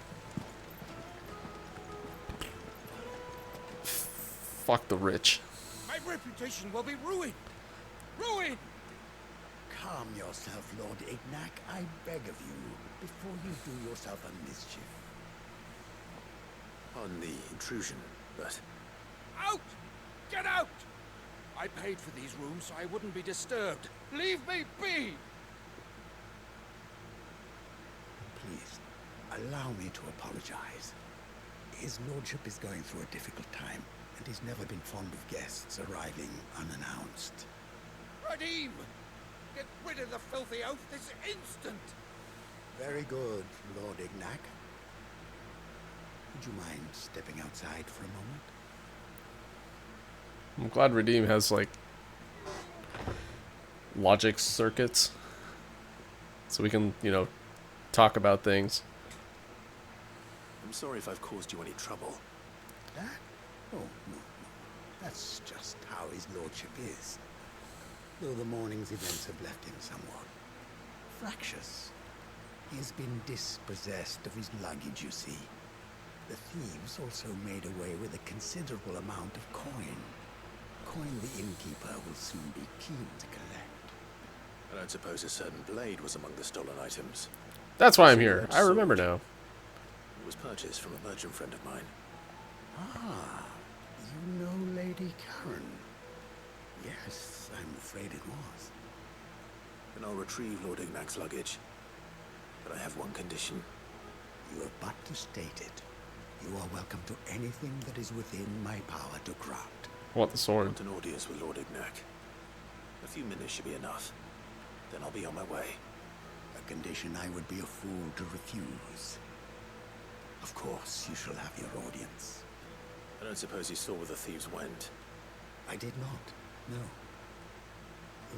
Fuck the rich. My reputation will be ruined! Ruined! Calm yourself, Lord Ignac, I beg of you, before you do yourself a mischief. On the intrusion, but... Out! Get out! I paid for these rooms so I wouldn't be disturbed. Leave me be! Please, allow me to apologize. His lordship is going through a difficult time, and he's never been fond of guests arriving unannounced. Radim! Get rid of the filthy oaf this instant! Very good, Lord Ignac. Would you mind stepping outside for a moment? I'm glad Redeem has, like, logic circuits. So we can, you know, talk about things. I'm sorry if I've caused you any trouble. That? Oh, no. That's just how his lordship is. Though the morning's events have left him somewhat fractious. He's been dispossessed of his luggage, you see. The thieves also made away with a considerable amount of coin. Coin the innkeeper will soon be keen to collect. I don't suppose a certain blade was among the stolen items. That's why I'm here. I remember now. It was purchased from a merchant friend of mine. Ah, you know Lady Karen? Yes, I'm afraid it was. Then I'll retrieve Lord Ignac's luggage. But I have one condition. You have but to state it. You are welcome to anything that is within my power to grant. I want the sword. I want an audience with Lord Ignac. A few minutes should be enough. Then I'll be on my way. A condition I would be a fool to refuse. Of course, you shall have your audience. I don't suppose you saw where the thieves went. I did not, no.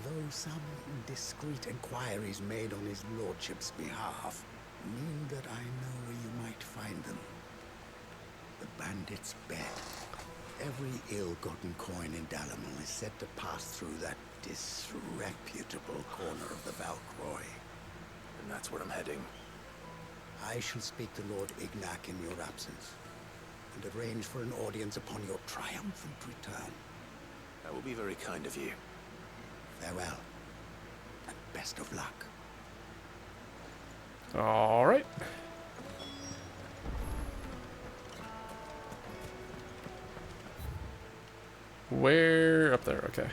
Though some indiscreet inquiries made on his lordship's behalf mean that I know where you might find them. The bandit's bed. Every ill-gotten coin in Dalamon is said to pass through that disreputable corner of the Valcroy. And that's where I'm heading. I shall speak to Lord Ignac in your absence, and arrange for an audience upon your triumphant return. That will be very kind of you. Farewell, and best of luck. All right. Where? Up there, okay.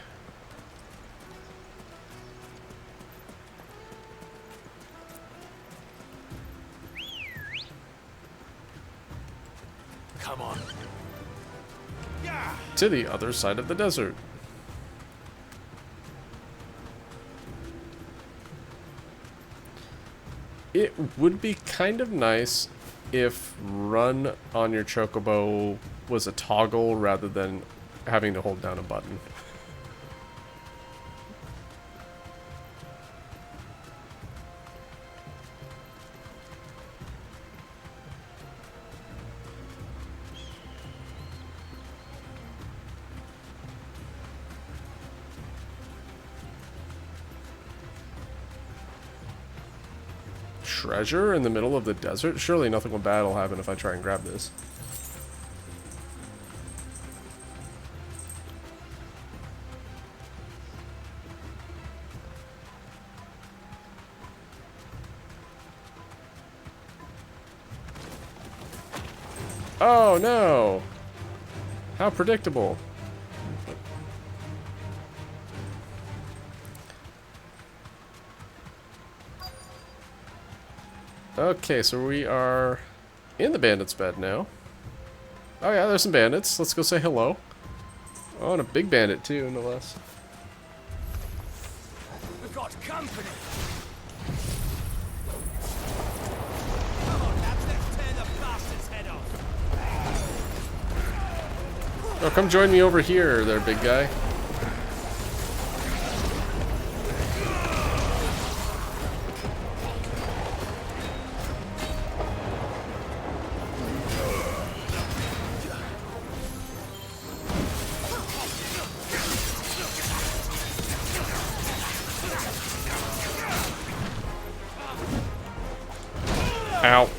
Come on. To the other side of the desert. It would be kind of nice if run on your chocobo was a toggle rather than having to hold down a button. Treasure in the middle of the desert? Surely nothing bad will happen if I try and grab this. Oh no! How predictable. Okay, so we are in the bandit's bed now. Oh yeah, there's some bandits. Let's go say hello. Oh, and a big bandit too, no less. We've got company. Come on, lads, let's tear the bastard's head off. Oh, come join me over here, there, big guy. Ow.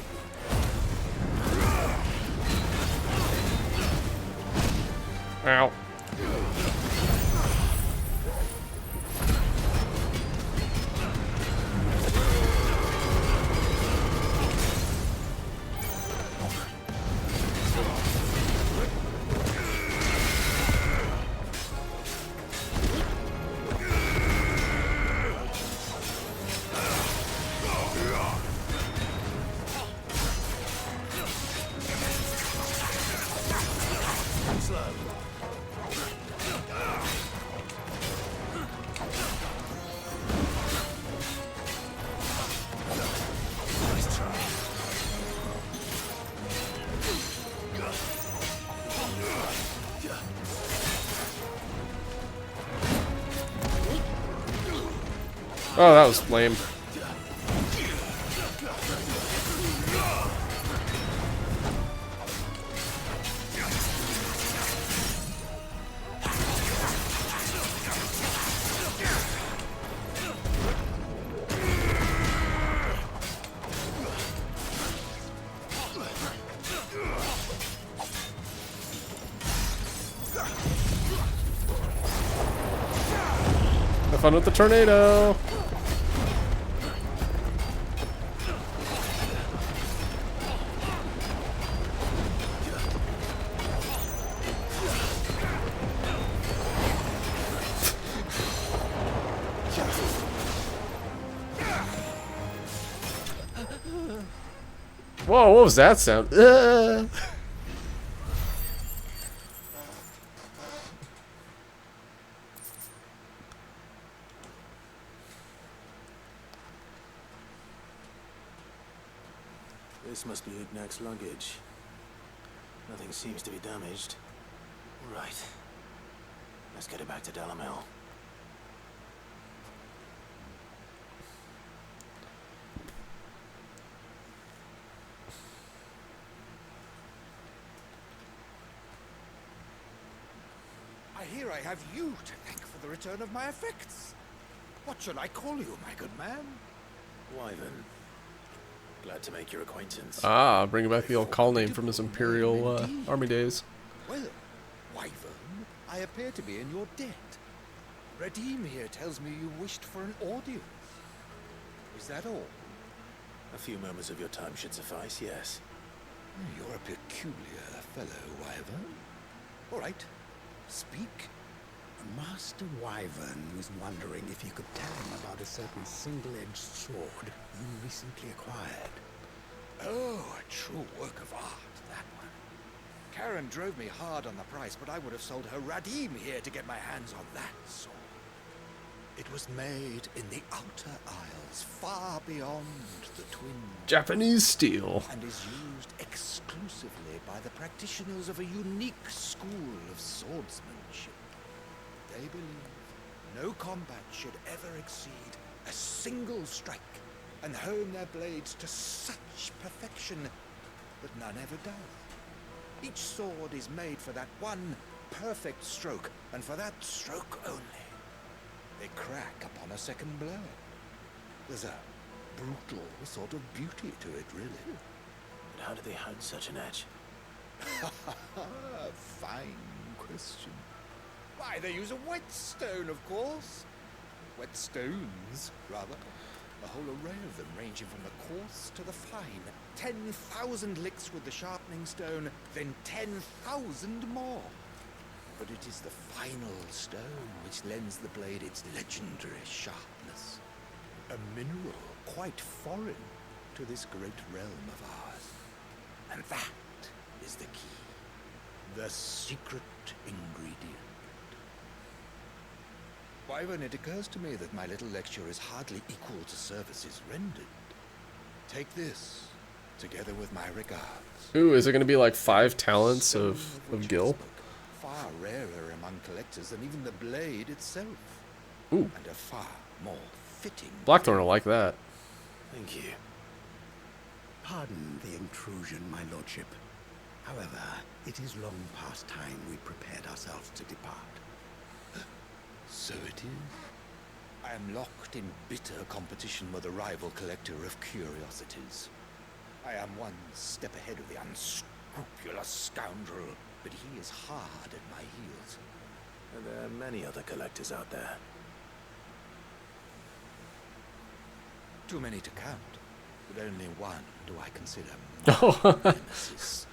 Ow. Oh, that was lame. Have fun with the tornado. Whoa, what was that sound? This must be Ignac's luggage. Nothing seems to be damaged. Right. Let's get it back to Dalamel. I hear I have you to thank for the return of my effects. What should I call you, my good man? Wyvern. Glad to make your acquaintance. Ah, bringing back the old call name from his Imperial army days. Well, Wyvern, I appear to be in your debt. Redeem here tells me you wished for an audience. Is that all? A few moments of your time should suffice, yes. You're a peculiar fellow, Wyvern. All right, speak. Master Wyvern was wondering if you could tell him about a certain single-edged sword you recently acquired. Oh, a true work of art, that one. Karen drove me hard on the price, but I would have sold her Radim here to get my hands on that sword. It was made in the Outer Isles, far beyond the Twin. Japanese steel. And is used exclusively by the practitioners of a unique school of swordsmanship. They believe no combat should ever exceed a single strike, and hone their blades to such perfection that none ever does. Each sword is made for that one perfect stroke, and for that stroke only. They crack upon a second blow. There's a brutal sort of beauty to it, really. But how do they hone such an edge? Fine question. Why, they use a whetstone, of course. Whetstones, rather. A whole array of them, ranging from the coarse to the fine. 10,000 licks with the sharpening stone, then 10,000 more. But it is the final stone which lends the blade its legendary sharpness. A mineral quite foreign to this great realm of ours. And that is the key. The secret ingredient. Wyvern, it occurs to me that my little lecture is hardly equal to services rendered. Take this, together with my regards. Ooh, is it going to be like 5 talents of Gil? Far rarer among collectors than even the blade itself. Ooh. And a far more fitting. Blackthorn will like that. Thank you. Pardon the intrusion, my lordship. However, it is long past time we prepared ourselves to depart. So it is. I am locked in bitter competition with a rival collector of curiosities. I am one step ahead of the unscrupulous scoundrel, but he is hard at my heels. And there are many other collectors out there. Too many to count, but only one do I consider my nemesis.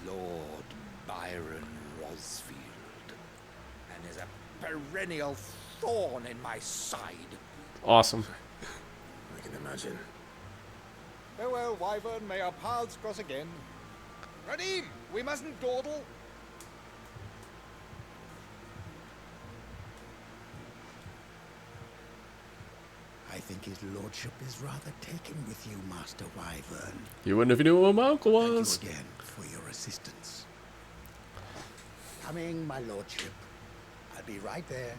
Lord Byron Rosfield. And is a perennial thorn in my side. Awesome. I can imagine. Farewell, Wyvern. May our paths cross again. Radim, we mustn't dawdle. I think his lordship is rather taken with you, Master Wyvern. You wouldn't if you knew who my uncle was. Thank you again for your assistance. Coming, my lordship. I'll be right there.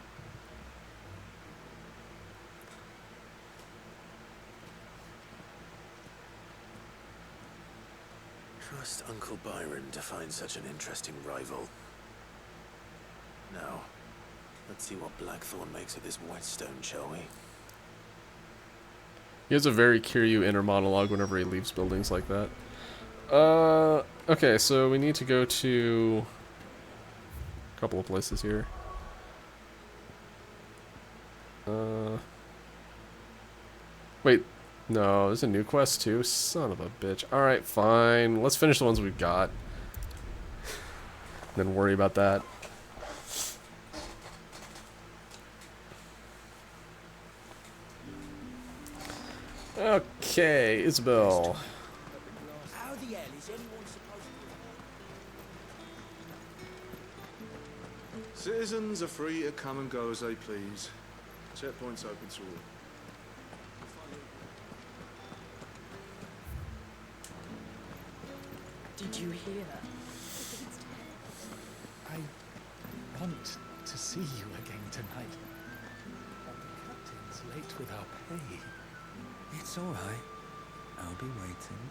Trust Uncle Byron to find such an interesting rival. Now, let's see what Blackthorn makes of this whetstone, shall we? He has a very Kiryu inner monologue whenever he leaves buildings like that. Okay, so we need to go to a couple of places here. Wait, no, there's a new quest too. Son of a bitch. Alright, fine. Let's finish the ones we've got. Then worry about that. Okay, Isabel. How the hell is anyone supposed to... Citizens are free to come and go as they please. Checkpoints open to all. Did you hear? I want to see you again tonight. But the captain's late with our pay. It's all right. I'll be waiting.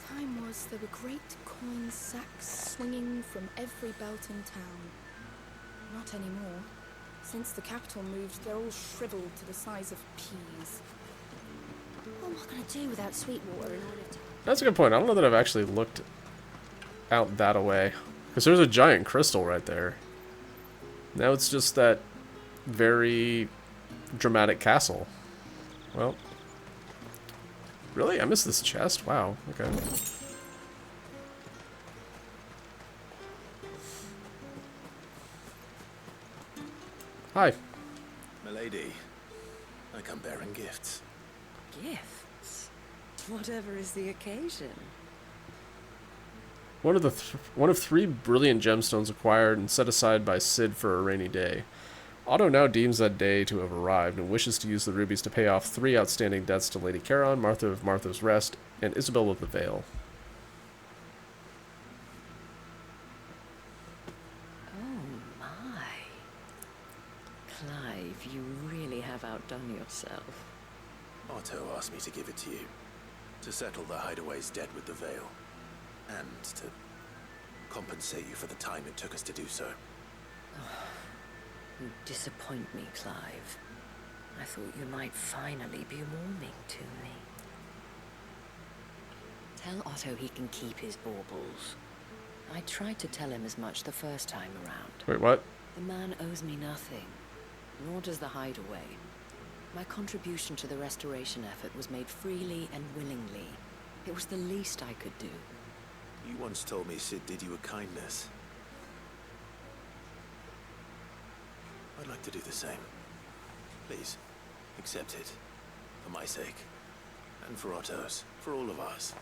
Time was there were great coin sacks swinging from every belt in town. Not anymore. Since the capital moved, they're all shriveled to the size of peas. What am I going to do without Sweetwater in order to... That's a good point. I don't know that I've actually looked out that away. Because there's a giant crystal right there. Now it's just that very dramatic castle. Well. Really? I missed this chest? Wow. Okay. Hi. Milady, I come bearing gifts. Gifts? Whatever is the occasion. One of 3 brilliant gemstones acquired and set aside by Cid for a rainy day. Otto now deems that day to have arrived and wishes to use the rubies to pay off 3 outstanding debts to Lady Charon, Martha of Martha's Rest, and Isabel of the Vale. Oh my. Clive, you really have outdone yourself. Otto asked me to give it to you. To settle the Hideaway's debt with the Vale. And to compensate you for the time it took us to do so. You disappoint me, Clive. I thought you might finally be warming to me. Tell Otto he can keep his baubles. I tried to tell him as much the first time around. Wait, what? The man owes me nothing, nor does the Hideaway. My contribution to the restoration effort was made freely and willingly. It was the least I could do. You once told me Cid did you a kindness. I'd like to do the same. Please, accept it. For my sake. And for Otto's. For all of us.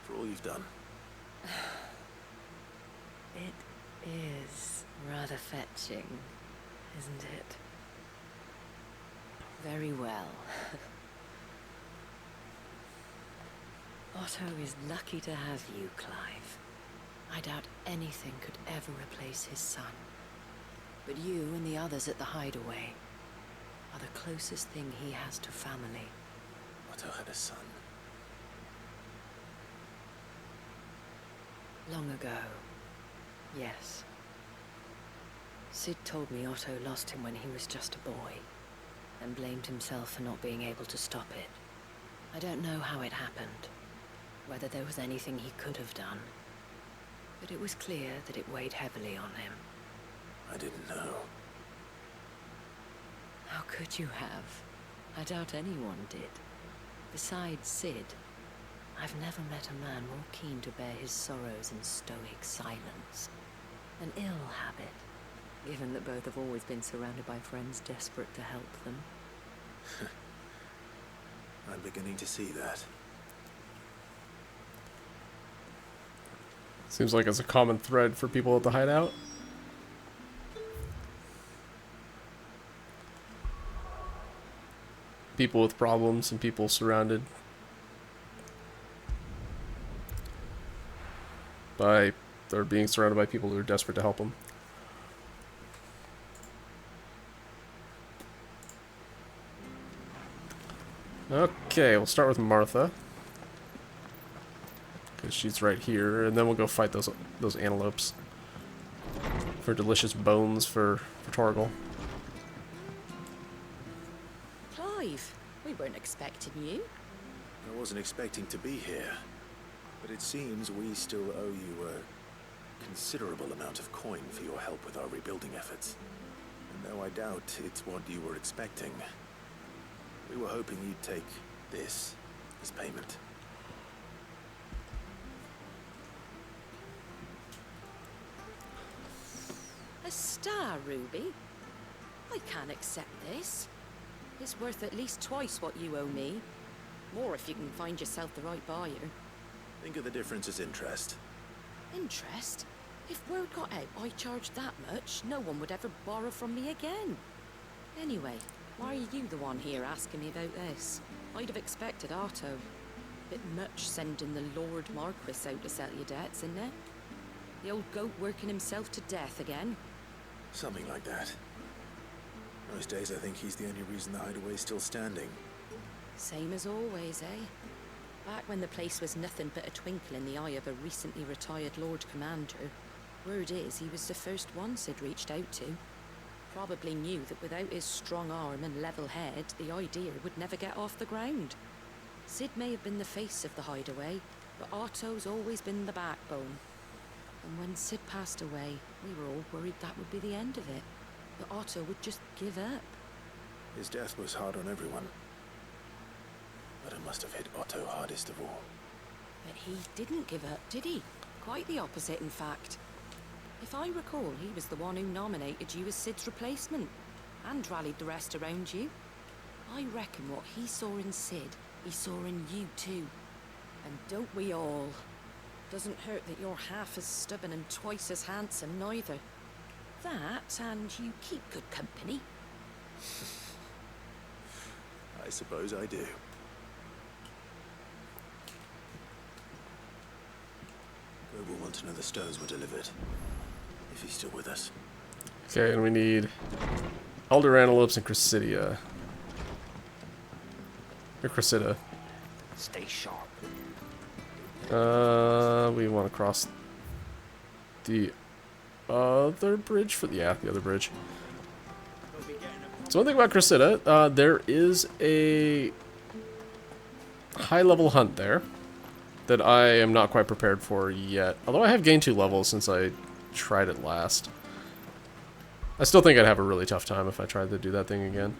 For all you've done. It is rather fetching, isn't it? Very well. Otto is lucky to have you, Clive. I doubt anything could ever replace his son. But you and the others at the Hideaway are the closest thing he has to family. Otto had a son. Long ago, yes. Cid told me Otto lost him when he was just a boy, and blamed himself for not being able to stop it. I don't know how it happened, whether there was anything he could have done, but it was clear that it weighed heavily on him. I didn't know. How could you have? I doubt anyone did. Besides Cid, I've never met a man more keen to bear his sorrows in stoic silence. An ill habit, given that both have always been surrounded by friends desperate to help them. I'm beginning to see that. Seems like it's a common thread for people at the hideout. People with problems and people surrounded by, they're being surrounded by people who are desperate to help them. Okay, we'll start with Martha, because she's right here, and then we'll go fight those antelopes for delicious bones for Torgal. Clive, we weren't expecting you. I wasn't expecting to be here, but it seems we still owe you a considerable amount of coin for your help with our rebuilding efforts. And though I doubt it's what you were expecting, we were hoping you'd take this as payment. A star ruby? I can't accept this. It's worth at least twice what you owe me. More if you can find yourself the right buyer. Think of the difference as interest. Interest? If word got out I charged that much, no one would ever borrow from me again. Anyway, why are you the one here asking me about this? I'd have expected Otto. Bit much sending the Lord Marquis out to settle your debts, isn't it? The old goat working himself to death again? Something like that. Most days I think he's the only reason the hideaway's still standing. Same as always, eh? Back when the place was nothing but a twinkle in the eye of a recently retired Lord Commander, word is he was the first one Sid reached out to. Probably knew that without his strong arm and level head, the idea would never get off the ground. Sid may have been the face of the hideaway, but Otto's always been the backbone. And when Sid passed away, we were all worried that would be the end of it. That Otto would just give up. His death was hard on everyone. But it must have hit Otto hardest of all. But he didn't give up, did he? Quite the opposite, in fact. If I recall, he was the one who nominated you as Sid's replacement, and rallied the rest around you. I reckon what he saw in Sid, he saw in you too. And don't we all? Doesn't hurt that you're half as stubborn and twice as handsome, neither. That, and you keep good company. I suppose I do. Grove will want to know the stones were delivered. If he's still with us. Okay, and we need Elder Antelopes and Chrysidia. Or Cressida. Stay sharp. We want to cross the other bridge for the other bridge. So one thing about Cressida, there is a high-level hunt there that I am not quite prepared for yet. Although I have gained 2 levels since I tried it last. I still think I'd have a really tough time if I tried to do that thing again.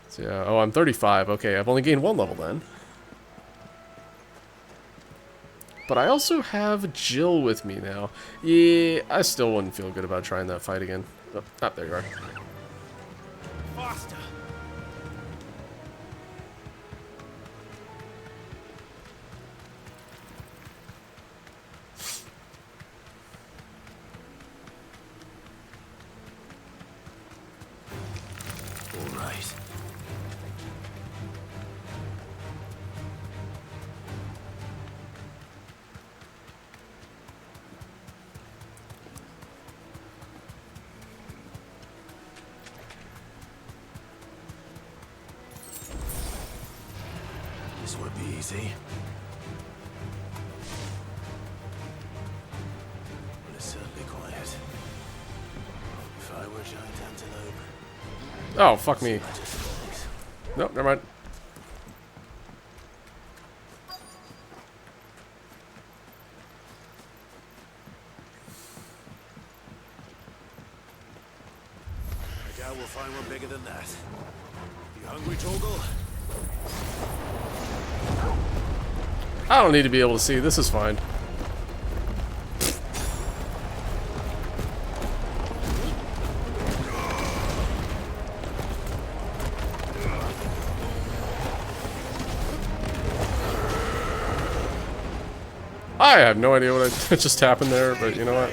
So yeah, oh, I'm 35. Okay, I've only gained 1 level then. But I also have Jill with me now. Yeah, I still wouldn't feel good about trying that fight again. Oh, there you are. Faster. All right. This won't be easy. Well, it's certainly quiet. If I were a giant antelope. Oh, fuck me. Nope, never mind. I doubt we'll find one bigger than that. You hungry, Torgal? I don't need to be able to see. This is fine. I have no idea what just happened there, but you know what?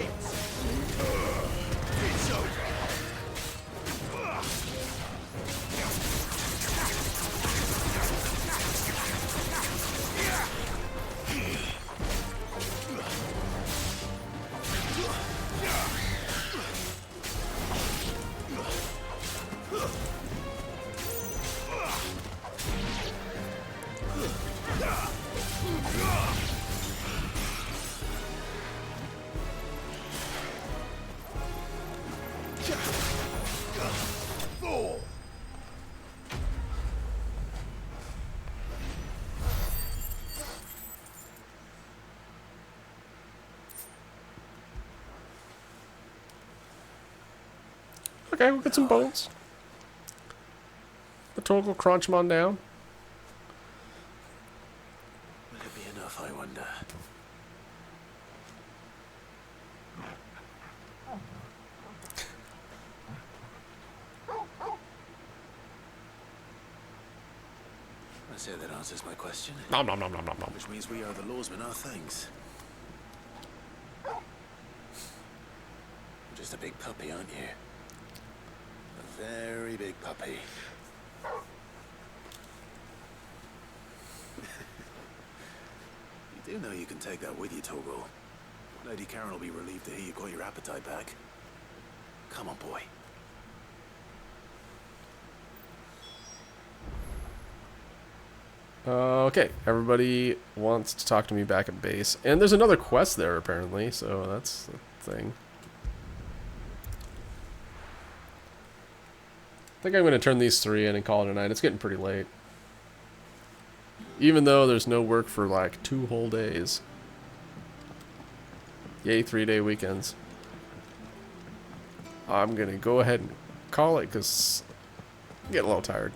Okay, we'll get some bones. The Torg will crunch them on down. Will it be enough, I wonder? That's it, that answers my question. Nom nom nom nom nom nom. Which means we owe the lawsmen our thanks. You're just a big puppy, aren't you? A very big puppy. You do know you can take that with you, Torgal. Lady Karen will be relieved to hear you got your appetite back. Come on, boy. Okay, everybody wants to talk to me back at base. And there's another quest there, apparently, so that's the thing. I think I'm going to turn these 3 in and call it a night. It's getting pretty late. Even though there's no work for like 2 whole days. Yay, 3-day weekends. I'm going to go ahead and call it because I'm getting a little tired.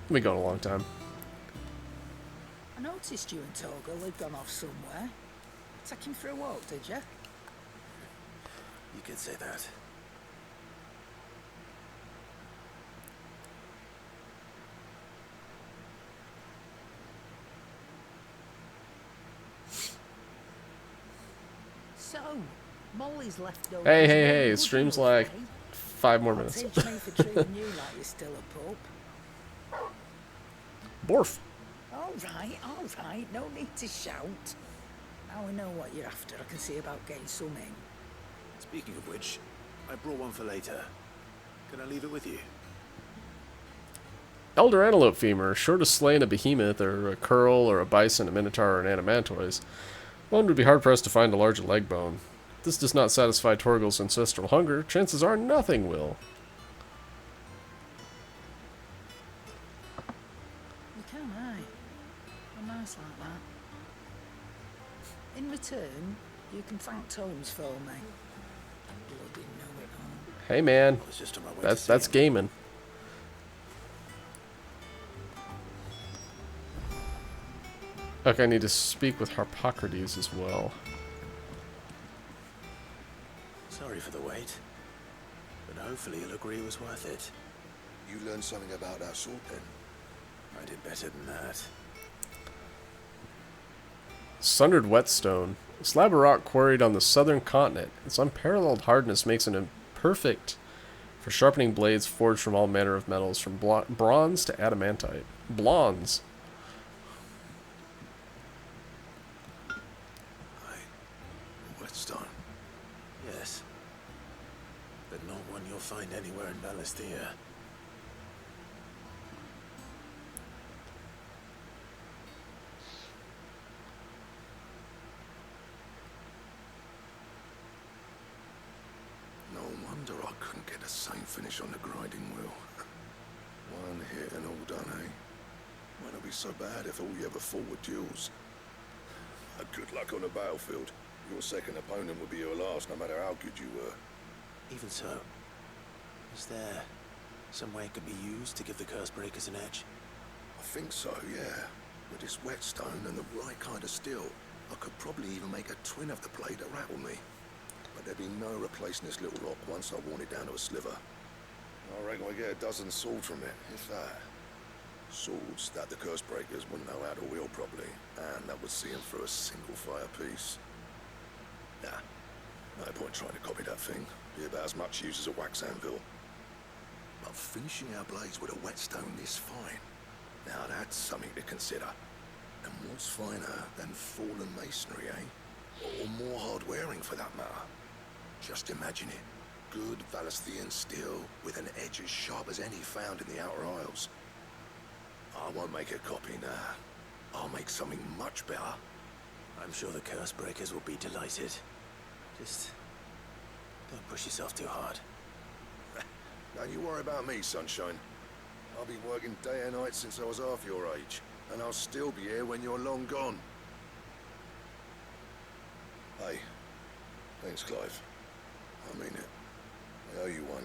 I've been going a long time. I noticed you and Torgal had gone off somewhere. Take him for a walk, did you? You could say that. So, Molly's left over. Hey, it streams like 5 more minutes. Teach me for treating you like you're still a pup. Borf. All right, no need to shout. Now we know what you're after. I can see about getting some in. Speaking of which, I brought one for later. Can I leave it with you? Elder antelope femur, short of slaying a behemoth or a curl or a bison, a minotaur, or an adamantoise, one would be hard-pressed to find a larger leg bone. If this does not satisfy Torgal's ancestral hunger, chances are nothing will. You can, aye. You're nice like that. In return, you can thank Tomes for me. Bloody know-it-all. Hey man, that's gaming. Okay, I need to speak with Harpocrates as well. Sorry for the wait, but hopefully you'll agree it was worth it. You learned something about that sword then? I did better than that. Sundered whetstone. A slab of rock quarried on the southern continent. Its unparalleled hardness makes it perfect for sharpening blades forged from all manner of metals, from bronze to adamantite. Blondes. Whetstone. Yes. But not one you'll find anywhere in Balestia. No wonder I couldn't get the same finish on the grinding wheel. One hit and all done, eh? Won't it be so bad if all you ever fought were duels? Good luck on the battlefield. Your second opponent would be your last, no matter how good you were. Even so, is there some way it could be used to give the curse breakers an edge? I think so, yeah. With this whetstone and the right kind of steel, I could probably even make a twin of the blade that rattled me. But there'd be no replacing this little rock once I worn it down to a sliver. I reckon we get a dozen swords from it, if that. Swords that the curse breakers wouldn't know how to wield properly, and that would see them through a single fire piece. Nah, no point trying to copy that thing. Be about as much use as a wax anvil. But finishing our blades with a whetstone this fine, now that's something to consider. And what's finer than fallen masonry, eh? Or more hard-wearing, for that matter. Just imagine it. Good Valestian steel with an edge as sharp as any found in the Outer Isles. I won't make a copy now. I'll make something much better. I'm sure the curse breakers will be delighted. Just don't push yourself too hard. Don't you worry about me, sunshine. I've been working day and night since I was half your age, and I'll still be here when you're long gone. Hey, thanks, Clive. I mean it. I owe you one.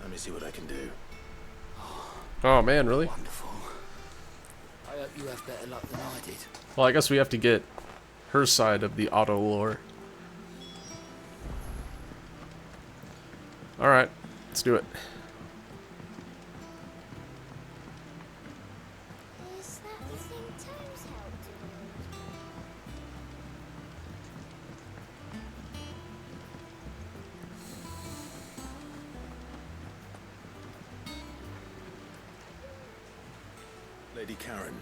Let me see what I can do. Oh man, really? Wonderful. I hope you have better luck than I did. Well, I guess we have to get her side of the auto lore. Alright, let's do it. Is that the thing Tomes helped to build? Lady Karen,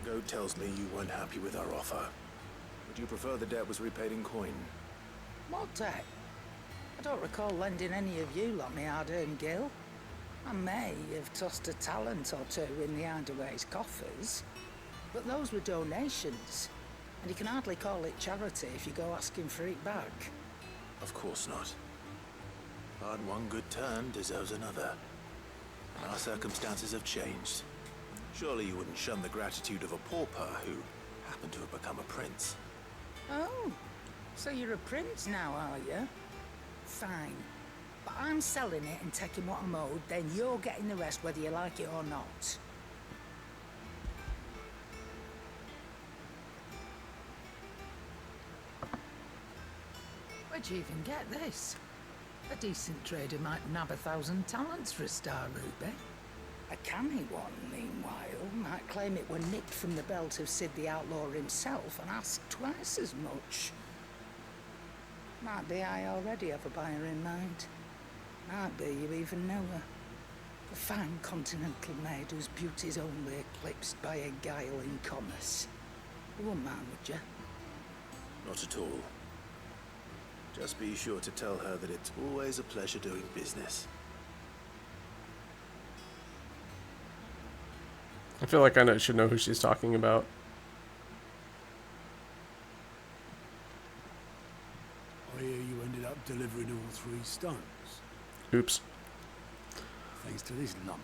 Goat tells me you weren't happy with our offer. Would you prefer the debt was repaid in coin? What debt? I don't recall lending any of you like me hard-earned gil. I may have tossed a talent or two in the Hideaway's coffers, but those were donations, and you can hardly call it charity if you go asking for it back. Of course not. But one good turn deserves another. And our circumstances have changed. Surely you wouldn't shun the gratitude of a pauper who happened to have become a prince. Oh, so you're a prince now, are you? Fine. But I'm selling it and taking what I'm owed, then you're getting the rest whether you like it or not. Where'd you even get this? A decent trader might nab 1,000 talents for a star ruby. A canny one, meanwhile, might claim it were nicked from the belt of Sid the Outlaw himself and ask twice as much. Might be I already have a buyer in mind. Might be you even know her. A fine continental maid whose beauty's only eclipsed by a guile in commerce. You wouldn't mind, would you? Not at all. Just be sure to tell her that it's always a pleasure doing business. I feel like I should know who she's talking about. I hear you ended up delivering all 3 stones. Oops. Thanks to this lump.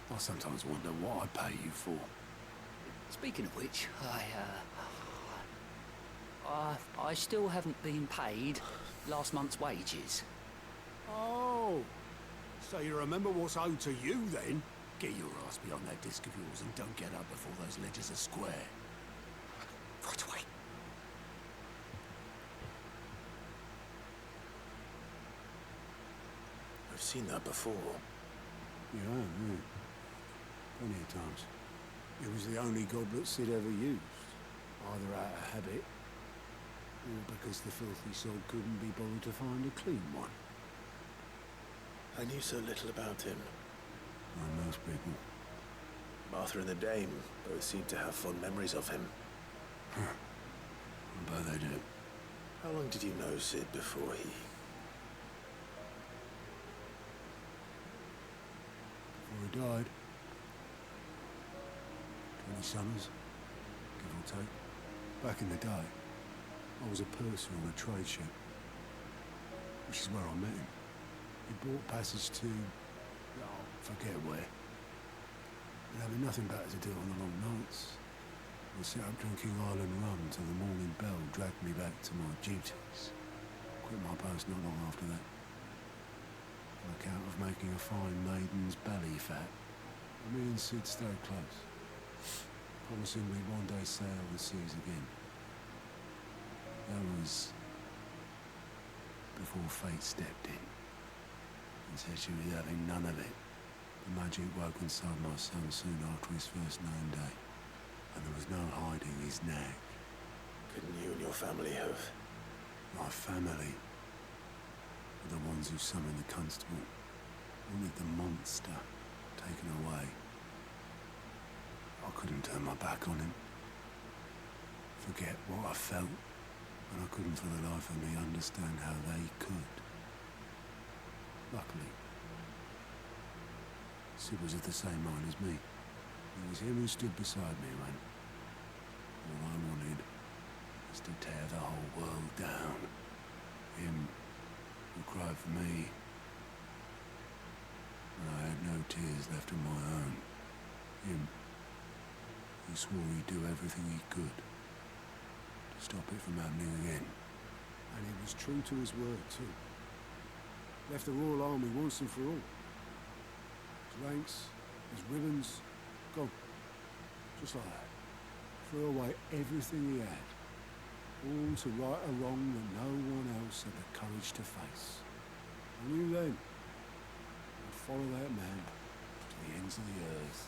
I sometimes wonder what I pay you for. Speaking of which, I still haven't been paid last month's wages. Oh, so you remember what's owed to you then? Get your ass behind that disc of yours and don't get up before those ledgers are square. Right away. I've seen that before. Yeah. Plenty of times. It was the only goblet Sid ever used. Either out of habit, or because the filthy soul couldn't be bothered to find a clean one. I knew so little about him. Like most people. Martha and the Dame both seem to have fond memories of him. I bet they do. How long did you know Sid before he... Before he died. 20 summers, give or take. Back in the day, I was a purser on a trade ship. Which is where I met him. He bought passage to... forget where. And having nothing better to do on the long nights, I sat up drinking Island rum till the morning bell dragged me back to my duties. Quit my post not long after that. On account of making a fine maiden's belly fat, me and Sid stayed close, promising we'd one day sail the seas again. That was before fate stepped in and said she was having none of it. The magic woke inside my son soon after his first known day, and there was no hiding his nag. Couldn't you and your family have... My family were the ones who summoned the constable, wanted the monster taken away. I couldn't turn my back on him, forget what I felt, and I couldn't for the life of me understand how they could. Luckily, Sid was of the same mind as me. It was him who stood beside me when all I wanted was to tear the whole world down. Him who cried for me when I had no tears left of my own. Him who swore he'd do everything he could to stop it from happening again. And he was true to his word too. Left the Royal Army once and for all. His ranks, his ribbons, gone. Just like that. Threw away everything he had. All to right a wrong that no one else had the courage to face. I knew then I'd follow that man to the ends of the earth.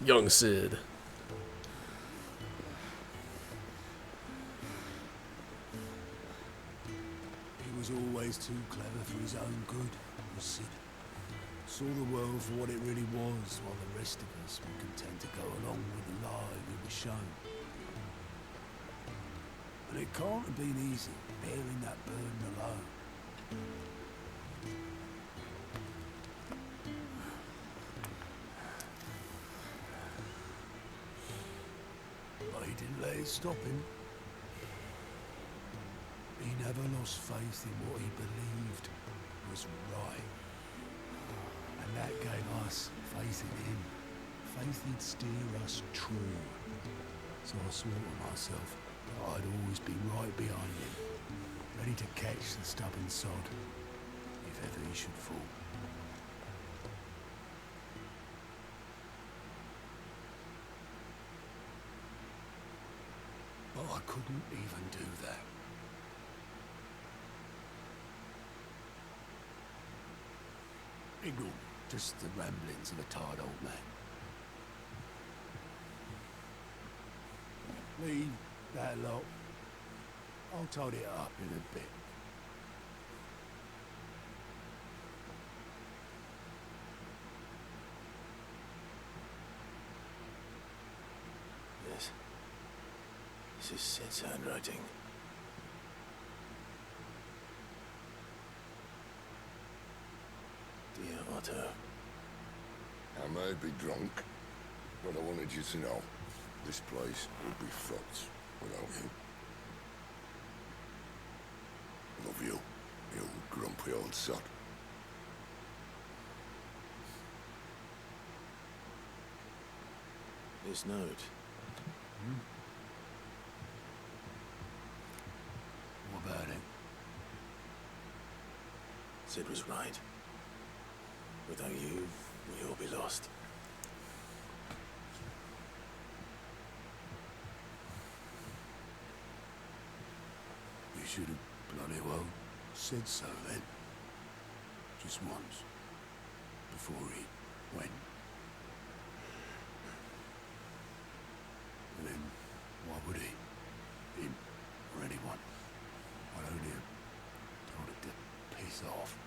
Young Sid. He was always too clever for his own good, was Sid. Saw the world for what it really was, while the rest of us were content to go along with the lie we were shown. And it can't have been easy, bearing that burden alone. But he didn't let it stop him. He never lost faith in what he believed was right. And that gave us faith in him. Faith he'd steer us true. So I swore to myself that I'd always be right behind him, ready to catch the stubborn sod, if ever he should fall. But I couldn't even do that. Ignore me. Just the ramblings of a tired old man. Leave that lot. I'll tidy it up in a bit. This is Sid's handwriting. Dear Otto. I may be drunk, but I wanted you to know this place would be fucked without you. Love you, you grumpy old sod. This note. What about it? Sid was right. Without you, we'll all be lost. You should have bloody well said so then. Just once. Before he went. And then, why would he? Him or anyone? I'd only have told him to piss off.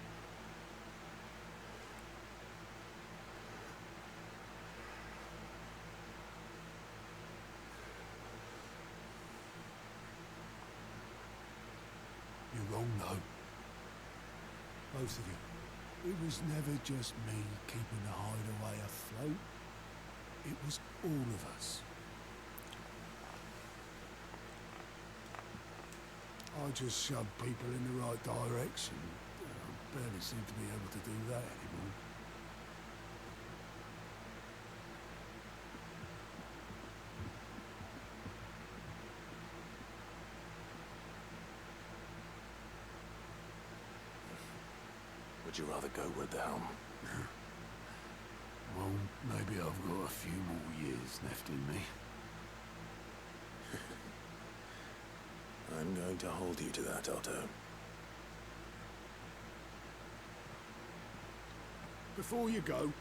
You're wrong, though. Both of you. It was never just me keeping the hideaway afloat. It was all of us. I just shoved people in the right direction. I barely seem to be able to do that anymore. Would you rather go with the helm? Well, maybe I've got a few more years left in me. I'm going to hold you to that, Otto. Before you go,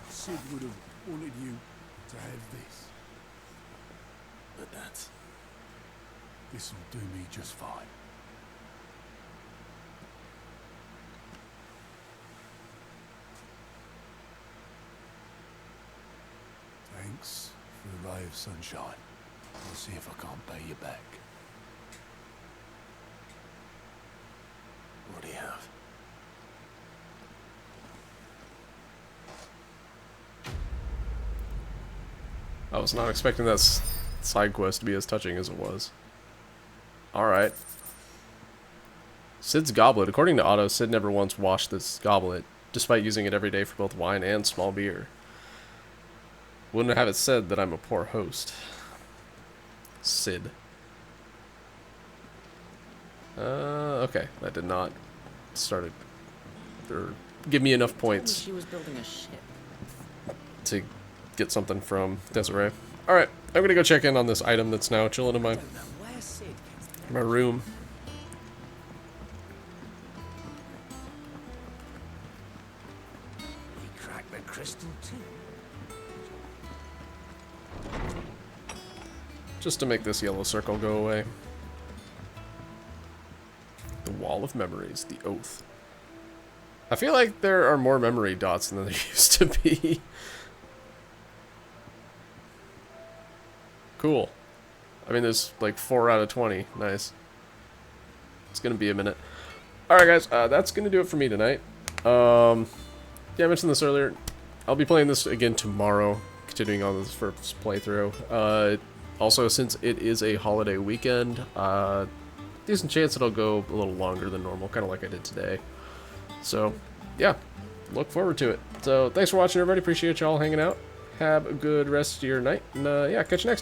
Sid would have wanted you to have this. But that's... This'll do me just fine. Thanks for the ray of sunshine. I'll see if I can't pay you back. What do you have? I was not expecting that side quest to be as touching as it was. Alright. Sid's goblet. According to Otto, Sid never once washed this goblet, despite using it every day for both wine and small beer. Wouldn't have it said that I'm a poor host. Sid. Okay. That did not start it, or give me enough points She was building a ship. to get something from Desiree. Alright, I'm gonna go check in on this item that's now chilling in my room. He cracked the crystal too. Just to make this yellow circle go away. The Wall of Memories, the Oath. I feel like there are more memory dots than there used to be. Cool. I mean, there's like 4 out of 20. Nice. It's gonna be a minute. Alright guys, that's gonna do it for me tonight. Yeah, I mentioned this earlier. I'll be playing this again tomorrow, continuing on this first playthrough. Also, since it is a holiday weekend, decent chance it'll go a little longer than normal, kind of like I did today. So, yeah, look forward to it. So, thanks for watching, everybody. Appreciate y'all hanging out. Have a good rest of your night, and yeah, catch you next time.